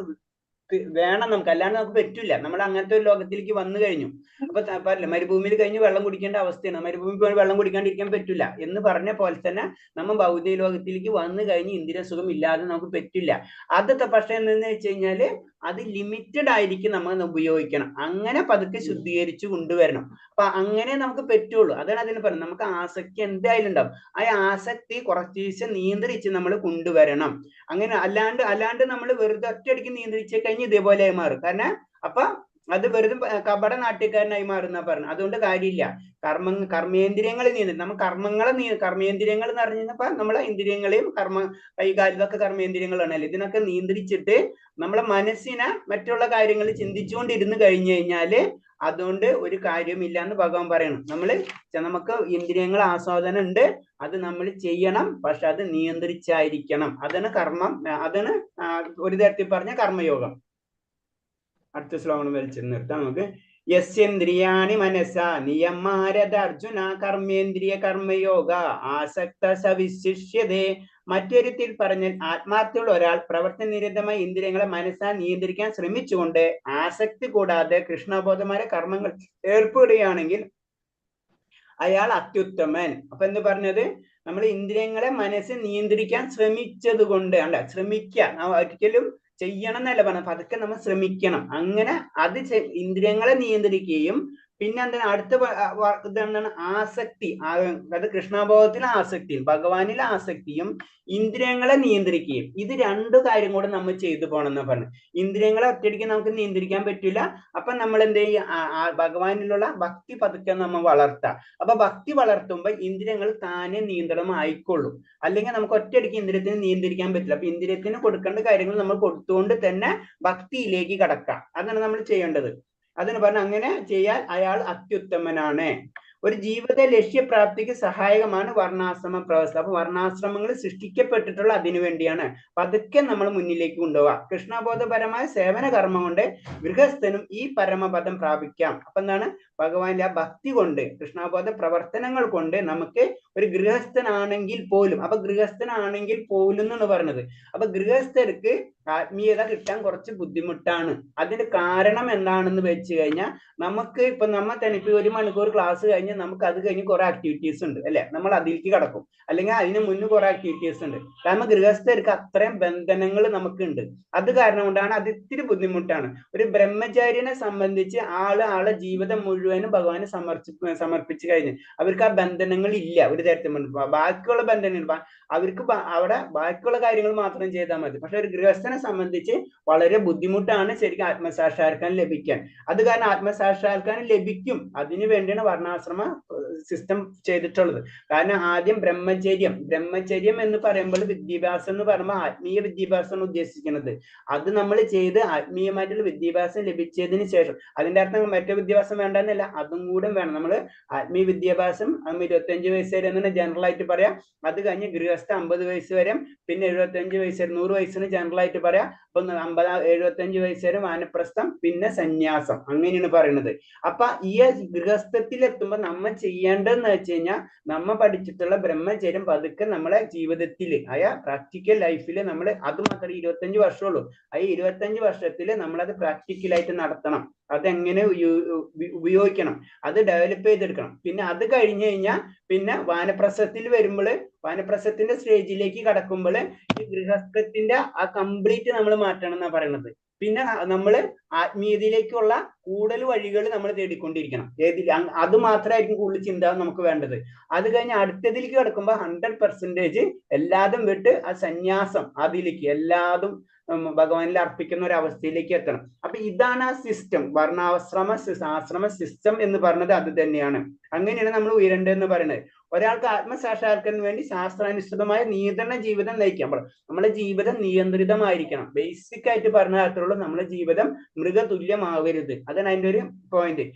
വേണം നമുക്ക്, അല്ലാണ്ട് നമുക്ക് പറ്റില്ല. നമ്മൾ അങ്ങനത്തെ ഒരു ലോകത്തിലേക്ക് വന്നു കഴിഞ്ഞു. അപ്പൊ പറയില്ല മരുഭൂമിയിൽ കഴിഞ്ഞ് വെള്ളം കുടിക്കേണ്ട അവസ്ഥയാണ്, മരുഭൂമിയിൽ വെള്ളം കുടിക്കാണ്ടിരിക്കാൻ പറ്റില്ല എന്ന് പറഞ്ഞ പോലെ തന്നെ നമ്മൾ ഭൗതിക ലോകത്തിലേക്ക് വന്നു കഴിഞ്ഞ് ഇന്ദ്രിയ സുഖം ഇല്ലാതെ നമുക്ക് പറ്റില്ല. അതൊക്കെ പക്ഷെ എന്താന്ന് വെച്ച് കഴിഞ്ഞാല് അത് ലിമിറ്റഡ് ആയിരിക്കും നമ്മൾ ഉപയോഗിക്കണം. അങ്ങനെ പതുക്കെ ശുദ്ധീകരിച്ചു കൊണ്ടുവരണം. അപ്പൊ അങ്ങനെ നമുക്ക് പറ്റുള്ളൂ. അതാണ് അതിന് പറയുന്നത്. നമുക്ക് ആസക്തി എന്തായാലും ഉണ്ടാവും. ആ ആസക്തി കുറച്ച് നിയന്ത്രിച്ച് നമ്മൾ കൊണ്ടുവരണം. അങ്ങനെ അല്ലാണ്ട് നമ്മൾ വെറുതെ ഒറ്റയടിക്ക് നിയന്ത്രിച്ച് കഴിഞ്ഞ് ഇതേപോലെ മാറും. കാരണം അപ്പൊ അത് വെറുതെ കപട നാട്യക്കാരനായി മാറുന്ന പറഞ്ഞു. അതുകൊണ്ട് കാര്യമില്ല. കർമ്മേന്ദ്രിയങ്ങളെ നമ്മൾ കർമ്മേന്ദ്രിയങ്ങൾ എന്ന് പറഞ്ഞു കഴിഞ്ഞപ്പോ നമ്മളെ ഇന്ദ്രിയങ്ങളെയും കൈകാര്യം ഇതൊക്കെ കർമ്മേന്ദ്രിയങ്ങളാണല്ലോ. ഇതിനൊക്കെ നിയന്ത്രിച്ചിട്ട് നമ്മളെ മനസ്സിനെ മറ്റുള്ള കാര്യങ്ങൾ ചിന്തിച്ചുകൊണ്ടിരുന്ന് കഴിഞ്ഞു കഴിഞ്ഞാല് അതുകൊണ്ട് ഒരു കാര്യമില്ല എന്ന് ഭഗവാൻ പറയണം. നമുക്ക് ഇന്ദ്രിയങ്ങൾ ആസ്വാദനം ഉണ്ട്, അത് നമ്മൾ ചെയ്യണം, പക്ഷെ അത് നിയന്ത്രിച്ചായിരിക്കണം. അതാണ് കർമ്മം. അതാണ് ഒരു തരത്തിൽ പറഞ്ഞ കർമ്മയോഗം. അടുത്ത ശ്ലോകം വലിച്ചു നിർത്താം നമുക്ക്. യസ്യേന്ദ്രിയാണി മനസാ നിയമാരത അർജുന കർമ്മേന്ദ്രിയ കർമ്മയോഗ ആസക്ത സവിശിഷ്യതേ. മറ്റൊരുത്തിൽ പറഞ്ഞാൽ ആത്മാർത്ഥമുള്ള ഒരാൾ പ്രവർത്തനനിരതമായ ഇന്ദ്രിയങ്ങളെ മനസ്സാ നിയന്ത്രിക്കാൻ ശ്രമിച്ചുകൊണ്ട് ആസക്തി കൂടാതെ കൃഷ്ണബോധമായ കർമ്മങ്ങൾ ഏർപ്പെടുകയാണെങ്കിൽ അയാൾ അത്യുത്തമൻ. അപ്പൊ എന്ത് പറഞ്ഞത്? നമ്മൾ ഇന്ദ്രിയങ്ങളെ മനസ്സ് നിയന്ത്രിക്കാൻ ശ്രമിച്ചത് കൊണ്ട് ശ്രമിക്കുക, ഒരിക്കലും ചെയ്യണം എന്നല്ല പറഞ്ഞത്, പതുക്കെ നമ്മൾ ശ്രമിക്കണം. അങ്ങനെ അത് ഇന്ദ്രിയങ്ങളെ നിയന്ത്രിക്കുകയും പിന്നെ എന്താണ് അടുത്ത ഇതെന്താണ് ആസക്തി, അത് കൃഷ്ണബോധത്തിലെ ആസക്തിയും ഭഗവാനിലെ ആസക്തിയും ഇന്ദ്രിയങ്ങളെ നിയന്ത്രിക്കുകയും, ഇത് രണ്ടു കാര്യം കൂടെ നമ്മൾ ചെയ്തു പോകണം എന്ന് പറഞ്ഞു. ഇന്ദ്രിയങ്ങളെ ഒറ്റയടിക്ക് നമുക്ക് നിയന്ത്രിക്കാൻ പറ്റില്ല. അപ്പൊ നമ്മൾ എന്ത് ചെയ്യുക? ഭഗവാനിലുള്ള ഭക്തി പതുക്കെ നമ്മൾ വളർത്താം. അപ്പൊ ഭക്തി വളർത്തുമ്പോൾ ഇന്ദ്രിയങ്ങൾ താനെ നിയന്ത്രണം ആയിക്കൊള്ളും. അല്ലെങ്കിൽ നമുക്ക് ഒറ്റയടിക്ക് ഇന്ദ്രിയത്തിന് നിയന്ത്രിക്കാൻ പറ്റില്ല. അപ്പൊ ഇന്ദ്രിയത്തിന് കൊടുക്കേണ്ട കാര്യങ്ങൾ നമ്മൾ കൊടുത്തുകൊണ്ട് തന്നെ ഭക്തിയിലേക്ക് കടക്കാം. അതാണ് നമ്മൾ ചെയ്യേണ്ടത്. അതിന് പറഞ്ഞ അങ്ങനെ ചെയ്യാൻ അയാൾ അത്യുത്തമനാണ്. ഒരു ജീവിത ലക്ഷ്യപ്രാപ്തിക്ക് സഹായകമാണ് വർണ്ണാശ്രമ പ്രവസ്ഥ. അപ്പൊ വർണ്ണാശ്രമങ്ങൾ സൃഷ്ടിക്കപ്പെട്ടിട്ടുള്ള അതിനു വേണ്ടിയാണ്. പതുക്കെ നമ്മൾ മുന്നിലേക്ക് കൊണ്ടുപോവാ. കൃഷ്ണബോധപരമായ സേവന കർമ്മം കൊണ്ട് ഗൃഹസ്ഥനും ഈ പരമപദം പ്രാപിക്കാം. അപ്പൊ എന്താണ്? ഭഗവാന്റെ ആ ഭക്തി കൊണ്ട് കൃഷ്ണബോധ പ്രവർത്തനങ്ങൾ കൊണ്ട് നമുക്ക് ഒരു ഗൃഹസ്ഥനാണെങ്കിൽ പോലും, അപ്പൊ ഗൃഹസ്ഥനാണെങ്കിൽ പോലും എന്നാണ് പറഞ്ഞത്. അപ്പൊ ഗൃഹസ്ഥർക്ക് ആത്മീയത കിട്ടാൻ കുറച്ച് ബുദ്ധിമുട്ടാണ്. അതിന്റെ കാരണം എന്താണെന്ന് വെച്ച് കഴിഞ്ഞാൽ നമുക്ക് ഇപ്പൊ തനിക്ക് 1 മണിക്കൂർ ക്ലാസ് കഴിഞ്ഞ് നമുക്ക് അത് കഴിഞ്ഞ് കുറെ ആക്ടിവിറ്റീസ് ഉണ്ട് അല്ലെ, നമ്മൾ അതിലേക്ക് കടക്കും. അല്ലെങ്കിൽ അതിന് മുന്നേ കുറെ ആക്ടിവിറ്റീസ് ഉണ്ട്. കാരണം ഗൃഹസ്ഥർക്ക് അത്രയും ബന്ധനങ്ങൾ നമുക്കുണ്ട്. അത് കാരണം കൊണ്ടാണ് അത് ഇത്തിരി ബുദ്ധിമുട്ടാണ്. ഒരു ബ്രഹ്മചാരിനെ സംബന്ധിച്ച് ആളെ ജീവിതം മുഴുവനും ഭഗവാന് സമർപ്പിച്ചു കഴിഞ്ഞ് അവർക്ക് ആ ബന്ധനങ്ങൾ ഇല്ല. ഒരു തരത്തിൽ ബാക്കിയുള്ള ബന്ധനങ്ങൾ അവർക്ക് അവിടെ ബാക്കിയുള്ള കാര്യങ്ങൾ മാത്രം ചെയ്താൽ മതി. പക്ഷെ ഒരു ഗൃഹസ്ഥനെ സംബന്ധിച്ച് വളരെ ബുദ്ധിമുട്ടാണ് ശരിക്കും ആത്മസാക്ഷാത്കാരം ലഭിക്കാൻ. അത് കാരണം ആത്മസാക്ഷാത്കാരം ലഭിക്കും, അതിനു വേണ്ടിയാണ് വർണ്ണാശ്രമ സിസ്റ്റം ചെയ്തിട്ടുള്ളത്. കാരണം ആദ്യം ബ്രഹ്മചര്യം എന്ന് പറയുമ്പോൾ വിദ്യാഭ്യാസം എന്ന് പറയുമ്പോൾ ആത്മീയ വിദ്യാഭ്യാസമാണ് ഉദ്ദേശിക്കുന്നത്. അത് നമ്മൾ ചെയ്ത് ആത്മീയമായിട്ടുള്ള വിദ്യാഭ്യാസം ലഭിച്ചതിന് ശേഷം, അതിന്റെ അർത്ഥം മറ്റേ വിദ്യാഭ്യാസം വേണ്ടെന്നല്ല, അതും കൂടെ വേണം. നമ്മൾ ആത്മീയ വിദ്യാഭ്യാസം 25 വയസ്സ് വരെ എന്ന് ജനറൽ ആയിട്ട് പറയാം. അത് കഴിഞ്ഞ് ഗൃഹസ്ഥ 50 വയസ്സ് വരെ, പിന്നെ 75 വയസ്സ് വരെ, 100 വയസ്സിന് ജനറൽ ആയിട്ട് ആയിട്ട് പറയാം. അപ്പൊ 75 വയസ്സ് വരെ വാനപ്രസ്ഥം, പിന്നെ സന്യാസം, അങ്ങനെയാണ് പറയുന്നത്. അപ്പൊ ഈ ഗൃഹസ്ഥത്തിലെത്തുമ്പോ നമ്മൾ ചെയ്യേണ്ടതെന്ന് വെച്ച് കഴിഞ്ഞാൽ നമ്മ പഠിച്ചിട്ടുള്ള ബ്രഹ്മചര്യം പതുക്കെ നമ്മളെ ജീവിതത്തിൽ പ്രാക്ടിക്കൽ ലൈഫിൽ നമ്മൾ, അത് മാത്രമേ 25 വർഷമുള്ളൂ, ആ 25 വർഷത്തിൽ നമ്മളത് പ്രാക്ടിക്കലായിട്ട് നടത്തണം. അതെങ്ങനെ ഉപയോഗിക്കണം, അത് ഡെവലപ്പ് ചെയ്തെടുക്കണം. പിന്നെ അത് കഴിഞ്ഞു കഴിഞ്ഞാൽ പിന്നെ വാനപ്രസ്ഥത്തിൽ വരുമ്പോൾ, വാനപ്രസ്ഥത്തിന്റെ സ്റ്റേജിലേക്ക് കടക്കുമ്പോൾ ഈ ഗൃഹസ്ഥത്തിന്റെ ആ കംപ്ലീറ്റ് നമ്മൾ മാറ്റണം എന്നാ പറയുന്നത്. പിന്നെ നമ്മൾ ആത്മീയതയിലേക്കുള്ള കൂടുതൽ വഴികൾ നമ്മൾ തേടിക്കൊണ്ടിരിക്കണം. അത് മാത്രമായിരിക്കും കൂടുതൽ ചിന്ത നമുക്ക് വേണ്ടത്. അത് കഴിഞ്ഞ് അടുത്തതിലേക്ക് കിടക്കുമ്പോൾ 100% എല്ലാതും വിട്ട് ആ സന്യാസം, അതിലേക്ക് എല്ലാതും ഭഗവാനിൽ അർപ്പിക്കുന്ന ഒരു അവസ്ഥയിലേക്ക് എത്തണം. അപ്പൊ ഇതാണ് ആ സിസ്റ്റം. ആശ്രമ സിസ്റ്റം എന്ന് പറഞ്ഞത് അത് തന്നെയാണ്. അങ്ങനെയാണ് നമ്മൾ ഉയരേണ്ടതെന്ന് പറയുന്നത്. ഒരാൾക്ക് ആത്മസാക്ഷാത്കാരത്തിന് വേണ്ടി ശാസ്ത്രാനുസൃതമായ നിയന്ത്രണ ജീവിതം നയിക്കാം. നമ്മുടെ ജീവിതം നിയന്ത്രിതമായിരിക്കണം. ബേസിക് ആയിട്ട് പറഞ്ഞ അത്രയുള്ളൂ. നമ്മുടെ ജീവിതം മൃഗതുല്യമാവരുത്. അതാണ് അതിന്റെ ഒരു പോയിന്റ്.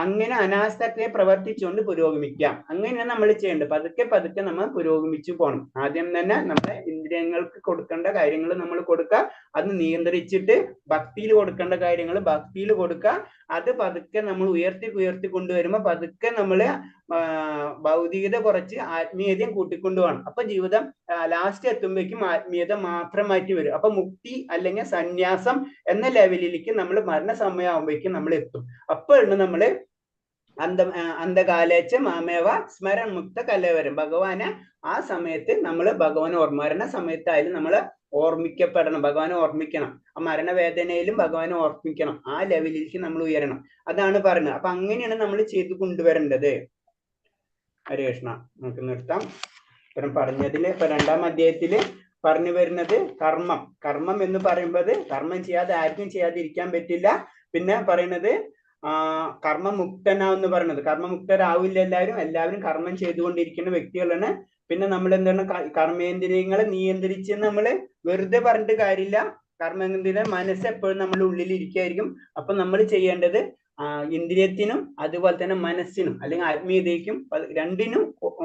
അങ്ങനെ അനാസക്തിയെ പ്രവർത്തിച്ചുകൊണ്ട് പുരോഗമിക്കാം. അങ്ങനെയാണ് നമ്മൾ ചെയ്യേണ്ടത്. പതുക്കെ പതുക്കെ നമ്മൾ പുരോഗമിച്ചു പോകണം. ആദ്യം തന്നെ നമ്മുടെ ഇന്ദ്രിയങ്ങൾക്ക് കൊടുക്കേണ്ട കാര്യങ്ങൾ നമ്മൾ കൊടുക്കുക, അത് നിയന്ത്രിച്ചിട്ട് ഭക്തിയിൽ കൊടുക്കേണ്ട കാര്യങ്ങൾ ഭക്തിയിൽ കൊടുക്കുക. അത് പതുക്കെ നമ്മൾ ഉയർത്തി കൊണ്ടുവരുമ്പോൾ പതുക്കെ നമ്മള് ഭൗതികത കുറച്ച് ആത്മീയതയും കൂട്ടിക്കൊണ്ടുപോകണം. അപ്പൊ ജീവിതം ലാസ്റ്റ് എത്തുമ്പോഴേക്കും ആത്മീയത മാത്രമായിട്ട് വരും. അപ്പൊ മുക്തി അല്ലെങ്കിൽ സന്യാസം എന്ന ലെവലിലേക്ക് നമ്മൾ മരണസമയം ആകുമ്പോഴേക്കും നമ്മൾ എത്തും. അപ്പോഴാണ് നമ്മള് അന്ധകാലേച്ച മാമേവ സ്മരൺ മുക്ത കലവരം, ഭഗവാനെ ആ സമയത്ത് നമ്മൾ ഭഗവാനെ മരണ സമയത്തായാലും നമ്മൾ ഓർമ്മിക്കപ്പെടണം, ഭഗവാനെ ഓർമ്മിക്കണം. ആ മരണവേദനയിലും ഭഗവാനെ ഓർമ്മിക്കണം. ആ ലെവലിലേക്ക് നമ്മൾ ഉയരണം. അതാണ് പറയുന്നത്. അപ്പൊ അങ്ങനെയാണ് നമ്മൾ ചെയ്തു കൊണ്ടുവരേണ്ടത്. ഹരേ കൃഷ്ണ. നമുക്ക് നിർത്താം. ഇപ്പം പറഞ്ഞതില് ഇപ്പൊ 2-ാം അധ്യായത്തില് പറഞ്ഞു വരുന്നത് കർമ്മം എന്ന് പറയുമ്പോൾ കർമ്മം ചെയ്യാതെ ആർക്കും ചെയ്യാതിരിക്കാൻ പറ്റില്ല. പിന്നെ പറയുന്നത് കർമ്മമുക്തനാവെന്ന് പറയുന്നത്. കർമ്മമുക്തരാവില്ല എല്ലാവരും കർമ്മം ചെയ്തുകൊണ്ടിരിക്കുന്ന വ്യക്തികളാണ്. പിന്നെ നമ്മൾ എന്താണ് കർമ്മേന്ദ്രിയങ്ങളെ നിയന്ത്രിച്ച് നമ്മൾ വെറുതെ പറഞ്ഞിട്ട് കാര്യമില്ല. കർമ്മേന്ദ്രിയ മനസ്സ് എപ്പോഴും നമ്മുടെ ഉള്ളിൽ ഇരിക്കുകയായിരിക്കും. അപ്പൊ നമ്മൾ ചെയ്യേണ്ടത് ഇന്ദ്രിയത്തിനും അതുപോലെ തന്നെ മനസ്സിനും അല്ലെങ്കിൽ ആത്മീയതയ്ക്കും രണ്ടിനും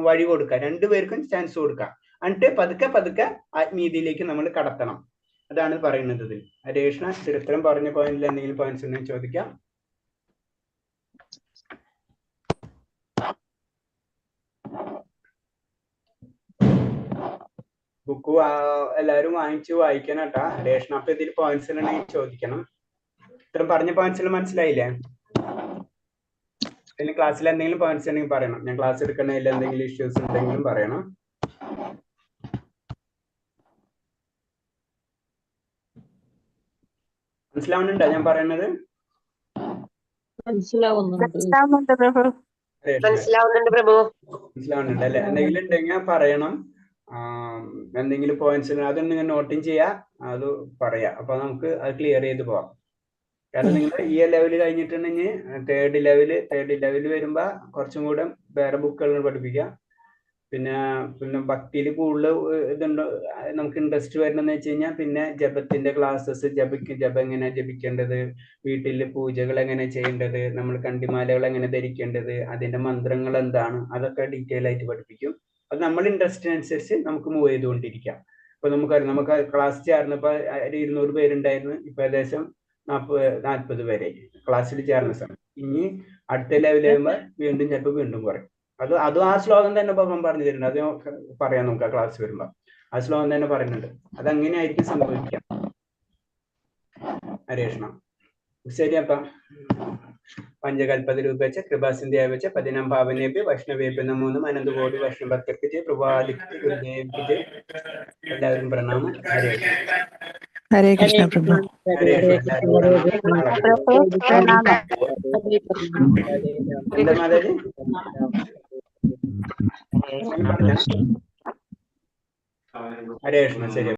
വഴി കൊടുക്കുക, രണ്ടുപേർക്കും ചാൻസ് കൊടുക്കുക. എന്നിട്ട് പതുക്കെ ആത്മീയതയിലേക്ക് നമ്മൾ കടത്തണം. അതാണ് പറയുന്നത് ഇതിൽ. ഹരേ കൃഷ്ണ. ഇത്തരം പറഞ്ഞ പോയിന്റിൽ എന്തെങ്കിലും പോയിന്റ്സ് ഉണ്ടെങ്കിൽ ചോദിക്കാം. ബുക്ക് എല്ലാവരും വായിക്കണം കേട്ടാ. ഹരേ കൃഷ്ണ. അപ്പൊ ഇതിൽ പോയിന്റ്സ് ഉണ്ടെങ്കിൽ ചോദിക്കണം. ഇത്തരം പറഞ്ഞ പോയിന്റ്സ് മനസ്സിലായില്ലേ? പിന്നെ ക്ലാസ്സിൽ എന്തെങ്കിലും പോയിന്റ്സ് ഉണ്ടെങ്കിൽ പറയണം. ഞാൻ ക്ലാസ് എടുക്കണതിൽ എന്തെങ്കിലും ഇഷ്യൂസ് ഉണ്ടെങ്കിലും പറയണം. മനസ്സിലാവുന്നുണ്ടോ ഞാൻ പറയുന്നത്? മനസ്സിലാവുന്നുണ്ട് പ്രഭു. മനസ്സിലാവുന്നുണ്ട് അല്ലെ? എന്തെങ്കിലും ഉണ്ടെങ്കിൽ പറയണം. എന്തെങ്കിലും പോയിന്റ്സ് അതൊന്നും നിങ്ങൾ നോട്ടും ചെയ്യാ, അത് പറയാ. അപ്പൊ നമുക്ക് അത് ക്ലിയർ ചെയ്ത് പോവാം. കാരണം നിങ്ങൾ ഈ ലെവല് കഴിഞ്ഞിട്ടുണ്ടെങ്കിൽ തേർഡ് ലെവല് വരുമ്പോ കുറച്ചും കൂടെ വേറെ ബുക്കുകൾ പഠിപ്പിക്കാം. പിന്നെ ഭക്തിയിൽ കൂടുതൽ ഇതുണ്ട്. നമുക്ക് ഇൻട്രസ്റ്റ് വരണമെന്ന് വെച്ച് കഴിഞ്ഞാൽ പിന്നെ ജപത്തിന്റെ ക്ലാസ്സസ്, ജപം എങ്ങനെ ജപിക്കേണ്ടത്, വീട്ടിൽ പൂജകൾ എങ്ങനെ ചെയ്യേണ്ടത്, നമ്മൾ കണ്ടിമാലകൾ എങ്ങനെ ധരിക്കേണ്ടത്, അതിന്റെ മന്ത്രങ്ങൾ എന്താണ്, അതൊക്കെ ഡീറ്റെയിൽ ആയിട്ട് പഠിപ്പിക്കും. അത് നമ്മൾ ഇൻട്രസ്റ്റിനനുസരിച്ച് നമുക്ക് മൂവ് ചെയ്തുകൊണ്ടിരിക്കാം. ഇപ്പൊ നമുക്കറിയാം, നമുക്ക് ക്ലാസ് ചേർന്നപ്പോ 200 പേരുണ്ടായിരുന്നു. ഇപ്പൊ ഏകദേശം 40 പേരെ ക്ലാസ്സിൽ ചേർന്ന സമയം. ഇനി അടുത്ത ലെവൽ ആകുമ്പോൾ ചിലപ്പോൾ വീണ്ടും കുറയും. അതും ആ ശ്ലോകം തന്നെ ഭഗവാൻ പറഞ്ഞു തരുന്നുണ്ട്. അത് പറയാം നമുക്ക് ആ ക്ലാസ് വരുമ്പോ. ആ ശ്ലോകം തന്നെ പറയുന്നുണ്ട്. അതങ്ങനെ ആയിരിക്കും സംഭവിക്കാം. ഹരേ കൃഷ്ണ. ശരി. അപ്പൊ പഞ്ചകൽപത രൂപേച്ച കൃപാസിന്ധ്യ വെച്ച 14 പാവനേഭ്യ വൈഷ്ണവേഭ്യ നമോ നമഃ. അനന്തകോടി വൈഷ്ണവഭക്തർക്ക് ജയ. പ്രഭുപാദിക്ക് ഗുരുദേവ്ക്ക് ജയ. എല്ലാവരും പ്രണാമം. ഹരേ കൃഷ്ണ. ഹരേ കൃഷ്ണ പ്രഭു. ഹരേ കൃഷ്ണ. എന്താ മാതാജി? ഹരേ കൃഷ്ണ. ശരി.